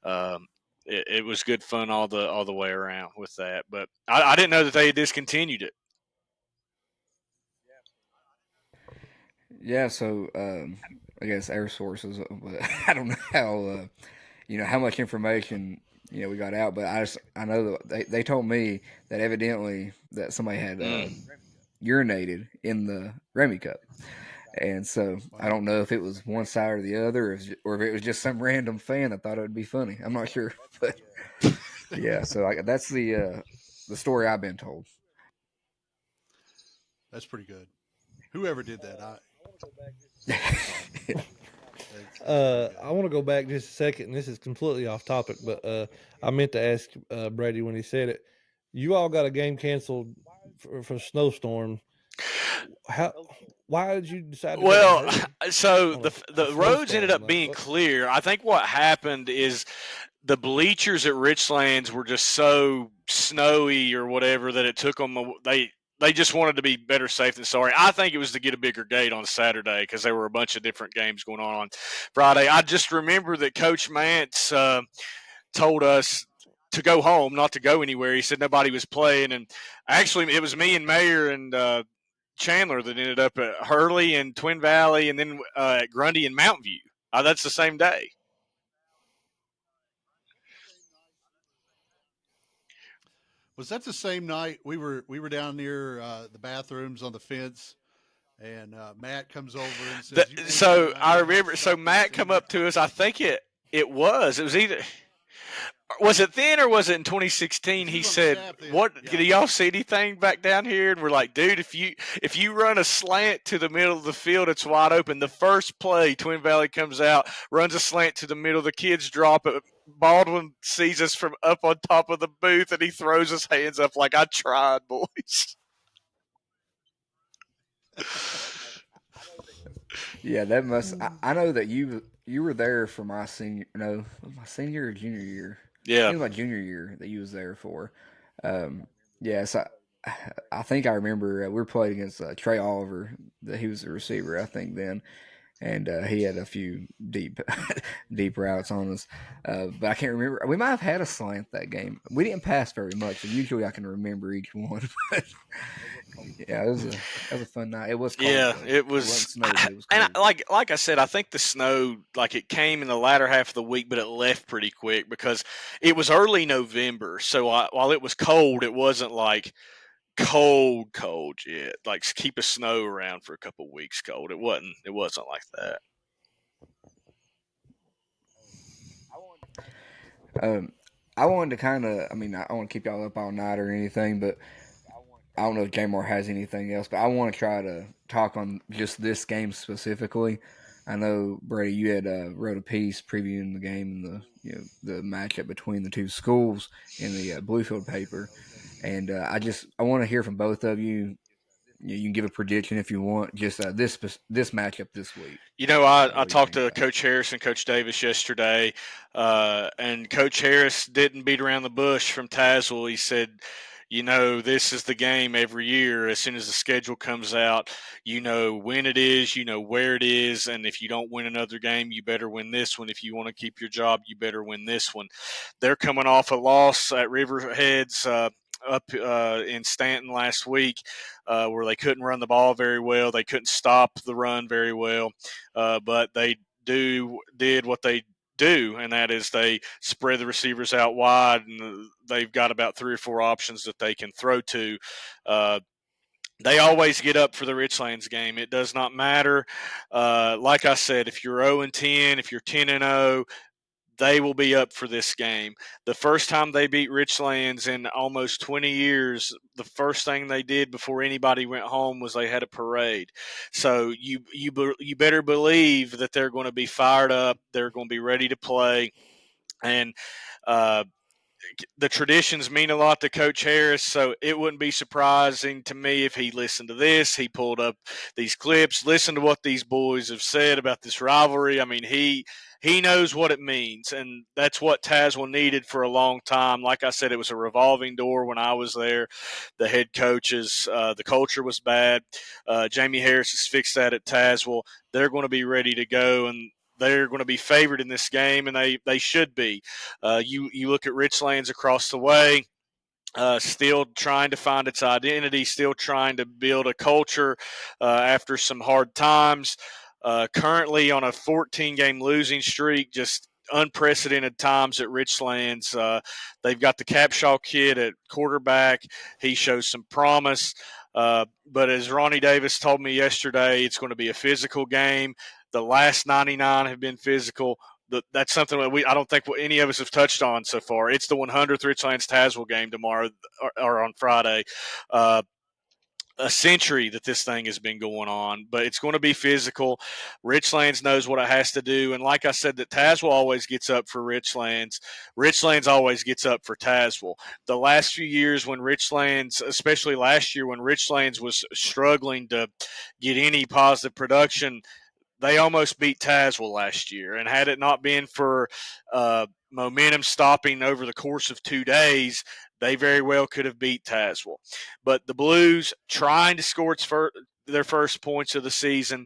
um, it was good fun all the way around with that. But I didn't know that they had discontinued it. Yeah, so I guess air sources, but I don't know how how much information we got out, but I know that they told me that evidently that somebody had urinated in the Remy Cup. And so I don't know if it was one side or the other, or if it was just some random fan that thought it would be funny. I'm not sure, but yeah. So that's the story I've been told. That's pretty good. Whoever did that, I want to go back just a second, and this is completely off topic, but I meant to ask Brady when he said it. You all got a game canceled for a snowstorm. Why did you decide to Well, go to so on the a roads ended snowstorm? up being clear. I think what happened is the bleachers at Richlands were just so snowy or whatever that it took them. They just wanted to be better safe than sorry. I think it was to get a bigger gate on Saturday because there were a bunch of different games going on Friday. I just remember that Coach Mance told us to go home, not to go anywhere. He said nobody was playing, and actually it was me and Mayor and Chandler that ended up at Hurley and Twin Valley, and then at Grundy and Mountain View. That's the same day. Was that the same night we were down near the bathrooms on the fence, and Matt comes over and says, so I remember. So Matt come up to us. I think it was either. Was it then or was it in 2016? He said, "What did y'all see anything back down here?" And we're like, "Dude, if you run a slant to the middle of the field, it's wide open." The first play, Twin Valley comes out, runs a slant to the middle. The kids drop it. Baldwin sees us from up on top of the booth, and he throws his hands up like, "I tried, boys." Yeah, that must. I know that you were there for my senior or junior year. Yeah. I think it was my junior year that you was there for. Yes, I think I remember we were playing against Trey Oliver. That he was the receiver, I think then, and he had a few deep deep routes on us. But I can't remember. We might have had a slant that game. We didn't pass very much, and usually I can remember each one. Yeah, it was a fun night. It was cold. Yeah, though. it was. Snow, but it was cold. And like I said, I think the snow it came in the latter half of the week, but it left pretty quick because it was early November. So while it was cold, it wasn't like cold yet. Like keep a snow around for a couple weeks cold. It wasn't like that. I wanted to kind of. I mean, I don't want to keep y'all up all night or anything, but I don't know if Jamar has anything else. But I want to try to talk on just this game specifically. I know Brady, you had wrote a piece previewing the game and the matchup between the two schools in the Bluefield paper, and I want to hear from both of you. You can give a prediction if you want. Just this matchup this week. I talked to Coach Harris and Coach Davis yesterday, and Coach Harris didn't beat around the bush from Tazewell. He said, this is the game every year. As soon as the schedule comes out, you know when it is, you know where it is, and if you don't win another game, you better win this one. If you want to keep your job, you better win this one. They're coming off a loss at Riverheads up in Stanton last week where they couldn't run the ball very well. They couldn't stop the run very well, but they did what they do, and that is they spread the receivers out wide, and they've got about 3 or 4 options that they can throw to. They always get up for the Richlands game. It does not matter. Like I said, if you're 0-10, if you're 10-0, they will be up for this game. The first time they beat Richlands in almost 20 years, the first thing they did before anybody went home was they had a parade. So you better believe that they're going to be fired up. They're going to be ready to play. And the traditions mean a lot to Coach Harris, so it wouldn't be surprising to me if he listened to this. He pulled up these clips, listened to what these boys have said about this rivalry. I mean, he knows what it means, and that's what Tazewell needed for a long time. Like I said, it was a revolving door when I was there. The head coaches, the culture was bad. Jamie Harris has fixed that at Tazewell. They're going to be ready to go, and they're going to be favored in this game, and they should be. You look at Richlands across the way, still trying to find its identity, still trying to build a culture after some hard times. Currently on a 14-game losing streak, just unprecedented times at Richlands. They've got the Capshaw kid at quarterback. He shows some promise. But as Ronnie Davis told me yesterday, it's going to be a physical game. The last 99 have been physical. That's something that I don't think any of us have touched on so far. It's the 100th Richlands Tazewell game tomorrow or on Friday. A century that this thing has been going on, but it's going to be physical. Richlands knows what it has to do, and like I said, that Tazewell always gets up for Richlands. Richlands always gets up for Tazewell. The last few years when Richlands, especially last year when Richlands was struggling to get any positive production, they almost beat Tazewell last year. And had it not been for momentum stopping over the course of 2 days, they very well could have beat Tazewell. But the Blues trying to score their first points of the season,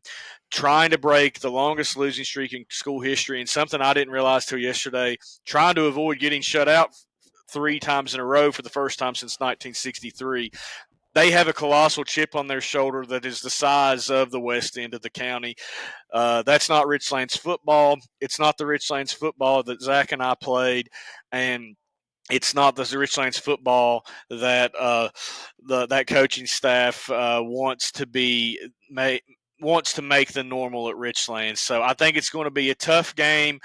trying to break the longest losing streak in school history, and something I didn't realize till yesterday, trying to avoid getting shut out 3 times in a row for the first time since 1963. They have a colossal chip on their shoulder that is the size of the west end of the county. That's not Richlands football. It's not the Richlands football that Zach and I played, and it's not the Richlands football that that coaching staff wants to make the normal at Richlands. So I think it's going to be a tough game.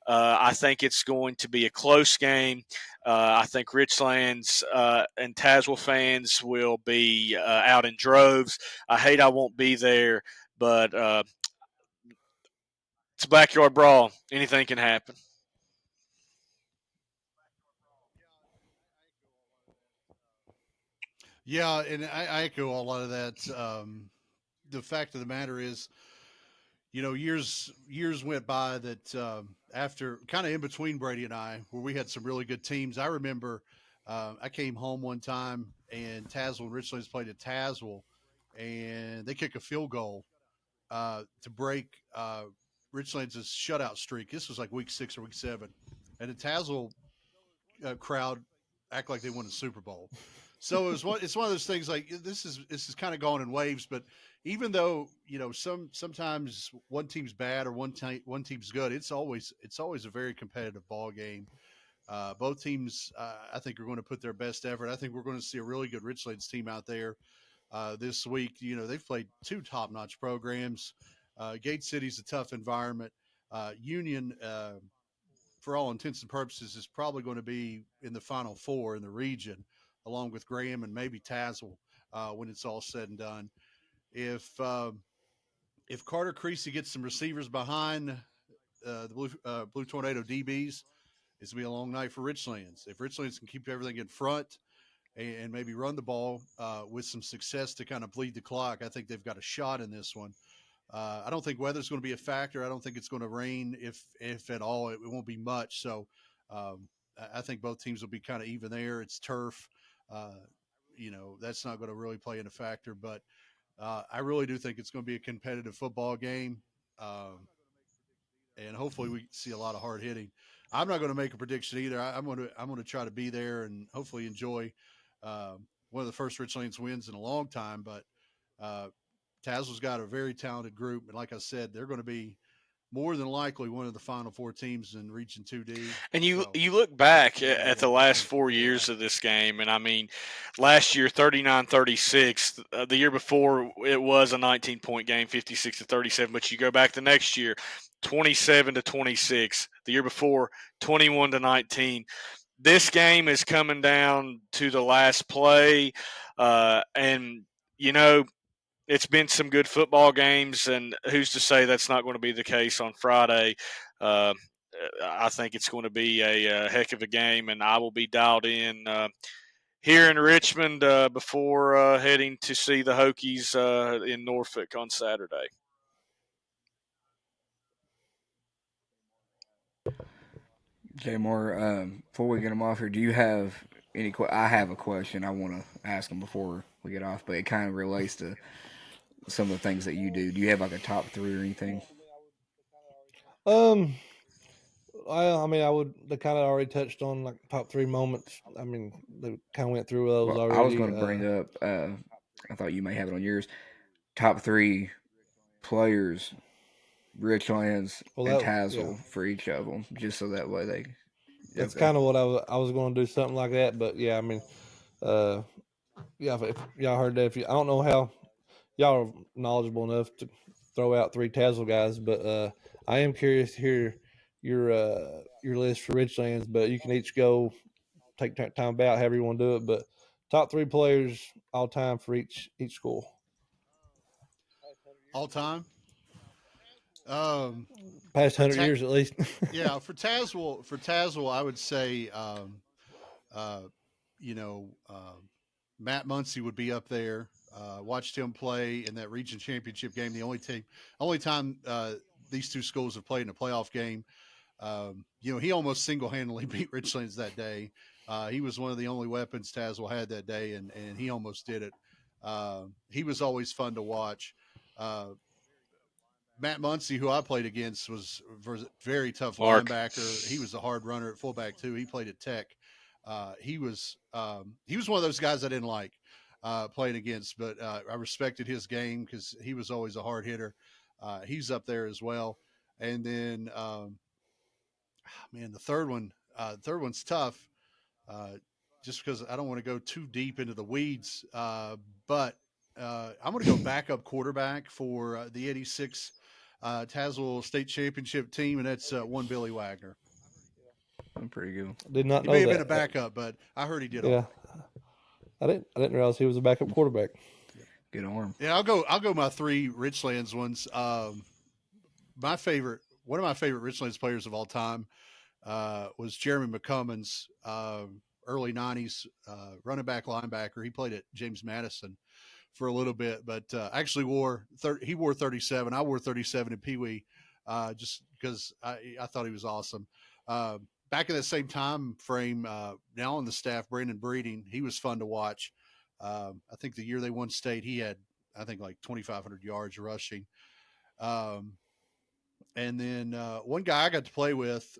I think it's going to be a close game. I think Richlands and Tazewell fans will be out in droves. I won't be there, but it's a backyard brawl. Anything can happen. Yeah, and I echo a lot of that. The fact of the matter is, years went by that after kind of in between Brady and I, where we had some really good teams. I remember I came home one time and Tazewell and Richlands played at Tazewell, and they kick a field goal to break Richlands' shutout streak. This was like week 6 or week 7, and the Tazewell crowd act like they won a Super Bowl. So it's one of those things like this is kind of going in waves. But even though sometimes one team's bad or one team's good, it's always a very competitive ball game. Both teams, I think, are going to put their best effort. I think we're going to see a really good Richlands team out there this week. They've played 2 top-notch programs. Gate City's a tough environment. Union, for all intents and purposes, is probably going to be in the Final Four in the region, along with Graham and maybe Tazewell when it's all said and done. If Carter Creasy gets some receivers behind the Blue Tornado DBs, it's going to be a long night for Richlands. If Richlands can keep everything in front and maybe run the ball with some success to kind of bleed the clock, I think they've got a shot in this one. I don't think weather's going to be a factor. I don't think it's going to rain, if at all. It won't be much. So I think both teams will be kind of even there. It's turf. That's not going to really play in a factor. But I really do think it's going to be a competitive football game. And hopefully we see a lot of hard hitting. I'm not going to make a prediction either. I'm going to try to be there and hopefully enjoy one of the first Richlands wins in a long time. But Tazewell's got a very talented group, and like I said, they're going to be more than likely one of the Final Four teams in Region 2D. And you look back at the last 4 years of this game, and I mean, last year 39-36. The year before it was a 19-point game, 56-37. But you go back the next year, 27-26. The year before, 21-19. This game is coming down to the last play, and it's been some good football games, and who's to say that's not going to be the case on Friday? I think it's going to be a heck of a game, and I will be dialed in here in Richmond before heading to see the Hokies in Norfolk on Saturday. Okay, more before we get them off here, do you have any? I have a question I want to ask them before we get off, but it kind of relates to some of the things that you do. Do you have like a top 3 or anything? I mean, they kind of already touched on like top 3 moments. I mean, they kind of went through those already. I was going to bring up. I thought you may have it on yours. Top 3 players Richlands and Well, Tazewell for each of them, just so that way they. that's Okay. kind of what I was going to do, something like that. But yeah, I mean, uh, yeah, if y'all heard that, if you, I don't know how y'all are knowledgeable enough to throw out three Tazewell guys, but I am curious to hear your list for Richlands. But you can each go take time about however you want to do it. But top three players all time for each school. All time. Past For 100 years at least. yeah, for Tazewell, I would say, uh, you know, Matt Muncy would be up there. Watched him play in that region championship game. Only time these two schools have played in a playoff game. He almost single handedly beat Richlands that day. He was one of the only weapons Tazewell had that day, and he almost did it. He was always fun to watch. Matt Muncy, who I played against, was a very tough linebacker. He was a hard runner at fullback too. He played at Tech. He was one of those guys I didn't like playing against, but I respected his game because he was always a hard hitter. He's up there as well. And then, the third one's tough, just because I don't want to go too deep into the weeds. But I'm going to go backup quarterback for the '86 Tazewell State Championship team, and that's one Billy Wagner. I'm pretty good. Did not He know may have that. been a backup, but I heard he did. Yeah, I didn't realize he was a backup quarterback. Good arm. Yeah, I'll go my three Richlands ones. One of my favorite Richlands players of all time was Jeremy McCummins, early '90s running back linebacker. He played at James Madison for a little bit, but actually he wore 37. I wore 37 in Pee Wee, just because I thought he was awesome. Back in that same time frame, now on the staff, Brandon Breeding, he was fun to watch. I think the year they won state, he had, I think, like 2,500 yards rushing. And then one guy I got to play with,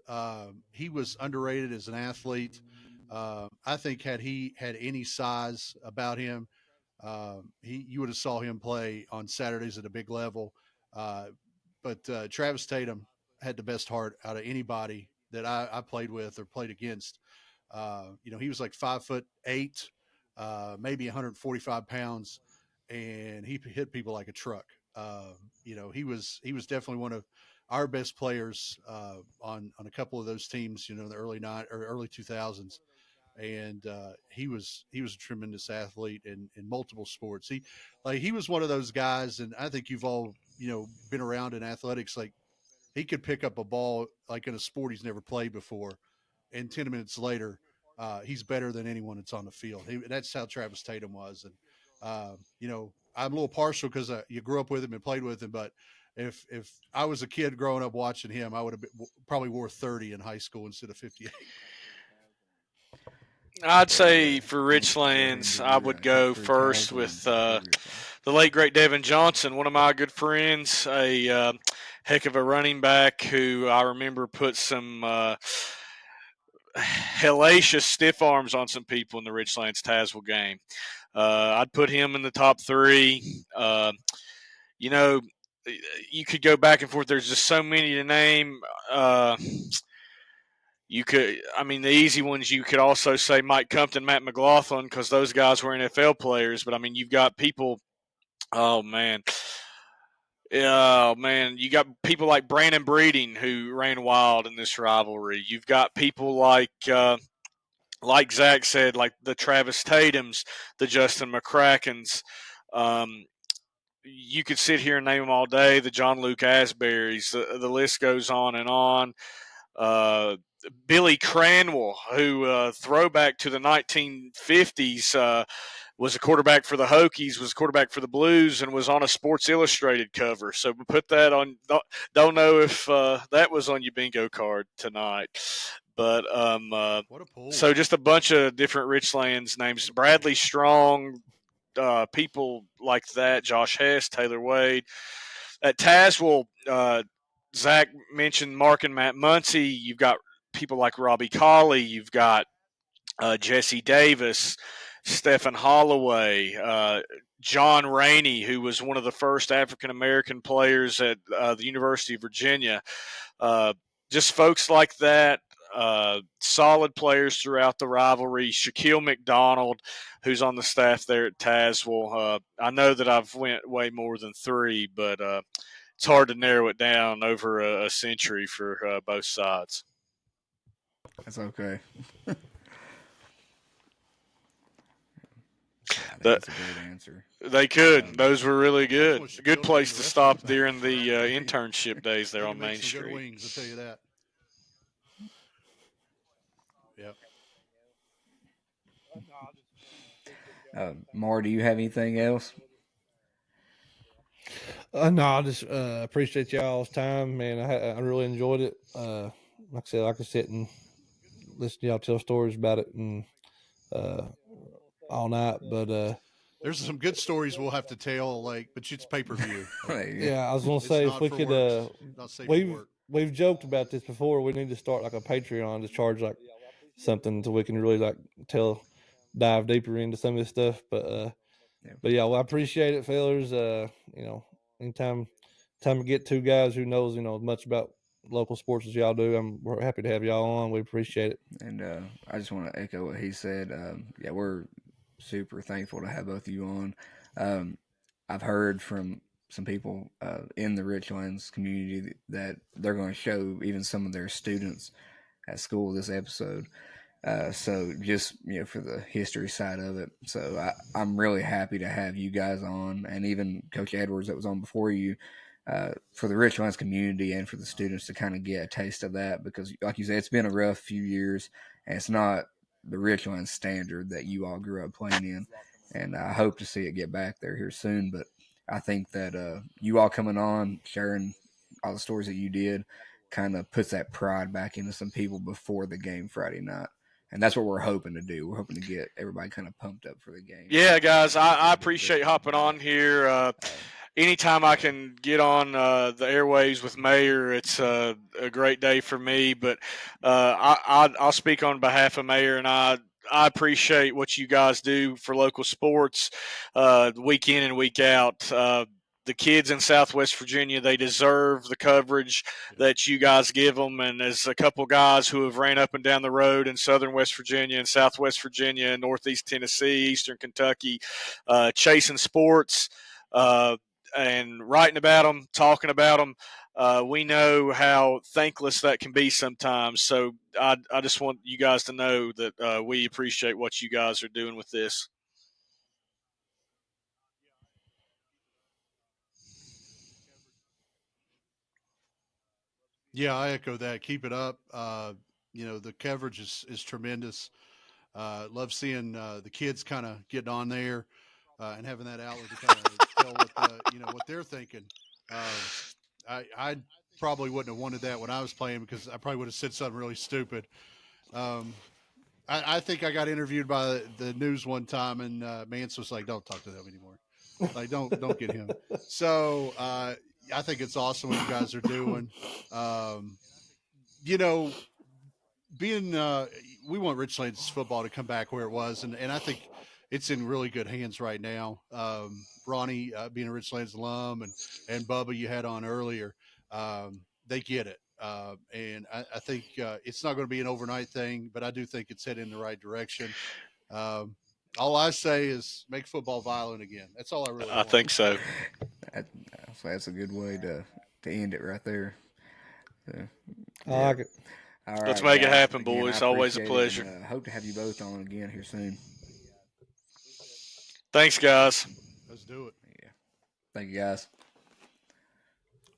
he was underrated as an athlete. I think had he had any size about him, you would have saw him play on Saturdays at a big level. But Travis Tatum had the best heart out of anybody that I played with or played against. He was like 5'8", maybe 145 pounds, and he hit people like a truck. He was definitely one of our best players on a couple of those teams. In the early 2000s. And he was a tremendous athlete in multiple sports. He was one of those guys, and I think you've all been around in athletics. Like, he could pick up a ball like in a sport he's never played before, and 10 minutes later, he's better than anyone that's on the field. That's how Travis Tatum was. And I'm a little partial because you grew up with him and played with him, but if I was a kid growing up watching him, I would have probably wore 30 in high school instead of 58. I'd say for Richlands, I would go first with the late great Devin Johnson, one of my good friends, a heck of a running back who I remember put some hellacious stiff arms on some people in the Richlands Tazewell game. I'd put him in the top three. You could go back and forth. There's just so many to name. The easy ones, you could also say Mike Compton, Matt McLaughlin, because those guys were NFL players. But, you've got people, oh, man. You got people like Brandon Breeding, who ran wild in this rivalry. You've got people like Zach said, like the Travis Tatums, the Justin McCrackens. You could sit here and name them all day. The John Luke Asberries. The list goes on and on. Billy Cranwell, who throwback to the 1950s, was a quarterback for the Hokies, was a quarterback for the Blues, and was on a Sports Illustrated cover. So we put that on. Don't know if that was on your bingo card tonight. But What a pool. So just a bunch of different Richlands names. Bradley Strong, people like that. Josh Hess, Taylor Wade. At Tazewell, Zach mentioned Mark and Matt Muncy. You've got people like Robbie Colley. You've got Jesse Davis, Stephen Holloway, John Rainey, who was one of the first African American players at the University of Virginia. Just folks like that, solid players throughout the rivalry. Shaquille McDonald, who's on the staff there at Tazewell. I know that I've went way more than 3, but it's hard to narrow it down over a century for both sides. That's okay. That's a great answer. They could. Those were really good. That's what Good Shaquille place did to the stop rest of the during the time. internship days there They on can make Main some good Street. wings, I'll tell you that. Yep. Mar, do you have anything else? No, I just appreciate y'all's time, man. I really enjoyed it. Like I said, I could sit and listen to y'all tell stories about it and all night. But there's some good stories we'll have to tell, but it's pay-per-view. Yeah, I was gonna say if we could. We've joked about this before. We need to start like a Patreon to charge like something so we can really dive deeper into some of this stuff. But yeah, well, I appreciate it, fellas. Anytime we get 2 guys who knows as much about local sports as y'all do, we're happy to have y'all on. We appreciate it. And I just want to echo what he said. Yeah, we're super thankful to have both of you on. I've heard from some people in the Richlands community that they're going to show even some of their students at school this episode. So just for the history side of it. So I'm really happy to have you guys on, and even Coach Edwards that was on before you, for the Richlands community and for the students to kind of get a taste of that, because like you said, it's been a rough few years, and it's not the Richlands standard that you all grew up playing in, and I hope to see it get back there here soon. But I think that you all coming on, sharing all the stories that you did, kind of puts that pride back into some people before the game Friday night. And that's what we're hoping to do. We're hoping to get everybody kind of pumped up for the game. Yeah, guys, I appreciate hopping on here. Anytime I can get on the airwaves with Mayor, it's a great day for me. But I'll speak on behalf of Mayor, and I appreciate what you guys do for local sports week in and week out. The kids in Southwest Virginia, they deserve the coverage that you guys give them. And as a couple guys who have ran up and down the road in Southern West Virginia and Southwest Virginia and Northeast Tennessee, Eastern Kentucky, chasing sports and writing about them, talking about them, we know how thankless that can be sometimes. So I just want you guys to know that we appreciate what you guys are doing with this. Yeah, I echo that. Keep it up. The coverage is tremendous. Love seeing the kids kind of getting on there and having that outlet to kind of tell what they're thinking. I probably wouldn't have wanted that when I was playing, because I probably would have said something really stupid. I think I got interviewed by the news one time, and Mance was like, "Don't talk to them anymore. Like, don't get him." So I think it's awesome what you guys are doing. We want Richlands football to come back where it was, and I think it's in really good hands right now. Ronnie, being a Richlands alum, and Bubba you had on earlier, they get it. And I think it's not going to be an overnight thing, but I do think it's heading in the right direction. All I say is make football violent again. That's all I really want. I think so. That's a good way to end it right there. So, I like it. All right, let's make it happen, again, boys. Always a pleasure. And, hope to have you both on again here soon. Thanks, guys. Let's do it. Yeah. Thank you, guys.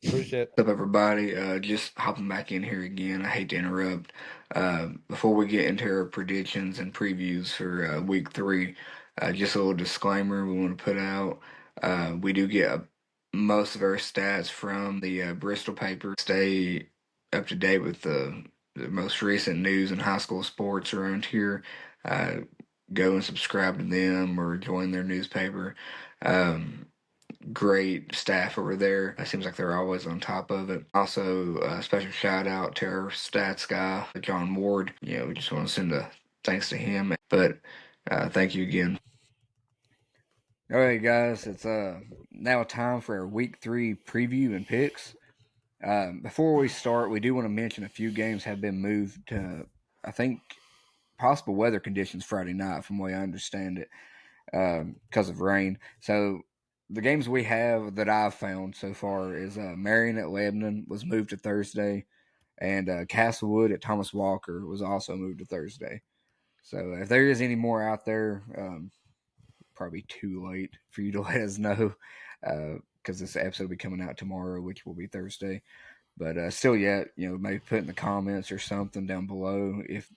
Appreciate it. What's up, everybody? Just hopping back in here again. I hate to interrupt. Before we get into our predictions and previews for week 3, just a little disclaimer we want to put out. We do get most of our stats from the Bristol paper. Stay up to date with the most recent news in high school sports around here. Go and subscribe to them or join their newspaper. Great staff over there. It seems like they're always on top of it. Also, a special shout out to our stats guy, John Ward. We just want to send a thanks to him. But Thank you again. All right, guys, it's now time for our Week 3 preview and picks. Before we start, we do want to mention a few games have been moved to, I think, possible weather conditions Friday night, from the way I understand it, because of rain. So the games we have that I've found so far is Marion at Lebanon was moved to Thursday, and Castlewood at Thomas Walker was also moved to Thursday. So if there is any more out there, probably too late for you to let us know, because this episode will be coming out tomorrow, which will be Thursday. But still, yet maybe put in the comments or something down below if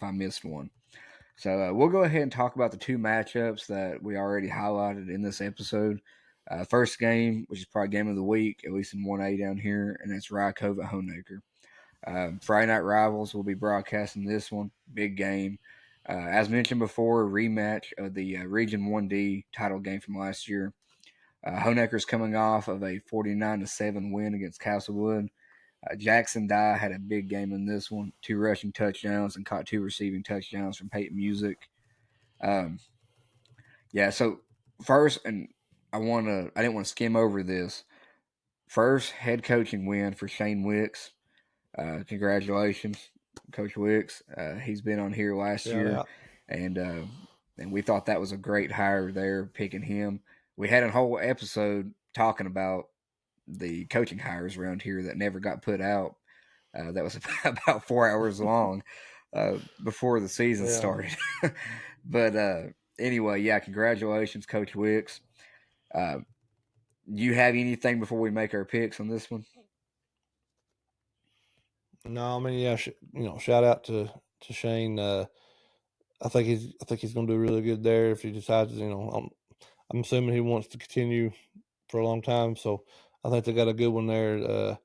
I missed one. So we'll go ahead and talk about the two matchups that we already highlighted in this episode. First game, which is probably game of the week, at least in 1A down here, and that's Rye Cove at Honaker. Friday Night Rivals will be broadcasting this one. Big game. As mentioned before, rematch of the Region 1D title game from last year. Honaker's coming off of a 49-7 win against Castlewood. Jackson Dye had a big game in this one, 2 rushing touchdowns and caught 2 receiving touchdowns from Peyton Music. So first, and I didn't want to skim over this. First head coaching win for Shane Wicks. Congratulations, Coach Wicks. He's been on here last year, and we thought that was a great hire there, picking him. We had a whole episode talking about the coaching hires around here that never got put out. That was about 4 hours long before the season started. But anyway, congratulations, Coach Wicks. Do you have anything before we make our picks on this one? No, I mean, shout out to Shane. I think he's going to do really good there if he decides. I'm assuming he wants to continue for a long time. So I think they got a good one there. A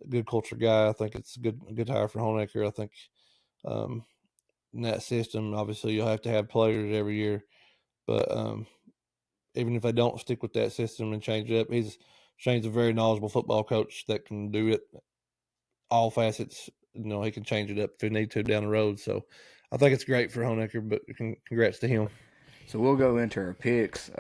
good culture guy. I think it's a good hire for Honaker. I think in that system, obviously you'll have to have players every year, but even if they don't stick with that system and change it up, Shane's a very knowledgeable football coach that can do it all facets. He can change it up if he need to down the road. So I think it's great for Honaker, but congrats to him. So we'll go into our picks.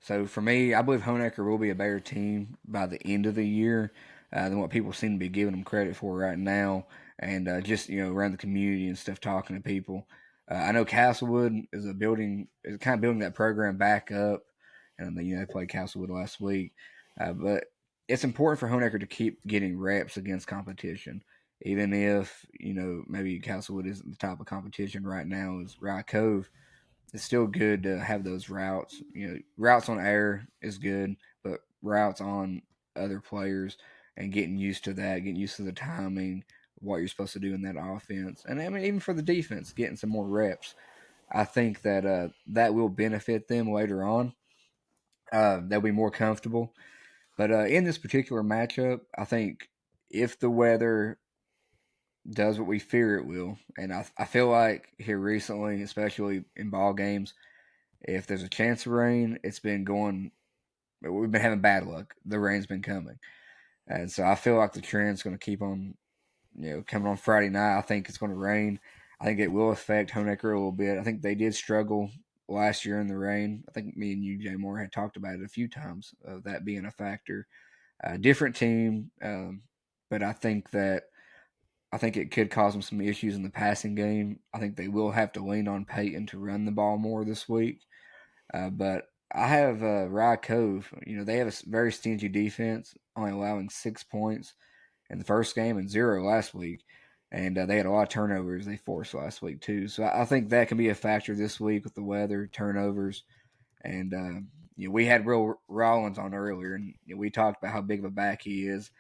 So for me, I believe Honaker will be a better team by the end of the year than what people seem to be giving them credit for right now. And just around the community and stuff, talking to people. I know Castlewood is kind of building that program back up, and they played Castlewood last week. But it's important for Honaker to keep getting reps against competition, even if maybe Castlewood isn't the type of competition right now as Rye Cove. It's still good to have those routes. Routes on air is good, but routes on other players and getting used to that, getting used to the timing, what you're supposed to do in that offense. And I mean, even for the defense, getting some more reps. I think that that will benefit them later on. They'll be more comfortable. But in this particular matchup, I think if the weather does what we fear it will, and I feel like here recently, especially in ball games, if there's a chance of rain, it's been going. We've been having bad luck. The rain's been coming, and so I feel like the trend's going to keep on. Coming on Friday night, I think it's going to rain. I think it will affect Honaker a little bit. I think they did struggle last year in the rain. I think me and you, Jay Moore, had talked about it a few times of that being a factor. Different team, but I think it could cause them some issues in the passing game. I think they will have to lean on Peyton to run the ball more this week. But I have Rye Cove. They have a very stingy defense, only allowing 6 points in the first game and 0 last week. And they had a lot of turnovers they forced last week too. So I think that can be a factor this week with the weather, turnovers. And we had Rollins on earlier, and we talked about how big of a back he is.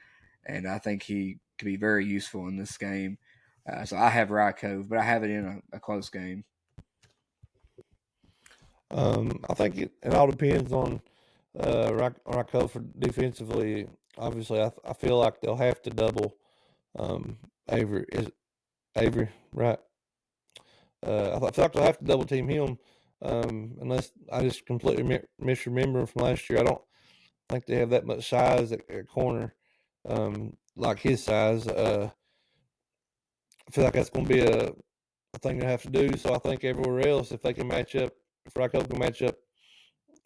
And I think he could be very useful in this game. So I have Rye Cove, but I have it in a close game. I think it all depends on Rye Cove for defensively. Obviously, I feel like they'll have to double Avery. Is Avery right? I feel like they'll have to double team him unless I just completely misremember him from last year. I don't think they have that much size at corner like his size. I feel like that's going to be a thing they have to do. So I think everywhere else, if they can match up, if Rye Cove can match up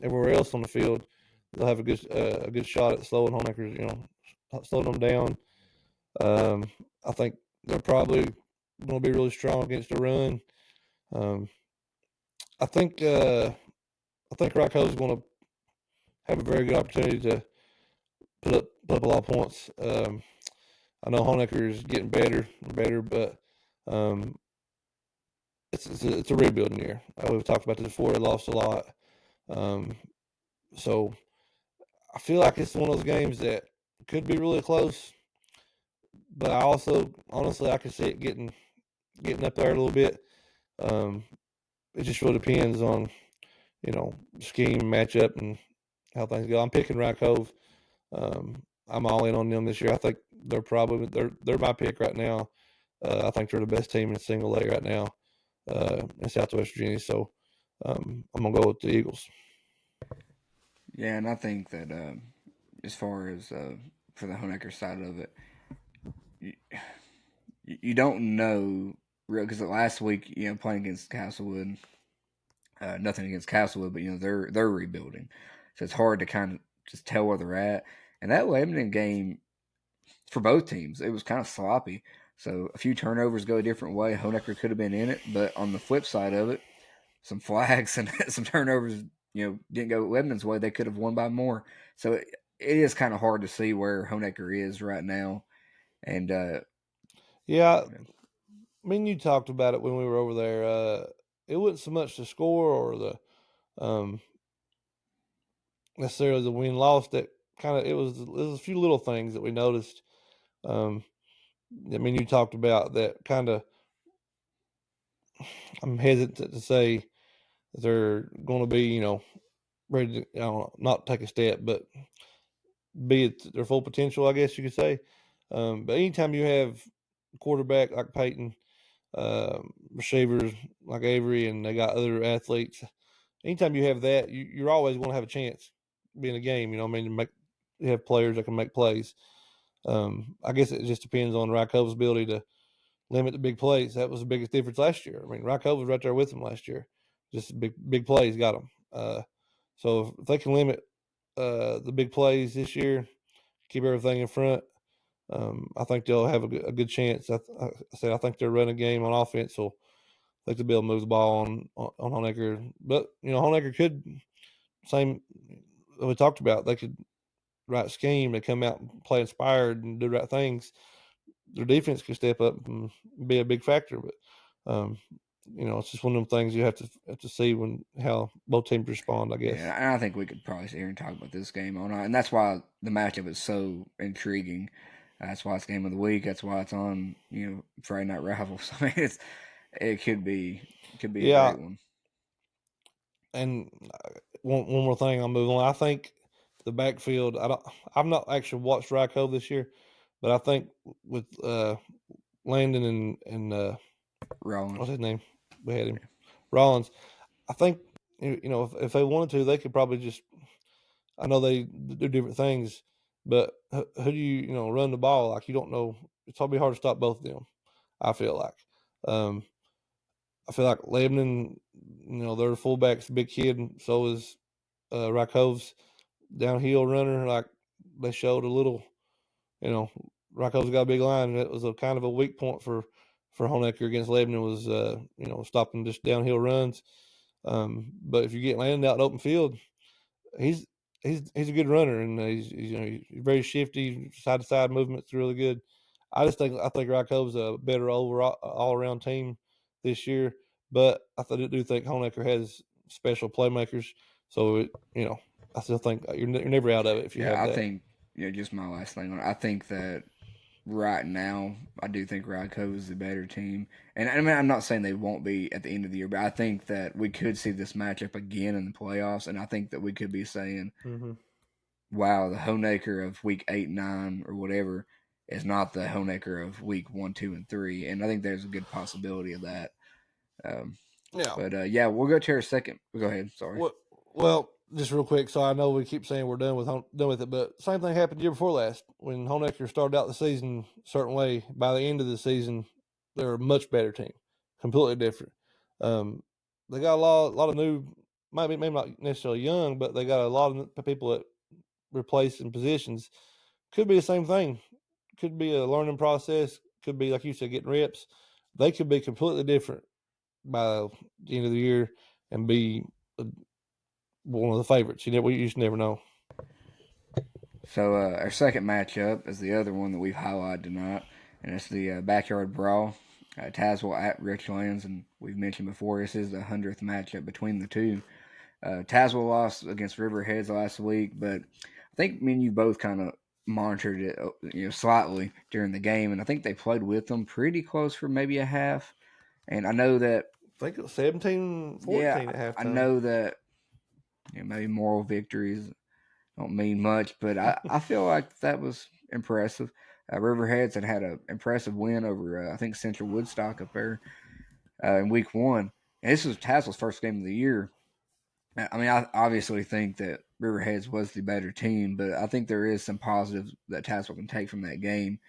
everywhere else on the field, they'll have a good shot at slowing Honaker, slowing them down. I think they're probably going to be really strong against the run. I think Rye Cove is going to have a very good opportunity to put up a lot of points. I know Honaker is getting better and better, but it's a rebuilding year. We've talked about this before. They lost a lot, so I feel like it's one of those games that could be really close. But I also, honestly, I can see it getting up there a little bit. It just really depends on scheme, matchup, and how things go. I'm picking Rye Cove. I'm all in on them this year. I think they're my pick right now. I think they're the best team in single A right now in Southwest Virginia. So I'm gonna go with the Eagles. Yeah, and I think that as far as for the Honaker side of it, you don't know real because last week playing against Castlewood, nothing against Castlewood, but they're rebuilding, so it's hard to kind of just tell where they're at. And that Lebanon game for both teams, it was kind of sloppy. So a few turnovers go a different way. Honaker could have been in it, but on the flip side of it, some flags and some turnovers, didn't go Lebanon's way. They could have won by more. So it is kind of hard to see where Honaker is right now. And yeah, I mean, you talked about it when we were over there. It wasn't so much the score or the necessarily the win loss that kind of it was a few little things that we noticed. I mean, you talked about that kind of. I'm hesitant to say they're going to be, ready to not take a step, but be at their full potential, I guess you could say. But anytime you have a quarterback like Peyton, receivers like Avery, and they got other athletes, anytime you have that, you're always going to have a chance being a game. I mean, you have players that can make plays. I guess it just depends on Rye Cove's ability to limit the big plays. That was the biggest difference last year. I mean, Rye Cove was right there with them last year. Just big plays got them. So if they can limit the big plays this year, keep everything in front, I think they'll have a good chance. I think their running game on offense will. I think they'll be able to move the ball on Honaker. But Honaker could same we talked about. They could right scheme. They come out and play inspired and do the right things. Their defense can step up and be a big factor. But it's just one of them things you have to see how both teams respond, I guess. Yeah, and I think we could probably sit here and talk about this game all night, and that's why the matchup is so intriguing. That's why it's game of the week. That's why it's on Friday Night Rivals. I mean, it could be a great one. And one more thing, I'll move on. I think the backfield. I've not actually watched Rye Cove this year, but I think with Landon and Rollins, what's his name? We had him, Rollins. I think if they wanted to, they could probably just. I know they do different things, but who do you run the ball like? You don't know. It's probably hard to stop both of them. I feel like. I feel like Lebanon, their fullback's a big kid, and so is Rye Cove's downhill runner. Like they showed a little, Rye Cove's got a big line, and it was a kind of a weak point for Honaker against Lebanon was stopping just downhill runs. But if you get Landon out in open field, he's a good runner, and he's very shifty, side to side movement's really good. I think Rye Cove's a better overall all around team this year, but I do think Honaker has special playmakers. So I still think you're never out of it if you have that. I think just my last thing on it. I think that right now I do think Rye Cove is the better team, and I mean I'm not saying they won't be at the end of the year, but I think that we could see this matchup again in the playoffs, and I think that we could be saying, wow, the Honaker of week 8, 9, or whatever is not the Honaker of week 1, 2, and 3, and I think there's a good possibility of that. But we'll go to our second. Go ahead. Sorry. Well, just real quick. So I know we keep saying we're done with it, but same thing happened the year before last when Honaker started out the season a certain way. By the end of the season, they're a much better team. completely different. They got a lot of new, maybe not necessarily young, but they got a lot of people that replace in positions. Could be the same thing. Could be a learning process. Could be, like you said, getting reps. They could be completely different by the end of the year and be one of the favorites. We just never know. So our second matchup is the other one that we've highlighted tonight, and it's the backyard brawl, Tazewell at Richlands, and we've mentioned before this is the 100th matchup between the two. Tazewell lost against Riverheads last week, but I think me and you both kind of monitored it, slightly during the game, and I think they played with them pretty close for maybe a half. And I know that I think it was 17-14 at halftime. I know that maybe moral victories don't mean much, but I feel like that was impressive. Riverheads had an impressive win over I think Central Woodstock up there in week 1, and this was Tazewell's first game of the year. I mean, I obviously think that Riverheads was the better team, but I think there is some positives that Tazewell can take from that game.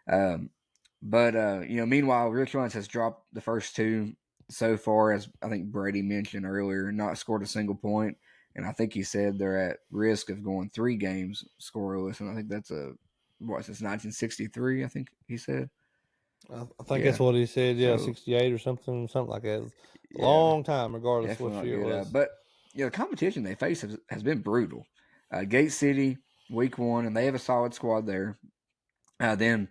But meanwhile, Richlands has dropped the first two so far, as I think Brady mentioned earlier, not scored a single point. And I think he said they're at risk of going 3 games scoreless. And I think that's since 1963, I think he said. I think that's what he said. Yeah, so, 68 or something like that. Long time, regardless of what year it was. But the competition they face has been brutal. Gate City, week 1, and they have a solid squad there. And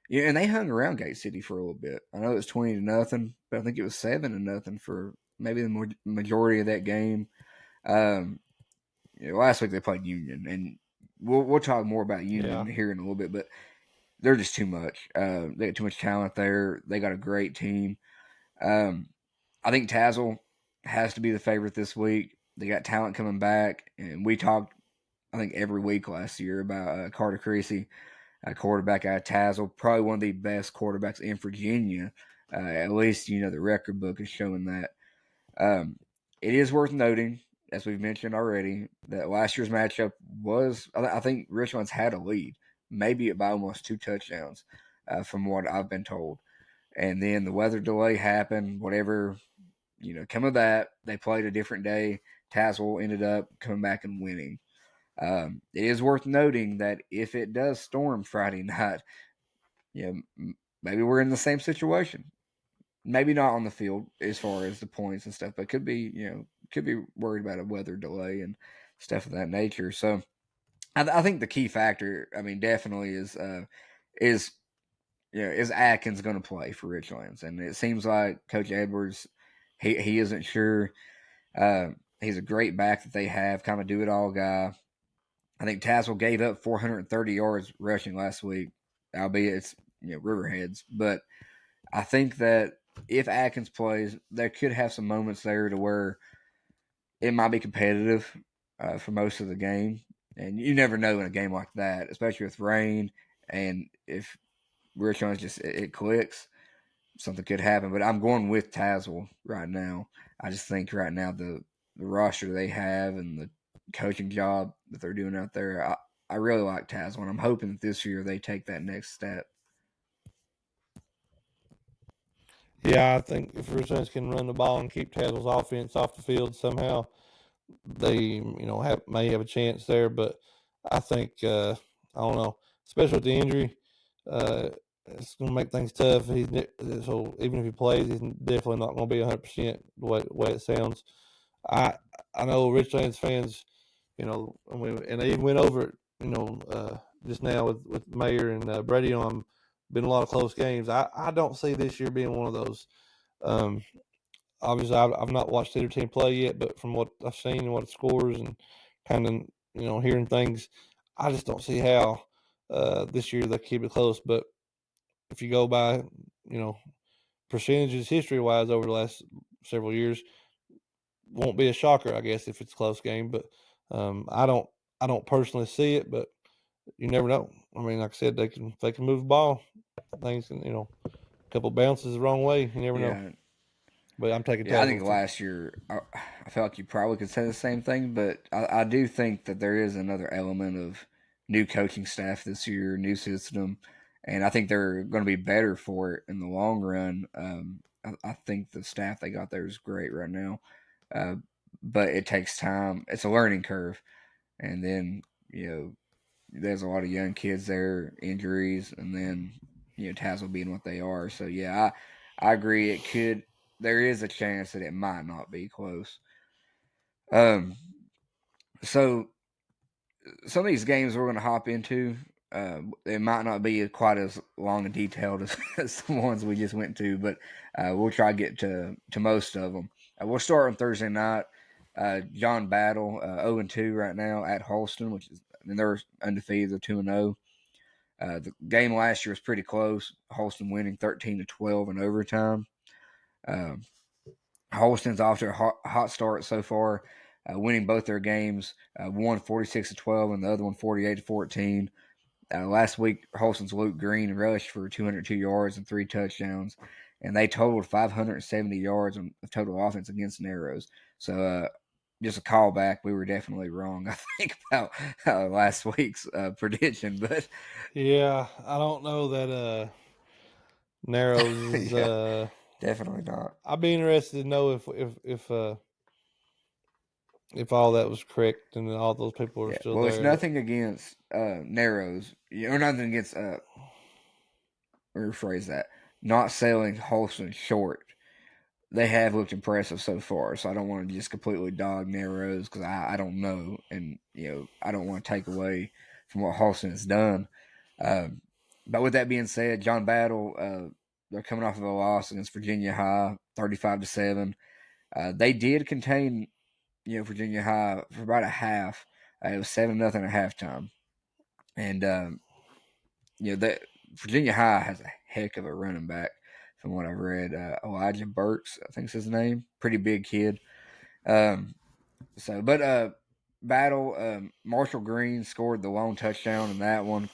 they hung around Gate City for a little bit. I know it was 20-0, but I think it was 7-0 for maybe the majority of that game. Last week they played Union, and we'll talk more about Union here in a little bit, but they're just too much. They got too much talent there. They got a great team. I think Tazewell has to be the favorite this week. They got talent coming back, and we talked, I think, every week last year about Carter Creasy, a quarterback out of Tazewell, probably one of the best quarterbacks in Virginia. At least, the record book is showing that. It is worth noting, as we've mentioned already, that last year's matchup was, I think Richlands had a lead, maybe by almost 2 touchdowns, from what I've been told. And then the weather delay happened, whatever, come of that, they played a different day. Tazewell ended up coming back and winning. It is worth noting that if it does storm Friday night, maybe we're in the same situation. Maybe not on the field as far as the points and stuff, but could be worried about a weather delay and stuff of that nature. So I think the key factor, definitely is Atkins going to play for Richlands? And it seems like Coach Edwards, he isn't sure. He's a great back that they have, kind of do-it-all guy. I think Tazewell gave up 430 yards rushing last week, albeit it's Riverheads. But I think that if Atkins plays, there could have some moments there to where it might be competitive for most of the game. And you never know in a game like that, especially with rain. And if Richlands it clicks, something could happen. But I'm going with Tazewell right now. I just think right now the roster they have and the coaching job that they're doing out there, I really like Tazewell. And I'm hoping that this year they take that next step. Yeah, I think if Richlands can run the ball and keep Tazewell's offense off the field somehow, they may have a chance there. But I think I don't know, especially with the injury, it's going to make things tough. So even if he plays, he's definitely not going to be 100% the way it sounds. I know Richlands fans, and they even went over it, just now with Mayor and Brady on. Been a lot of close games. I don't see this year being one of those. Obviously, I've not watched either team play yet, but from what I've seen and what it scores and kind of hearing things, I just don't see how this year they keep it close. But if you go by percentages history-wise over the last several years, won't be a shocker, I guess, if it's a close game. But I don't personally see it, but you never know. Like I said, they can move the ball. Things can, a couple bounces the wrong way. You never know. But I'm taking. I think last year I felt like you probably could say the same thing, but I do think that there is another element of new coaching staff this year, new system, and I think they're going to be better for it in the long run. I think the staff they got there is great right now, but it takes time. It's a learning curve, and then there's a lot of young kids there, injuries, and then Tazewell being what they are. So yeah, I agree. It could. There is a chance that it might not be close. So some of these games we're going to hop into, it might not be quite as long and detailed as the ones we just went to, but we'll try to get to most of them. We'll start on Thursday night. John Battle, 0-2 right now at Holston, they're undefeated, they're 2-0. The game last year was pretty close. Holston winning 13-12 in overtime. Holston's off to a hot start so far, winning both their games. One 46-12 and the other one 48-14. Last week, Holston's Luke Green rushed for 202 yards and 3 touchdowns, and they totaled 570 yards of total offense against Narrows. So, just a callback. We were definitely wrong, I think, about last week's prediction. But yeah, I don't know that Narrows is. Yeah, definitely not. I'd be interested to know if all that was correct and all those people are still well, there. it's nothing against Narrows, or nothing against. Rephrase that. Not selling Holston short. They have looked impressive so far, so I don't want to just completely dog Narrows because I don't know, and I don't want to take away from what Holston has done. But with that being said, John Battle, they're coming off of a loss against Virginia High, 35-7. They did contain Virginia High for about a half. It was 7-0 at halftime, and that Virginia High has a heck of a running back. From what I've read, Elijah Burks, I think is his name. Pretty big kid. Battle, Marshall Green scored the lone touchdown in that one.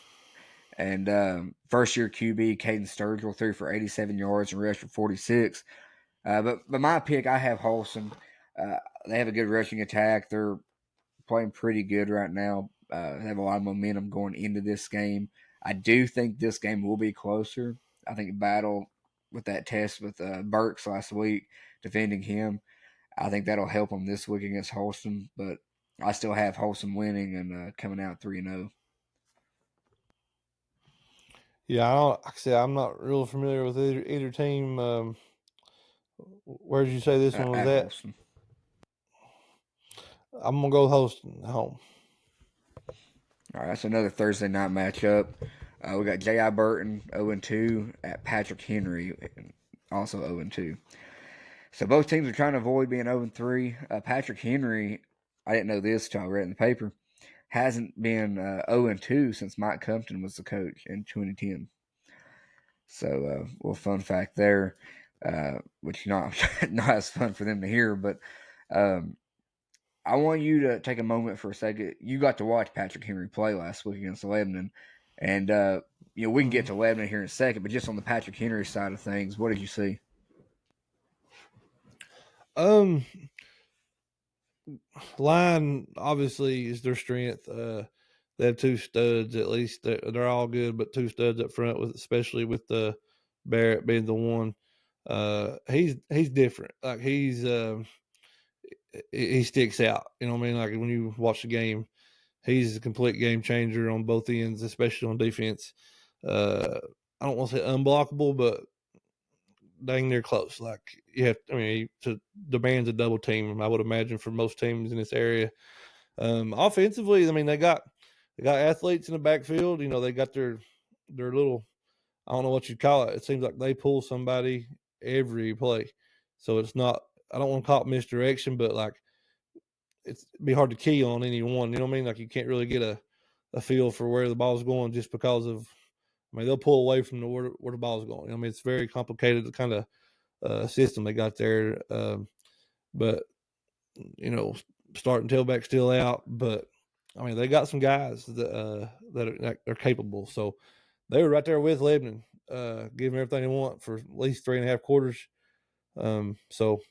And first year QB, Caden Sturgill threw for 87 yards and rushed for 46. But my pick, I have Holston. They have a good rushing attack. They're playing pretty good right now. They have a lot of momentum going into this game. I do think this game will be closer. I think Battle, with that test with Burks last week, defending him, I think that'll help them this week against Holston. But I still have Holston winning and coming out 3-0. Yeah, like I said, I'm not real familiar with either team. Where did you say this one was at? Holston. I'm gonna go Holston home. All right, that's another Thursday night matchup. We got J.I. Burton 0-2 at Patrick Henry, also 0-2. So both teams are trying to avoid being 0-3. Patrick Henry, I didn't know this until I read it in the paper, hasn't been 0-2 since Mike Compton was the coach in 2010. So, little fun fact there, which not as fun for them to hear, but I want you to take a moment for a second. You got to watch Patrick Henry play last week against Lebanon, and we can get to Lebanon here in a second, but just on the Patrick Henry side of things, what did you see? Line obviously is their strength. They have 2 studs at least. They're all good, but 2 studs up front, especially with the Barrett being the one. He's different. Like he sticks out. You know what I mean? Like when you watch the game, he's a complete game changer on both ends, especially on defense. I don't want to say unblockable, but dang near close. Like to demands a double team, I would imagine, for most teams in this area. Offensively, I mean, they got athletes in the backfield. They got their little, I don't know what you'd call it. It seems like they pull somebody every play. So it's not, I don't want to call it misdirection, but like it'd be hard to key on any one. You know what I mean? Like you can't really get a feel for where the ball's going just because of, they'll pull away from where the ball's going. It's very complicated kind of system they got there. But, starting tailback still out. But, they got some guys that are capable. So they were right there with Lebanon, giving everything they want for at least 3.5 quarters. So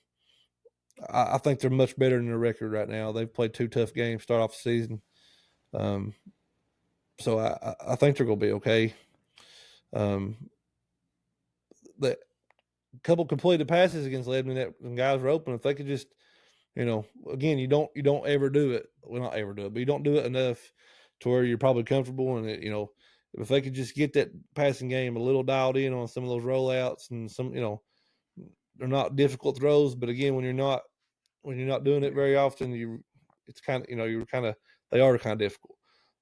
I think they're much better than their record right now. They've played 2 tough games start off the season. So I think they're going to be okay. couple completed passes against Lebanon that when guys were open. If they could just, again, you don't ever do it. Well, not ever do it, but you don't do it enough to where you're probably comfortable. And if they could just get that passing game a little dialed in on some of those rollouts and some, they're not difficult throws, but again, when you're not doing it very often, it's kind of, they are kind of difficult.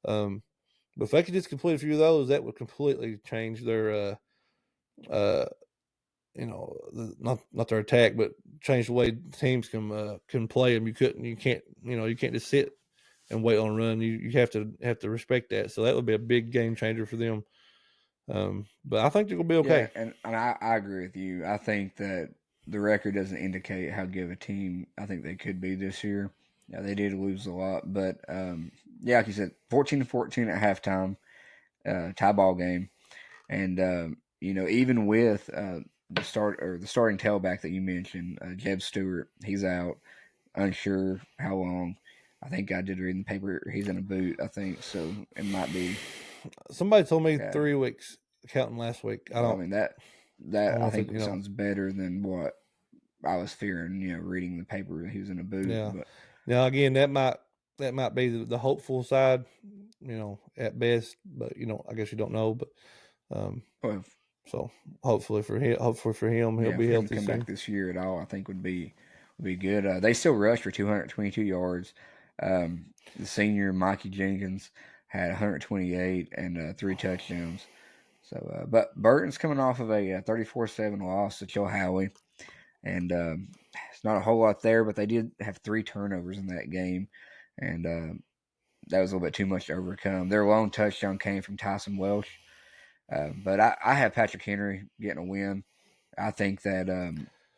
But if they could just complete a few of those, that would completely change their, not their attack, but change the way teams can play them. You can't just sit and wait on a run. You have to respect that. So that would be a big game changer for them. But I think they're gonna be okay. Yeah, and I agree with you. I think that the record doesn't indicate how good of a team I think they could be this year. Yeah, they did lose a lot, but yeah, like you said, 14-14 at halftime, tie ball game, and even with the starting tailback that you mentioned, Jeb Stewart, he's out, unsure how long. I think I did read in the paper he's in a boot. I think so. It might be. Somebody told me 3 weeks, counting last week. I mean that I think sounds better than what I was fearing. Reading the paper he was in a boot. Yeah. But now again, that might be the hopeful side, at best. But I guess you don't know. But so hopefully for him, he'll be healthy. Come back this year at all, I think would be good. They still rushed for 222 yards. The senior Mikey Jenkins had 128 and 3 touchdowns. So, but Burton's coming off of a 34-7 loss to Chilhowie, and it's not a whole lot there, but they did have 3 turnovers in that game, and that was a little bit too much to overcome. Their lone touchdown came from Tyson Welsh, but I have Patrick Henry getting a win. I think that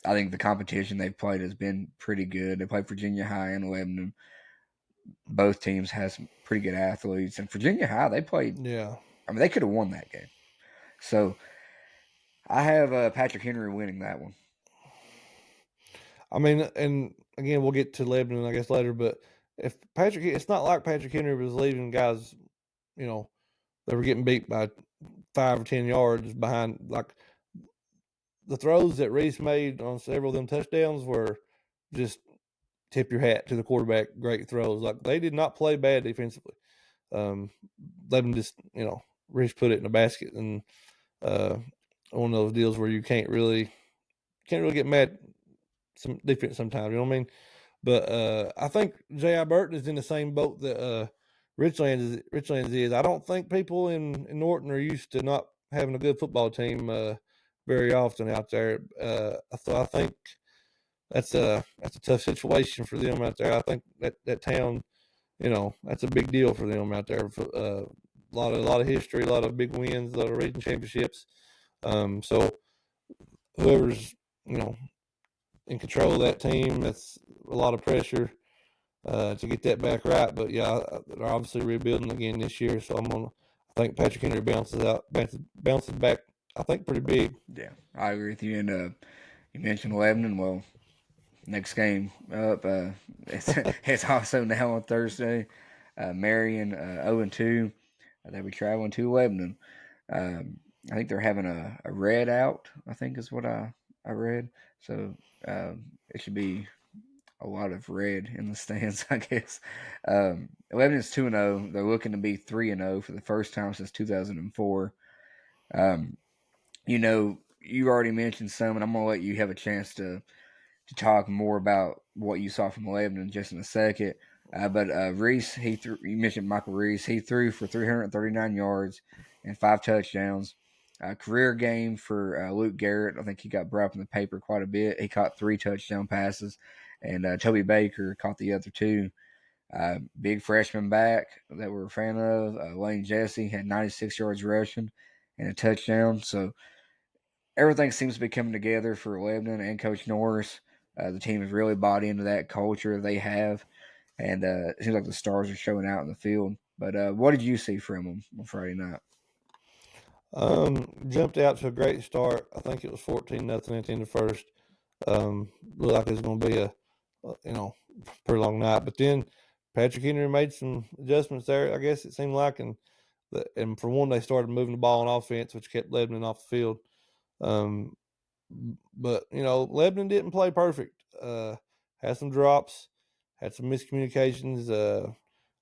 I think the competition they've played has been pretty good. They played Virginia High and Lebanon. Both teams have some pretty good athletes, and Virginia High they played. Yeah, I mean they could have won that game. So I have Patrick Henry winning that one. I mean, and again, we'll get to Lebanon, I guess, later. But it's not like Patrick Henry was leaving guys, they were getting beat by 5 or 10 yards behind. Like the throws that Reese made on several of them touchdowns were just tip your hat to the quarterback. Great throws. Like they did not play bad defensively. Lebanon just, Reese put it in a basket, and one of those deals where you can't really get mad some defense sometimes, you know what I mean? But I think J.I. Burton is in the same boat that Richlands is. I don't think people in Norton are used to not having a good football team very often out there. So I think that's a tough situation for them out there. I think that town, that's a big deal for them out there. A lot of history, a lot of big wins, a lot of region championships. So whoever's in control of that team, that's a lot of pressure to get that back right. But yeah, they're obviously rebuilding again this year, so I think Patrick Henry bounces back. I think pretty big. Yeah, I agree with you. And you mentioned Lebanon. Well, next game up, it's also now on Thursday. Marion 0-2. They'll be traveling to Lebanon. I think they're having a red out, I think is what I read. So it should be a lot of red in the stands, I guess. Lebanon's 2-0. They're looking to be 3-0 for the first time since 2004. You already mentioned some, and I'm going to let you have a chance to talk more about what you saw from Lebanon just in a second. But Reese, you mentioned Michael Reese. He threw for 339 yards and 5 touchdowns. Career game for Luke Garrett. I think he got brought up in the paper quite a bit. He caught 3 touchdown passes, and Toby Baker caught the other 2. Big freshman back that we're a fan of, Lane Jesse, had 96 yards rushing and a touchdown. So everything seems to be coming together for Lebanon and Coach Norris. The team has really bought into that culture they have, and it seems like the stars are showing out in the field. But what did you see from them on Friday night? Jumped out to a great start. I think it was 14-0 at the end of the first. Looked like it was going to be a pretty long night. But then Patrick Henry made some adjustments there, I guess it seemed like. And for one, they started moving the ball on offense, which kept Lebanon off the field. But Lebanon didn't play perfect. Had some drops, had some miscommunications.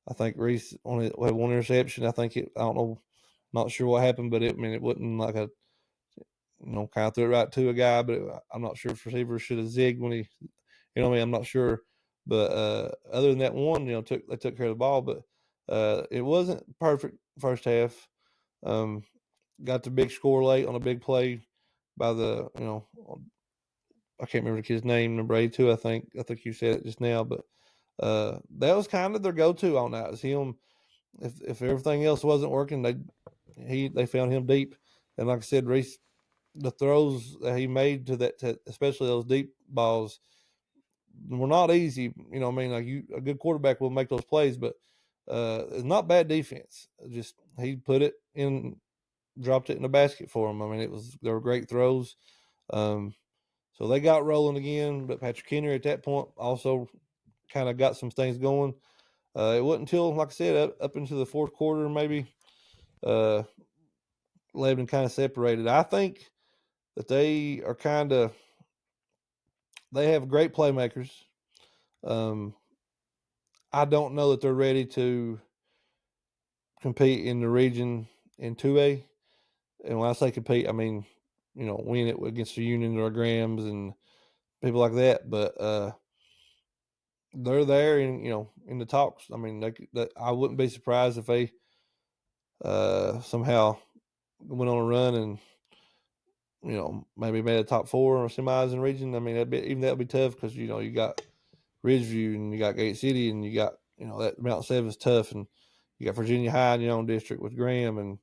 I think Reese only had one interception. I don't know, not sure what happened, but it wasn't like a kind of threw it right to a guy, but I'm not sure if receiver should have zigged when he, I'm not sure. But other than that one, they took care of the ball, but it wasn't perfect first half. Got the big score late on a big play by the, I can't remember the kid's name, number 82, I think you said it just now, but that was kind of their go-to on that. Is him. If everything else wasn't working, they found him deep. And like I said, Reese, the throws that he made to especially those deep balls, were not easy. Like a good quarterback will make those plays, but it's not bad defense. Just he put it in, dropped it in the basket for him. They were great throws. So they got rolling again, but Patrick Henry at that point also kind of got some things going. It wasn't until, like I said, up into the fourth quarter, maybe Lebanon kind of separated. I think that they have great playmakers. I don't know that they're ready to compete in the region in 2A. And when I say compete, I mean, win it against the Union or Grahams and people like that. But they're there in the talks. I wouldn't be surprised if they somehow went on a run and maybe made a top 4 or semis in the region. That'd be tough because you got Ridgeview and you got Gate City and you got that Mount Seven's tough, and you got Virginia High in your own district with Graham and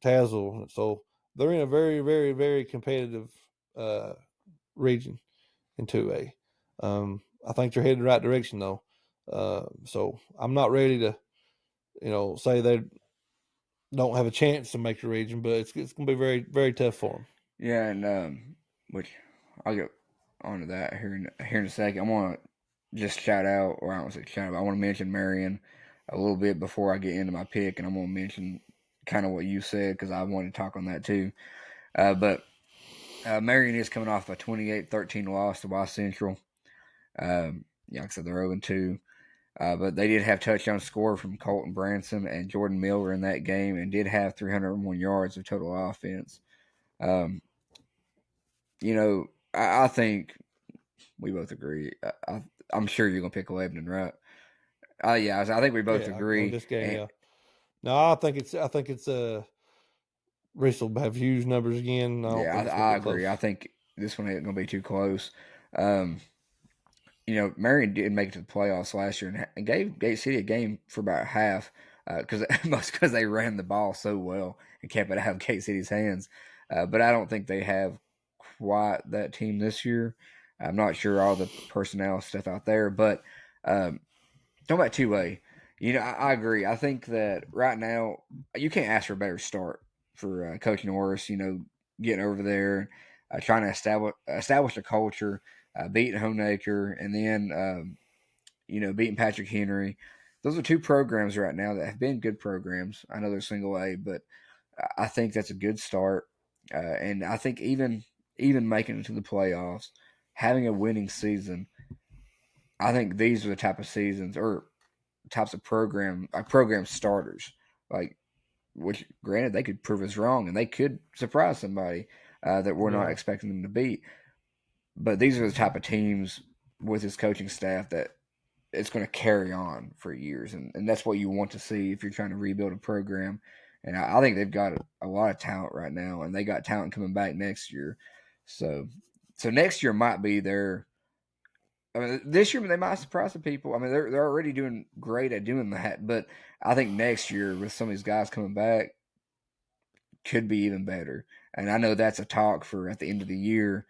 Tazewell. So they're in a very, very, very competitive region in 2A. I think they're headed the right direction though. So I'm not ready to say they don't have a chance to make the region, but it's going to be very, very tough for them. Yeah, and which I'll get onto that here in a second. I want to just shout out, or I don't say shout out, I want to mention Marion a little bit before I get into my pick, and I'm going to mention kind of what you said because I wanted to talk on that too. But Marion is coming off a 28-13 loss to West Central. Like I said, they're 0-2. But they did have touchdown score from Colton Branson and Jordan Miller in that game, and did have 301 yards of total offense. I think we both agree. I'm sure you're gonna pick Lebanon, right? Yeah, I think we both agree. This game, yeah. No, I think it's Bristol will have huge numbers again. I agree. Close. I think this one ain't gonna be too close. Marion did make it to the playoffs last year and gave Gate City a game for about half because they ran the ball so well and kept it out of Gate City's hands. But I don't think they have quite that team this year. I'm not sure all the personnel stuff out there, but talking about 2A, I agree. I think that right now you can't ask for a better start for Coach Norris. Getting over there, trying to establish a culture. Beating Honaker, and then beating Patrick Henry. Those are two programs right now that have been good programs. I know they're single A, but I think that's a good start. And I think even making it to the playoffs, having a winning season, I think these are the type of seasons or types of program starters. Which granted they could prove us wrong and they could surprise somebody that we're not expecting them to beat. But these are the type of teams with his coaching staff that it's going to carry on for years. And that's what you want to see if you're trying to rebuild a program. And I think they've got a lot of talent right now, and they got talent coming back next year. So next year might be this year they might surprise some people. They're already doing great at doing that. But I think next year with some of these guys coming back could be even better. And I know that's a talk for at the end of the year.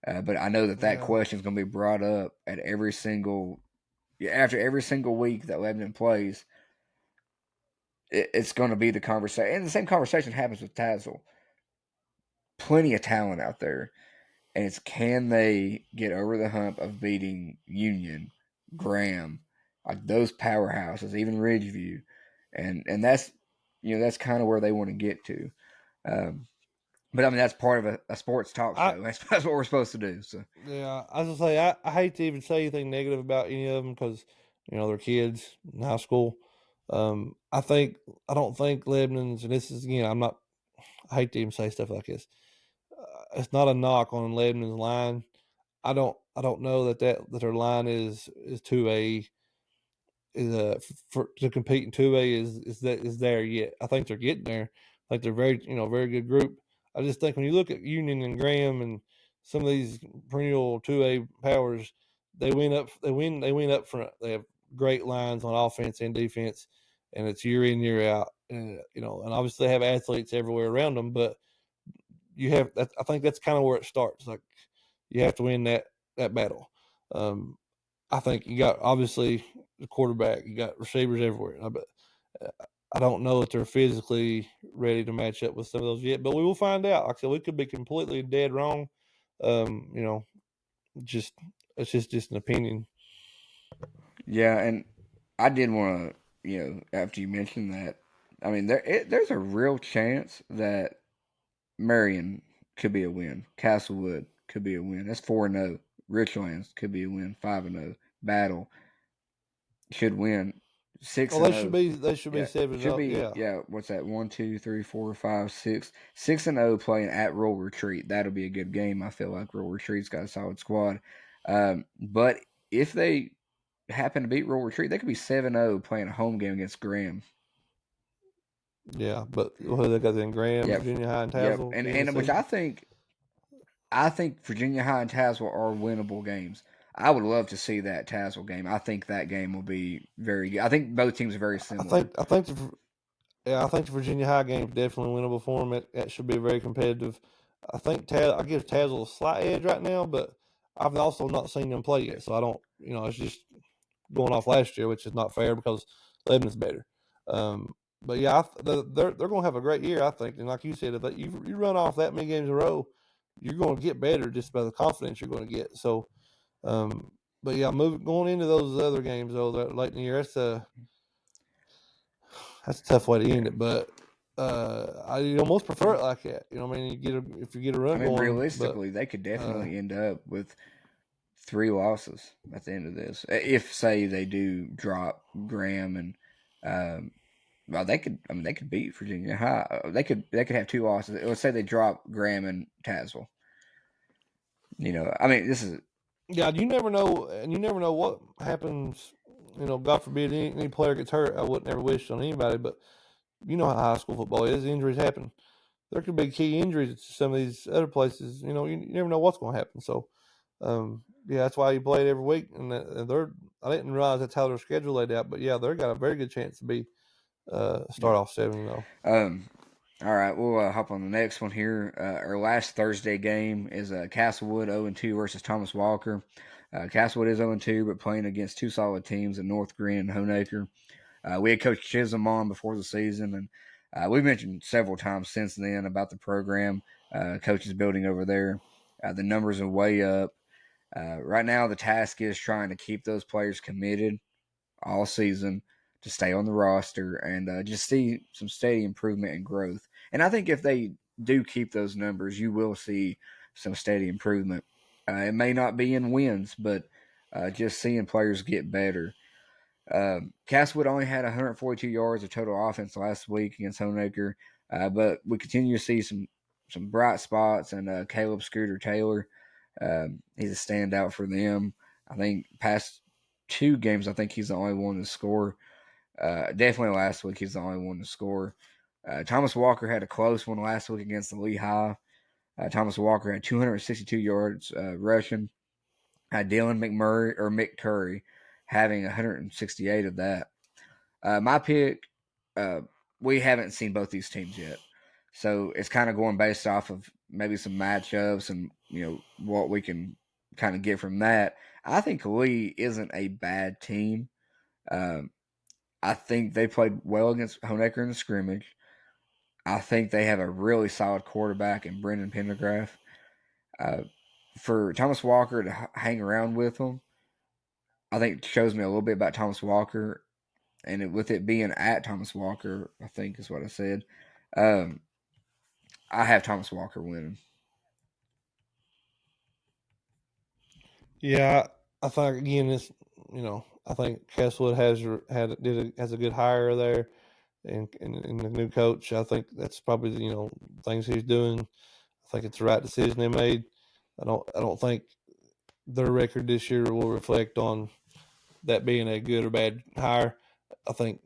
But I know that question is going to be brought up after every single week that Lebanon plays. It's going to be the conversation, and the same conversation happens with Tazewell. Plenty of talent out there, and it's can they get over the hump of beating Union, Graham, like those powerhouses, even Ridgeview, and that's that's kind of where they want to get to. But I mean, that's part of a sports talk show. That's what we're supposed to do. So yeah, I was gonna say I hate to even say anything negative about any of them because they're kids in high school. I don't think Lebanon's, and this is again, I hate to even say stuff like this. It's not a knock on Lebanon's line. I don't know that their line is 2A for to compete in 2A is there yet. I think they're getting there. I think they're very good group. I just think when you look at Union and Graham and some of these perennial 2A powers, they win up front. They have great lines on offense and defense, and it's year in year out. And obviously they have athletes everywhere around them, but you have that. I think that's kind of where it starts. Like you have to win that battle. I think you got obviously the quarterback, you got receivers everywhere. I don't know if they're physically ready to match up with some of those yet, but we will find out. Like I said, we could be completely dead wrong. Just it's just an opinion. yeah, and I did want to, after you mentioned that, I mean, there's a real chance that Marion could be a win. Castlewood could be a win. That's 4-0. Richlands could be a win. 5-0. Battle should win. 6-0. They should be 7-0. Yeah. What's that? 1, 2, 3, 4, 5, 6. 6-0 playing at Roll Retreat. That'll be a good game. I feel like Roll Retreat's got a solid squad. But if they happen to beat Roll Retreat, they could be 7-0 playing a home game against Graham. Yeah, but they got in Graham, Virginia High, and Tazewell. Yep. And which I think Virginia High and Tazewell are winnable games. I would love to see that Tazewell game. I think that game will be very good. I think both teams are very similar. I think the Virginia High game is definitely winnable for them. It should be very competitive. I think I give Tazewell a slight edge right now, but I've also not seen them play yet, so I don't. It's just going off last year, which is not fair because Lebanon's better. But yeah, they're going to have a great year, I think. And like you said, if you run off that many games in a row, you're going to get better just by the confidence you're going to get. So, but yeah, going into those other games though, that late in the year, that's a tough way to end it. But I almost prefer it like that. I mean, if you get a run going. Realistically, they could definitely end up with 3 losses at the end of this. If say they do drop Graham and well, they could beat Virginia High. They could have 2 losses. Let's say they drop Graham and Tazewell. This is. Yeah, you never know, and you never know what happens. God forbid any player gets hurt. I wouldn't ever wish on anybody, but you know how high school football is. Injuries happen. There could be key injuries to some of these other places. You never know what's going to happen. So, that's why you play it every week. And I didn't realize that's how their schedule laid out, but yeah, they've got a very good chance to be start off 7-0. All right, we'll hop on the next one here. Our last Thursday game is Castlewood 0-2 versus Thomas Walker. Castlewood is 0-2, but playing against 2 solid teams in North Green and Honaker. We had Coach Chisholm on before the season, and we've mentioned several times since then about the program. Coach is building over there. The numbers are way up. Right now, the task is trying to keep those players committed all season to stay on the roster and just see some steady improvement and growth. And I think if they do keep those numbers, you will see some steady improvement. It may not be in wins, but just seeing players get better. Castlewood only had 142 yards of total offense last week against Honaker, but we continue to see some bright spots, and Caleb Scooter Taylor, he's a standout for them. I think past 2 games, I think he's the only one to score. Definitely last week, he's the only one to score. Thomas Walker had a close one last week against the Lehigh. Thomas Walker had 262 yards rushing. Dylan McCurry having 168 of that. My pick, we haven't seen both these teams yet. So it's kind of going based off of maybe some matchups and, what we can kind of get from that. I think Lee isn't a bad team. I think they played well against Honaker in the scrimmage. I think they have a really solid quarterback in Brendan Pendergraft. For Thomas Walker to hang around with them, I think it shows me a little bit about Thomas Walker. And with it being at Thomas Walker, I think is what I said. I have Thomas Walker winning. Yeah, I think again, this I think Castlewood has a good hire there, and the new coach. I think that's probably things he's doing. I think it's the right decision they made. I don't think their record this year will reflect on that being a good or bad hire. I think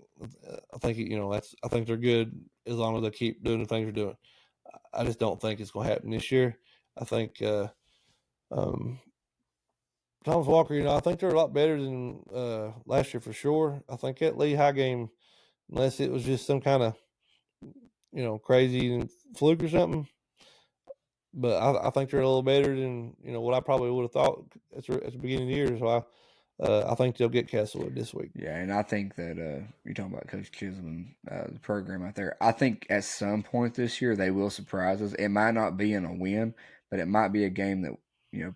I think they're good as long as they keep doing the things they're doing. I just don't think it's going to happen this year. I think um, Thomas Walker, I think they're a lot better than last year for sure. I think that Lehigh game, unless it was just some kind of crazy fluke or something, but I think they're a little better than what I probably would have thought at the beginning of the year. So I think they'll get Castlewood this week. Yeah, and I think that you're talking about Coach Chisholm, the program out there. I think at some point this year they will surprise us. It might not be in a win, but it might be a game that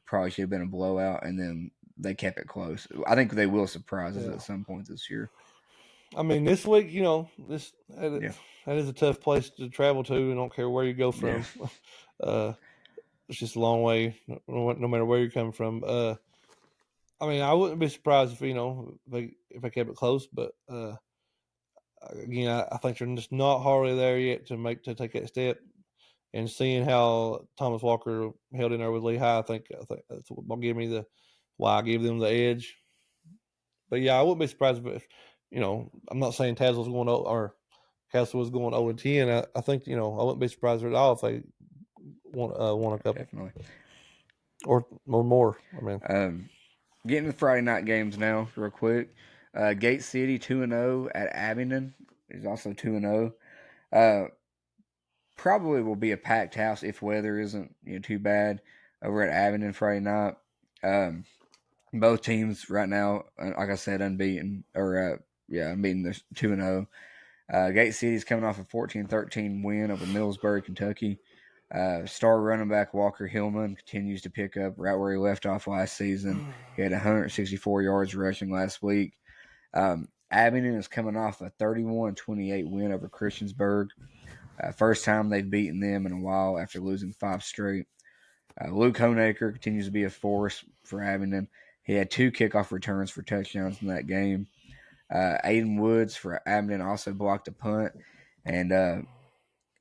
probably should have been a blowout, and then they kept it close. I think they will surprise us at some point this year. I mean, this week, that is a tough place to travel to. I don't care where you go from. Yeah. It's just a long way, no matter where you're coming from. I mean, I wouldn't be surprised if if they kept it close, but again, I think they're just not hardly there yet to take that step. And seeing how Thomas Walker held in there with Lehigh, I think that's what will give me why I give them the edge. But yeah, I wouldn't be surprised if I'm not saying Tazewell's going or Castle was going 0-10. I think I wouldn't be surprised at all if they won a couple. Definitely. Or more. I mean, getting to the Friday night games now, real quick. Gate City 2-0 at Abingdon is also 2-0. Probably will be a packed house if weather isn't too bad over at Abingdon Friday night. Both teams right now, like I said, unbeaten unbeaten. They're 2-0. Gate City's coming off a 14-13 win over Millsburg, Kentucky. Star running back Walker Hillman continues to pick up right where he left off last season. He had 164 yards rushing last week. Abingdon is coming off a 31-28 win over Christiansburg. First time they've beaten them in a while after losing 5 straight. Luke Honaker continues to be a force for Abingdon. He had 2 kickoff returns for touchdowns in that game. Aiden Woods for Abingdon also blocked a punt. And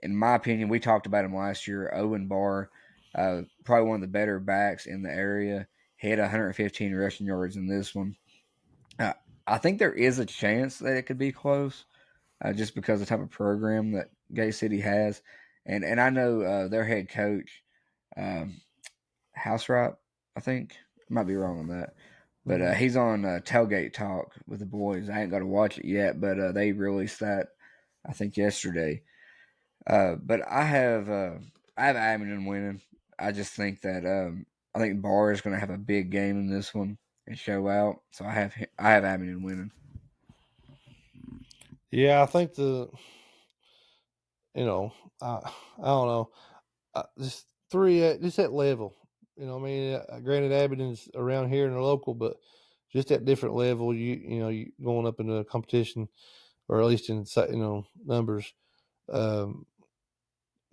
in my opinion, we talked about him last year. Owen Barr, probably one of the better backs in the area. He had 115 rushing yards in this one. I think there is a chance that it could be close, just because of the type of program that Gay City has. And I know their head coach, Houseright, I think. I might be wrong on that. But he's on Tailgate Talk with the boys. I ain't got to watch it yet, but they released that, I think, yesterday. But I have Abingdon winning. I just think that I think Barr is going to have a big game in this one and show out. So I have Abingdon winning. Yeah, I think I don't know, just that level. Granted, Abingdon's around here in the local, but just at different level, you going up into a competition, or at least in numbers.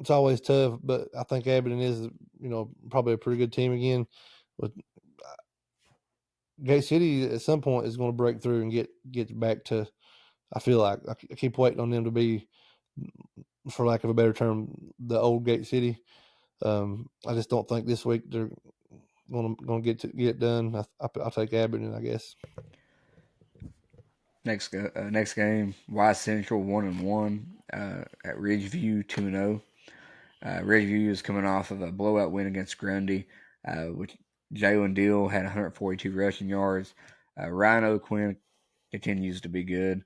It's always tough, but I think Abingdon is probably a pretty good team again. With Gate City at some point is going to break through and get back to. I feel like I keep waiting on them to be, for lack of a better term, the old Gate City. I just don't think this week they're going to get it done. I'll take Abingdon, I guess. Next game, Y Central 1-1 at Ridgeview 2-0. Ridgeview is coming off of a blowout win against Grundy, which Jalen Deal had 142 rushing yards. Ryan O'Quinn continues to be good.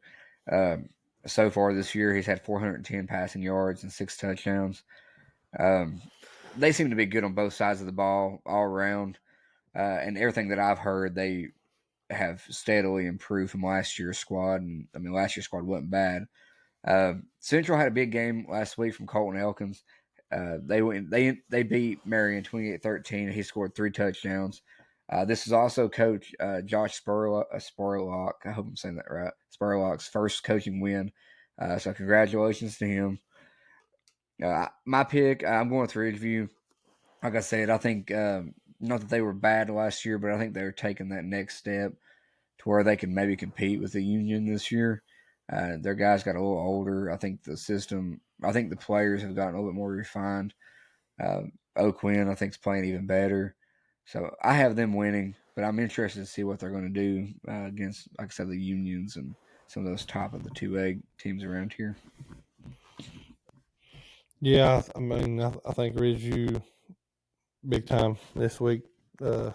So far this year, he's had 410 passing yards and 6 touchdowns. They seem to be good on both sides of the ball all around. And everything that I've heard, they have steadily improved from last year's squad. And I mean, last year's squad wasn't bad. Central had a big game last week from Colton Elkins. They beat Marion 28-13. He scored 3 touchdowns. This is also Coach Josh Spurlock. I hope I'm saying that right. Spurlock's first coaching win. So congratulations to him. My pick, I'm going with Ridgeview. Like I said, I think not that they were bad last year, but I think they're taking that next step to where they can maybe compete with the Union this year. Their guys got a little older. I think the players have gotten a little bit more refined. O'Quinn, I think, is playing even better. So I have them winning, but I'm interested to see what they're going to do against, like I said, the Unions and some of those top of the 2A teams around here. Yeah, I mean, I think Ridgeview big time this week. Shouldn't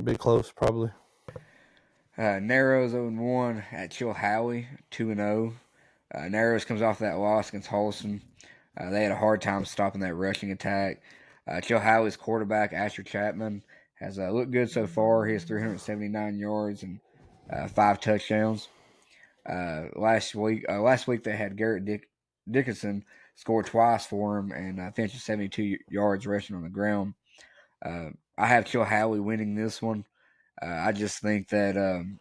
be close, probably. Narrows 0-1 at Chilhowie, 2-0. Narrows comes off that loss against Holston. They had a hard time stopping that rushing attack. Chilhowie's quarterback, Asher Chapman, has looked good so far. He has 379 yards and 5 touchdowns. Last week they had Garrett Dickinson score twice for him and finished with 72 yards rushing on the ground. I have Chilhowie winning this one. I just think that from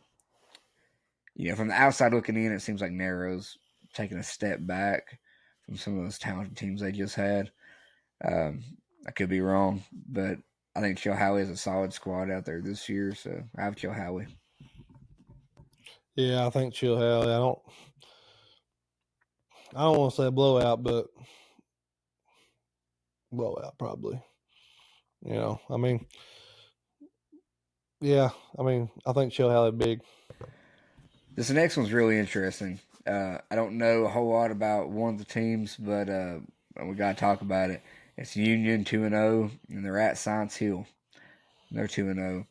the outside looking in, it seems like Narrows taking a step back from some of those talented teams they just had. I could be wrong, but I think Chilhowie is a solid squad out there this year, so I have Chilhowie. Yeah, I think Chilhowie. I don't want to say blowout, but blowout probably. I mean, yeah, I think Chilhowie big. This next one's really interesting. I don't know a whole lot about one of the teams, but we got to talk about it. It's Union 2-0, and they're at Science Hill. They're 2-0.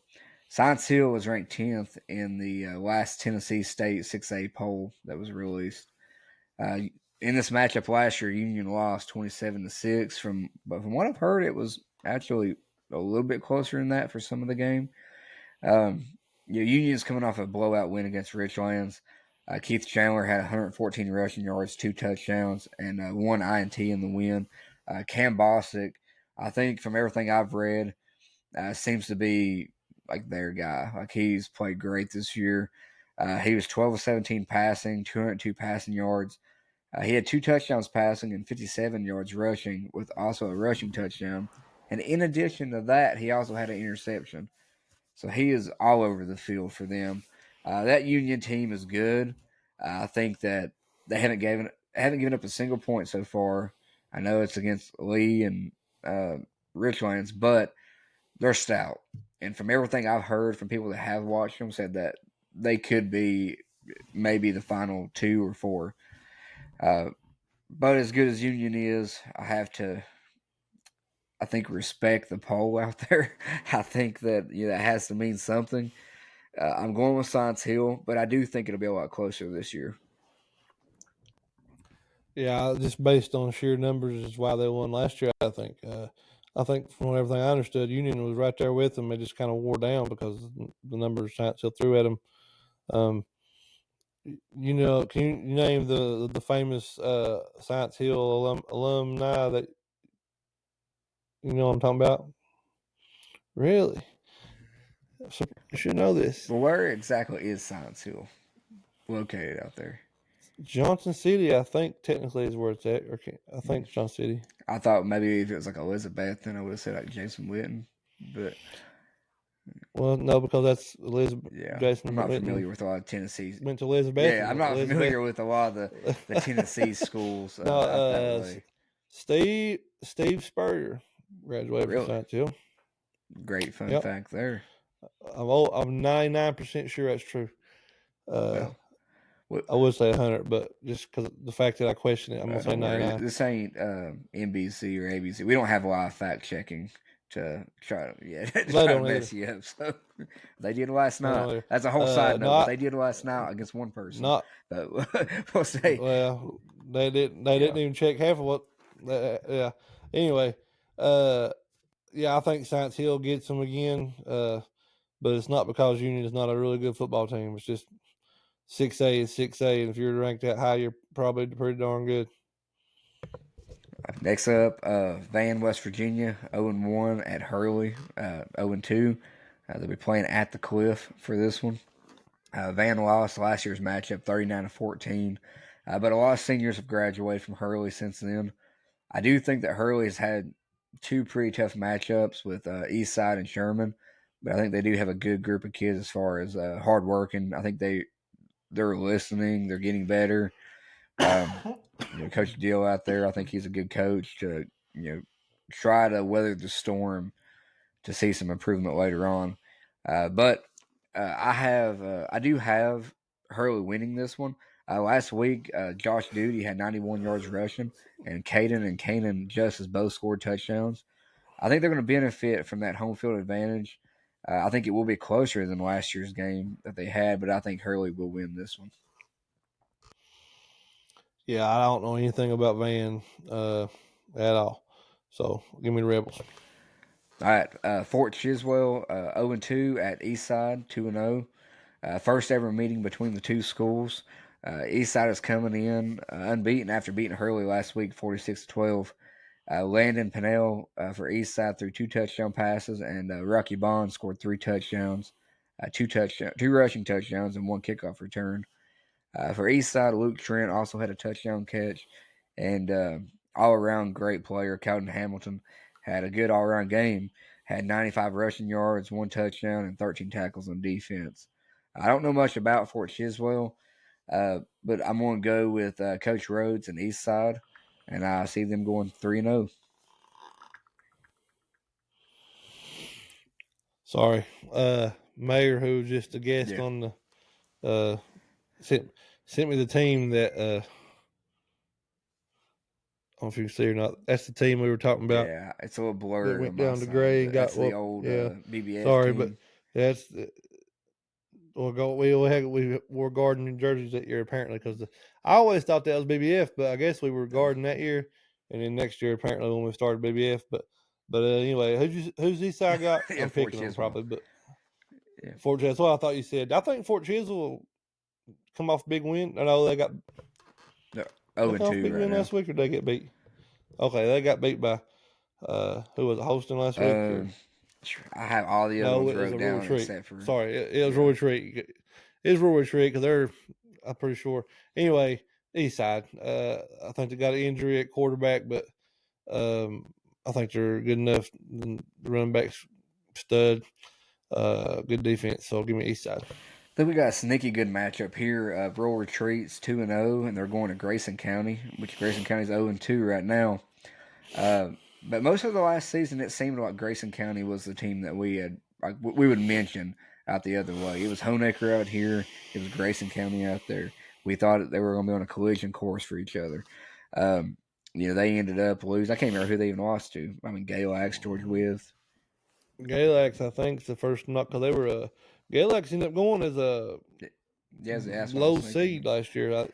Science Hill was ranked 10th in the last Tennessee State 6A poll that was released. In this matchup last year, Union lost 27-6. But from what I've heard, it was actually a little bit closer than that for some of the game. Union's coming off a blowout win against Richlands. Keith Chandler had 114 rushing yards, 2 touchdowns, and 1 INT in the win. Cam Bostic, I think from everything I've read, seems to be like their guy. Like he's played great this year. He was 12 of 17 passing, 202 passing yards. He had 2 touchdowns passing and 57 yards rushing, with also a rushing touchdown. And in addition to that, he also had an interception. So he is all over the field for them. That Union team is good. I think that they haven't given up a single point so far. I know it's against Lee and Richlands, but they're stout. And from everything I've heard from people that have watched them, said that they could be maybe the final 2 or 4. But as good as Union is, I think, respect the poll out there. I think that that has to mean something. I'm going with Science Hill, but I do think it'll be a lot closer this year. Yeah, just based on sheer numbers is why they won last year. I think. I think from everything I understood, Union was right there with them. They just kind of wore down because the numbers Science Hill threw at them. Can you name the famous Science Hill alumni that you know what I'm talking about? Really? So you should know this. Well, where exactly is Science Hill located out there? Johnson City, I think technically is where it's at. I think it's Johnson City. I thought maybe if it was like Elizabeth, then I would have said like Jason Witten. But well, no, because that's Elizabeth. Yeah, Jason I'm not Witten familiar with a lot of Tennessee. Went to Elizabeth. Yeah, I'm not familiar with a lot of the Tennessee schools. No, Steve Spurrier graduated from Science Hill. Great fun fact there. I'm 99% sure that's true. I would say 100, but just because the fact that I question it, I'm gonna say 99. This ain't NBC or ABC. We don't have a lot of fact checking to try to mess you up. So they did last night. That's a whole side note. But they did last night against one person. But we'll say. Well, they didn't even check half of what. Yeah. Anyway, I think Science Hill gets them again. But it's not because Union is not a really good football team. It's just 6A is 6A, and if you're ranked that high, you're probably pretty darn good. Next up, Van, West Virginia, 0-1 at Hurley, 0-2. They'll be playing at the Cliff for this one. Van lost last year's matchup, 39-14. But a lot of seniors have graduated from Hurley since then. I do think that Hurley has had two pretty tough matchups with Eastside and Sherman, but I think they do have a good group of kids as far as hard working. I think they're listening, they're getting better. Coach Deal out there, I think he's a good coach to try to weather the storm to see some improvement later on. But I do have Hurley winning this one. Last week, Josh Duty had 91 yards rushing, and Caden and Kanan Justice both scored touchdowns. I think they're going to benefit from that home field advantage. I think it will be closer than last year's game that they had, but I think Hurley will win this one. Yeah, I don't know anything about Van at all. So give me the Rebels. All right, Fort Chiswell 0-2 at Eastside 2-0. First ever meeting between the two schools. Eastside is coming in unbeaten after beating Hurley last week 46-12. Landon Pinnell for Eastside threw 2 touchdown passes, and Rocky Bond scored 3 touchdowns, 2 rushing touchdowns, and 1 kickoff return. For Eastside, Luke Trent also had a touchdown catch, and all-around great player Calvin Hamilton had a good all-around game. Had 95 rushing yards, 1 touchdown, and 13 tackles on defense. I don't know much about Fort Chiswell, but I'm going to go with Coach Rhodes and Eastside, and I see them going 3-0. Sorry, Mayor, who was just a guest on the sent me the team that I don't know if you can see or not. That's the team we were talking about. Yeah, it's a little blurry. That went down to gray and got the old BBS. Sorry, team. but that's we wore Garden jerseys that year apparently because I always thought that was BBF, but I guess we were Garden that year, and then next year apparently when we started BBF. But anyway, who's Eastside got? Yeah, I'm picking them probably, but Fort Chiswell. That's what I thought you said. I think Fort Chiswell come off a big win. I know they got 0-2 big win last week, or they get beat. Okay, they got beat by who was it, hosting last week? I have all the other ones wrote down except for. Sorry, it was Roy Treat. It was Roy Treat because they're, I'm pretty sure. Anyway, Eastside. I think they got an injury at quarterback, but I think they're good enough. The running back's stud. Good defense. So give me Eastside. Then we got a sneaky good matchup here. Rural Retreats 2-0, and they're going to Grayson County, which Grayson County's 0-2 right now. But most of the last season, it seemed like Grayson County was the team that we would mention out the other way. It was Honaker out here. It was Grayson County out there. We thought they were going to be on a collision course for each other. They ended up losing. I can't remember who they even lost to. I mean, Galax, George Wythe. Galax, I think, is the first knock because they were Galax ended up going as a low seed last year.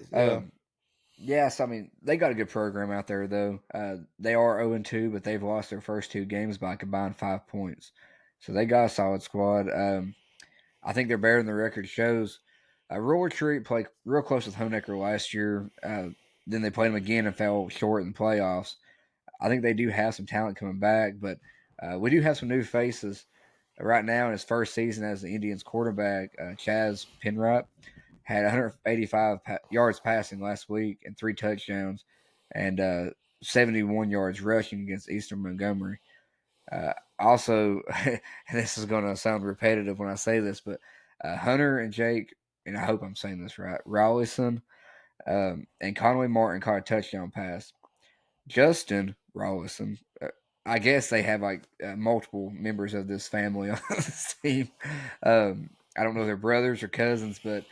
Yes, I mean, they got a good program out there, though. They are 0-2, but they've lost their first 2 games by a combined 5 points. So they got a solid squad. I think they're better than the record shows. Rural Retreat played real close with Honaker last year. Then they played them again and fell short in the playoffs. I think they do have some talent coming back, but we do have some new faces. Right now, in his first season as the Indians quarterback, Chaz Penright had 185 yards passing last week and 3 touchdowns and 71 yards rushing against Eastern Montgomery. Also, and this is going to sound repetitive when I say this, but Hunter and Jake, and I hope I'm saying this right, Rollins and Conway Martin caught a touchdown pass. Justin Rollins, I guess they have multiple members of this family on this team. I don't know if they're brothers or cousins, but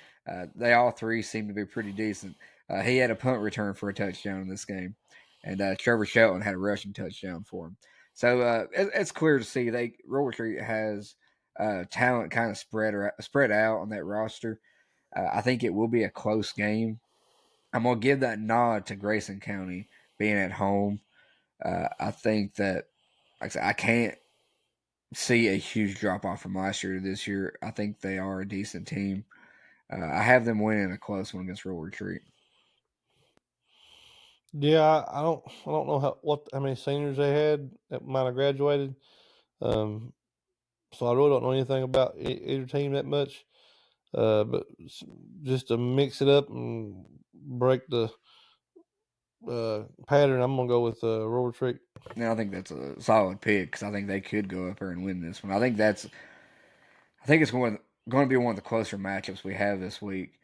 they all 3 seem to be pretty decent. He had a punt return for a touchdown in this game, and Trevor Shelton had a rushing touchdown for him. So it's clear to see Rural Retreat has talent kind of spread out on that roster. I think it will be a close game. I'm gonna give that nod to Grayson County being at home. I think that, like I said, I can't see a huge drop off from last year to this year. I think they are a decent team. I have them winning a close one against Rural Retreat. Yeah, I don't know how many seniors they had that might have graduated. So I really don't know anything about either team that much. But just to mix it up and break the pattern, I'm gonna go with Roller Trick. Now I think that's a solid pick because I think they could go up there and win this one. I think it's going to be one of the closer matchups we have this week.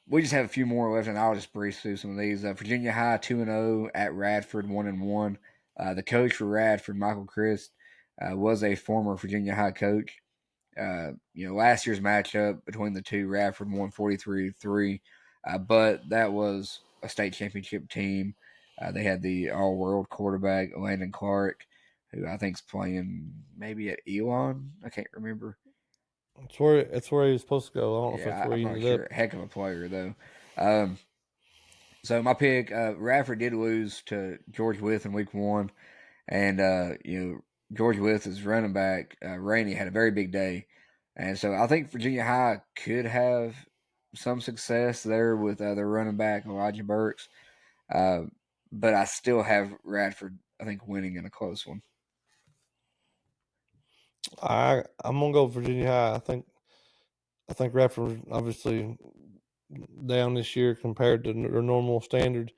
We just have a few more left, and I'll just breeze through some of these. Virginia High 2-0 at Radford 1-1. The coach for Radford, Michael Christ, was a former Virginia High coach. Last year's matchup between the two, Radford won 43-3, but that was a state championship team. They had the all-world quarterback Landon Clark, who I think is playing maybe at Elon. I can't remember. That's where he was supposed to go. I don't know if that's where he I'm not ended sure. up. Heck of a player though. So my pick, Radford did lose to George Wythe in week 1, and George Wythe's running back Rainey had a very big day, and so I think Virginia High could have some success there with their running back Elijah Burks, uh, but I still have Radford, I think, winning in a close one. I'm gonna go Virginia High. I think Radford obviously down this year compared to their normal standard.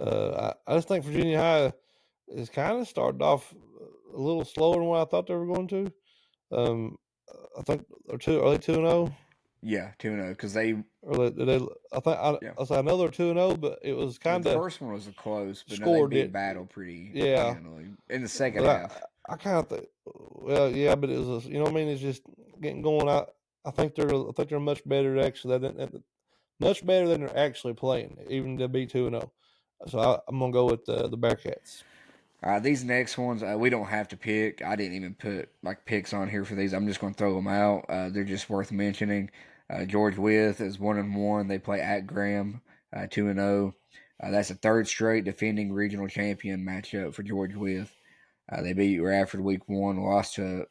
I just think Virginia High is kind of started off a little slower than what I thought they were going to. I think are they 2-0? Yeah, 2-0 because they. Or they I think Yeah. I know they're 2-0, but it was kind The of first one was a close, but no, they scored beat it. Battle pretty Yeah, handily in the second but half. I kind of think, well, yeah, but it was you know what I mean. It's just getting going. I think they're much better actually. Much better than they're actually playing, even to be 2-0. So I'm gonna go with the Bearcats. These next ones, we don't have to pick. I didn't even put like picks on here for these. I'm just going to throw them out. They're just worth mentioning. George Wythe is 1-1. They play at Graham, 2-0. That's a third straight defending regional champion matchup for George Wythe. They beat Radford week 1, lost to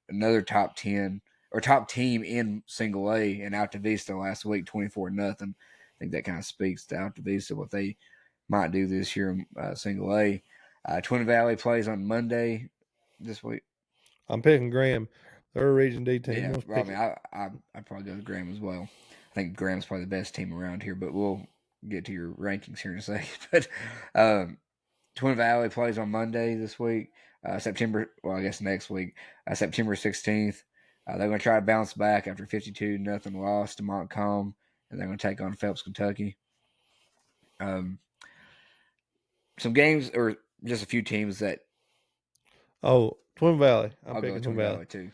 another top 10 or top team in single A and Alta Vista last week, 24-0. I think that kind of speaks to Alta Vista what they might do this year in single A. Twin Valley plays on Monday this week. I'm picking Graham. They're a Region D team. Yeah, well, I mean, I'd probably go with Graham as well. I think Graham's probably the best team around here, but we'll get to your rankings here in a second. But Twin Valley plays on Monday this week, I guess next week, September 16th. They're going to try to bounce back after 52-0 loss to Montcalm, and they're going to take on Phelps, Kentucky. Some games, or just a few teams that. Oh, Twin Valley. I'll go with Twin Valley too.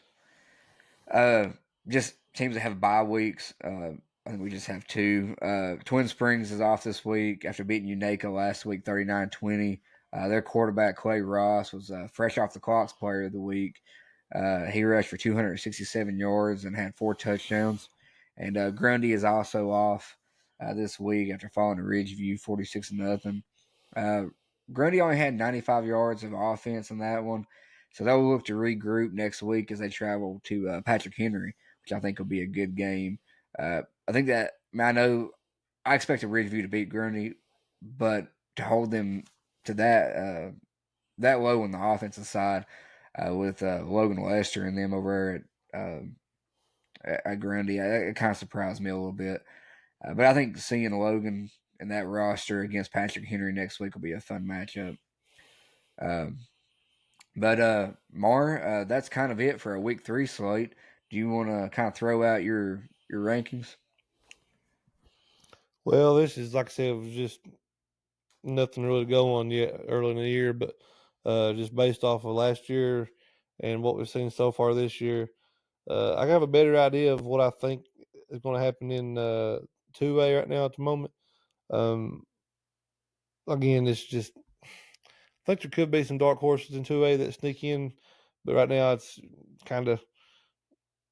Just teams that have bye weeks. I think we just have 2. Twin Springs is off this week after beating Honaker last week 39-20. Their quarterback, Clay Ross, was fresh off the clocks player of the week. He rushed for 267 yards and had 4 touchdowns. And Grundy is also off this week after falling to Ridgeview 46-0. Grundy only had 95 yards of offense in that one. So they'll look to regroup next week as they travel to Patrick Henry, which I think will be a good game. I think that I expect Ridgeview to beat Grundy, but to hold them to that low on the offensive side with Logan Lester and them over at Grundy, it kind of surprised me a little bit. But I think seeing Logan and that roster against Patrick Henry next week will be a fun matchup. But Mar, that's kind of it for a week 3 slate. Do you want to kind of throw out your rankings? Well, this is like I said, it was just nothing really to go on yet early in the year, but just based off of last year and what we've seen so far this year, I have a better idea of what I think is going to happen in 2A right now at the moment. Again, it's just I think there could be some dark horses in 2A that sneak in, but right now it's kind of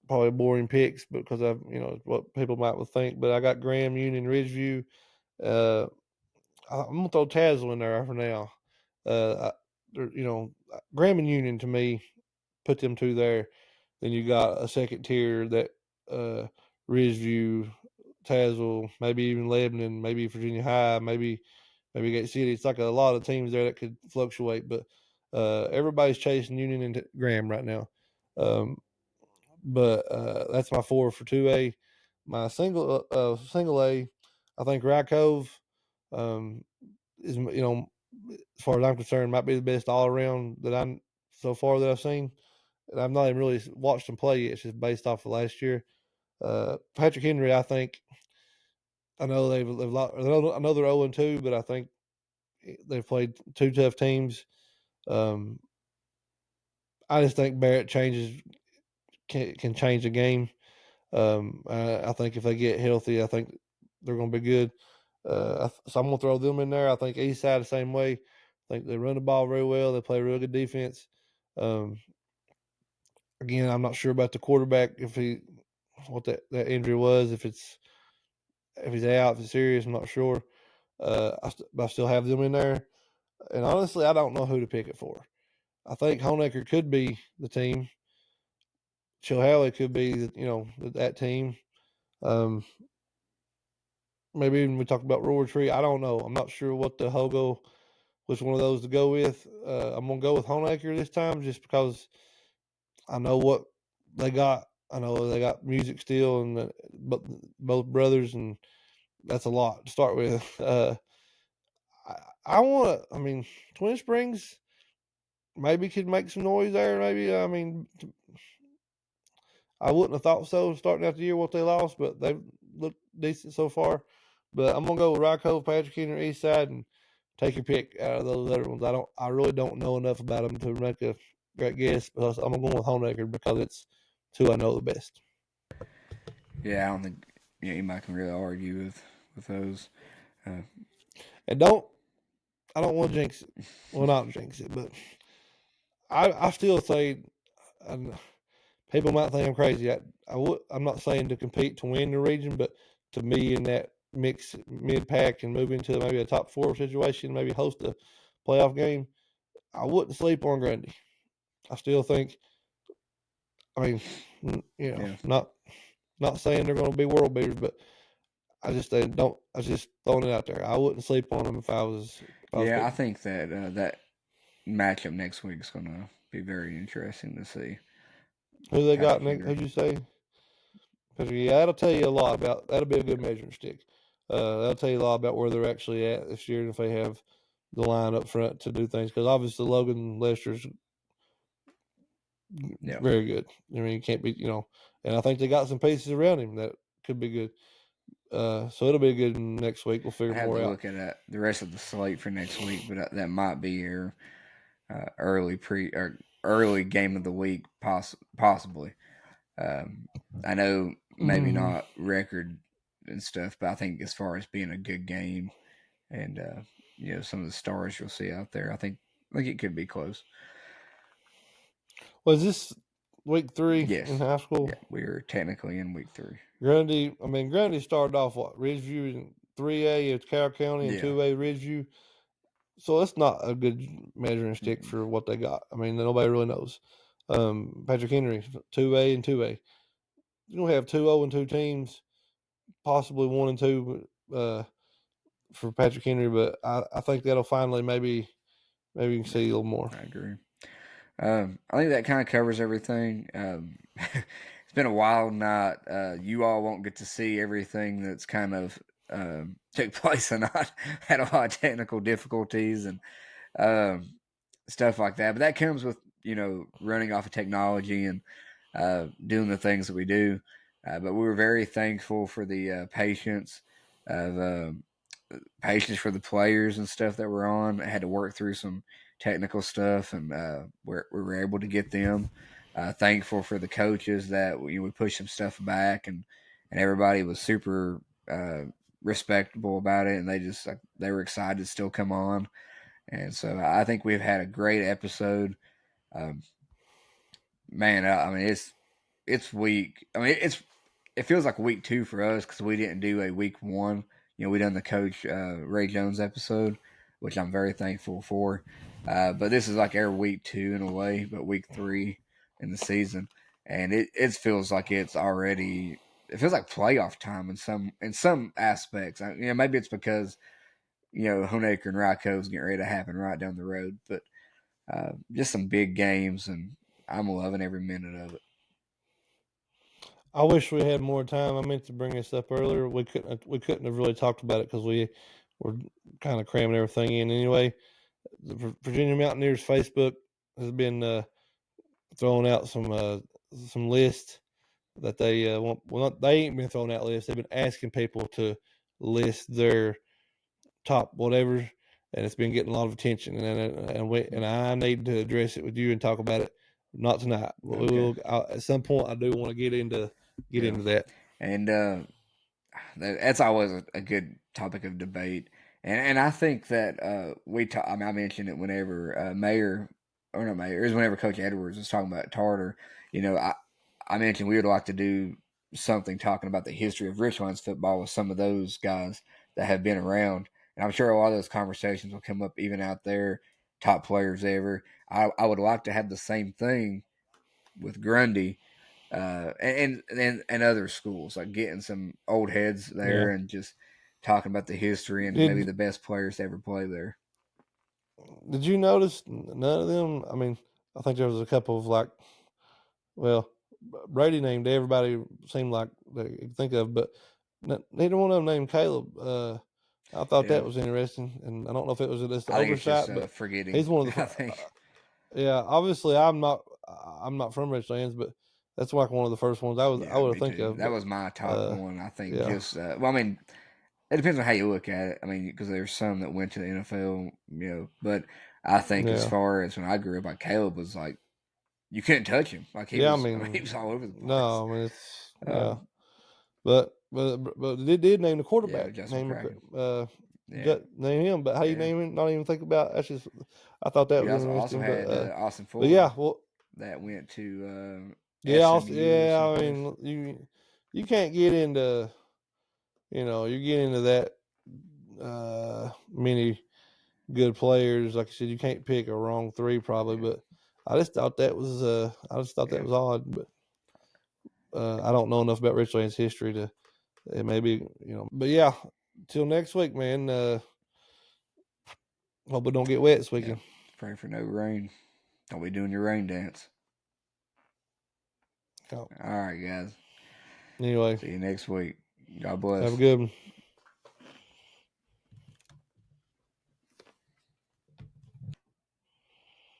probably boring picks because I've what people might think. But I got Graham, Union, Ridgeview. I'm gonna throw Tazewell in there for now. Graham and Union to me, put them 2 there. Then you got a second tier that Ridgeview, Tazewell, maybe even Lebanon, maybe Virginia High, maybe Gate City. It's like a lot of teams there that could fluctuate, but everybody's chasing Union and Graham right now. But that's my 4 for 2A. my single A, I think Rye Cove is, as far as I'm concerned, might be the best all around that so far that I've seen. And I've not even really watched them play yet. It's just based off of last year. Patrick Henry, I think, I know they've lost, I know they're 0-2, but I think they've played two tough teams. I just think Barrett can change the game. I think if they get healthy, I think they're going to be good. So I'm going to throw them in there. I think East Side the same way. I think they run the ball very well. They play real good defense. Again, I'm not sure about the quarterback what that injury was. If he's out, if it's serious, I'm not sure. I still have them in there. And honestly, I don't know who to pick it for. I think Honaker could be the team. Chilhowie could be, that team. Maybe even we talk about Roar Tree. I don't know. I'm not sure which one of those to go with. I'm gonna go with Honaker this time, just because I know what they got. I know they got music still, and both brothers, and that's a lot to start with. I mean, Twin Springs maybe could make some noise there. Maybe I wouldn't have thought so starting out the year what they lost, but they've looked decent so far. But I'm gonna go with Rye Cove, Patrick Henry, East Side, and take your pick out of those other ones. I really don't know enough about them to make a great guess, but I'm going with Honaker because it's two I know the best. Yeah, I don't think anybody can really argue with those. And I don't want to jinx it. Well, not jinx it, but I still say, people might think I'm crazy. I'm not saying to compete to win the region, but to me in that mix mid-pack and move into maybe a top four situation, maybe host a playoff game, I wouldn't sleep on Grundy. I still think, not saying they're going to be world beaters, but I just throwing it out there. I wouldn't sleep on them if I was. I think that that matchup next week is going to be very interesting to see. Who they got next? Who'd you say? Because that'll tell you a lot about. That'll be a good measuring stick. That'll tell you a lot about where they're actually at this year, and if they have the line up front to do things. Because obviously Logan Lester's very good. I mean, you can't be, and I think they got some pieces around him that could be good. So it'll be good next week. We'll figure more out. Look at the rest of the slate for next week, but that might be your early game of the week, possibly. I know maybe not record and stuff, but I think as far as being a good game and some of the stars you'll see out there, I think it could be close. Was this week 3 in high school? Yeah, we are technically in week 3. Grundy started off Ridgeview in 3A at Carroll County and 2A Ridgeview. So it's not a good measuring stick for what they got. I mean, nobody really knows. Patrick Henry, 2A and 2A. You're going to have 2-0-2 teams, possibly 1-2 for Patrick Henry, but I think that'll finally maybe you can see a little more. I agree. I think that kind of covers everything. It's been a while not. You all won't get to see everything that's kind of took place and not had a lot of technical difficulties and stuff like that. But that comes with running off of technology and doing the things that we do. But we were very thankful for the patience for the players and stuff that were on. I had to work through some technical stuff, and we were able to get them. Thankful for the coaches that we pushed some stuff back, and everybody was super respectable about it, and they were excited to still come on. And so I think we've had a great episode. Man, I mean it's week. I mean it feels like week 2 for us because we didn't do a week 1. We done the Coach Ray Jones episode, which I'm very thankful for. But this is like our week 2 in a way, but week 3 in the season, and it feels like it's already. It feels like playoff time in some aspects. Maybe it's because Honaker and Rye Cove's getting ready to happen right down the road, but just some big games, and I'm loving every minute of it. I wish we had more time. I meant to bring this up earlier. We couldn't have really talked about it because we were kind of cramming everything in anyway. The Virginia Mountaineers Facebook has been throwing out some lists that they want. Well, they ain't been throwing out lists. They've been asking people to list their top whatever, and it's been getting a lot of attention. And I need to address it with you and talk about it. Not tonight. Okay. We will at some point. I do want to get into that. And that's always a good topic of debate. And I think that I mentioned it whenever it was whenever Coach Edwards was talking about Tartar. I mentioned we would like to do something talking about the history of Richlands football with some of those guys that have been around. And I'm sure a lot of those conversations will come up even out there, top players ever. I would like to have the same thing with Grundy and other schools, like getting some old heads there and just talking about the history and maybe the best players to ever play there. Did you notice none of them? I mean, I think there was a couple of Brady named everybody seemed like they could think of, but neither one of them named Caleb. I thought that was interesting, and I don't know if it was just oversight, but forgetting. he's one of the. I think. Yeah, obviously I'm not from Richlands, but that's like one of the first ones I would think of. That was my top one. I think it depends on how you look at it. I mean, because there's some that went to the NFL, but I think as far as when I grew up, like Caleb was like, you couldn't touch him. Like he was all over the place. No, I mean it's but they did name the quarterback. Name him, but how you name him? Not even think about. That's just I thought that was interesting. Also had Austin Fuller. That went to SMU. I mean, you can't get into you get into that many good players. Like I said, you can't pick a wrong three probably, but I just thought that was that was odd. But I don't know enough about Richlands history to maybe But yeah, till next week, man. Hope we don't get wet this weekend. Pray for no rain. Don't be doing your rain dance. All right, guys. Anyway, see you next week. God bless. Have a good one.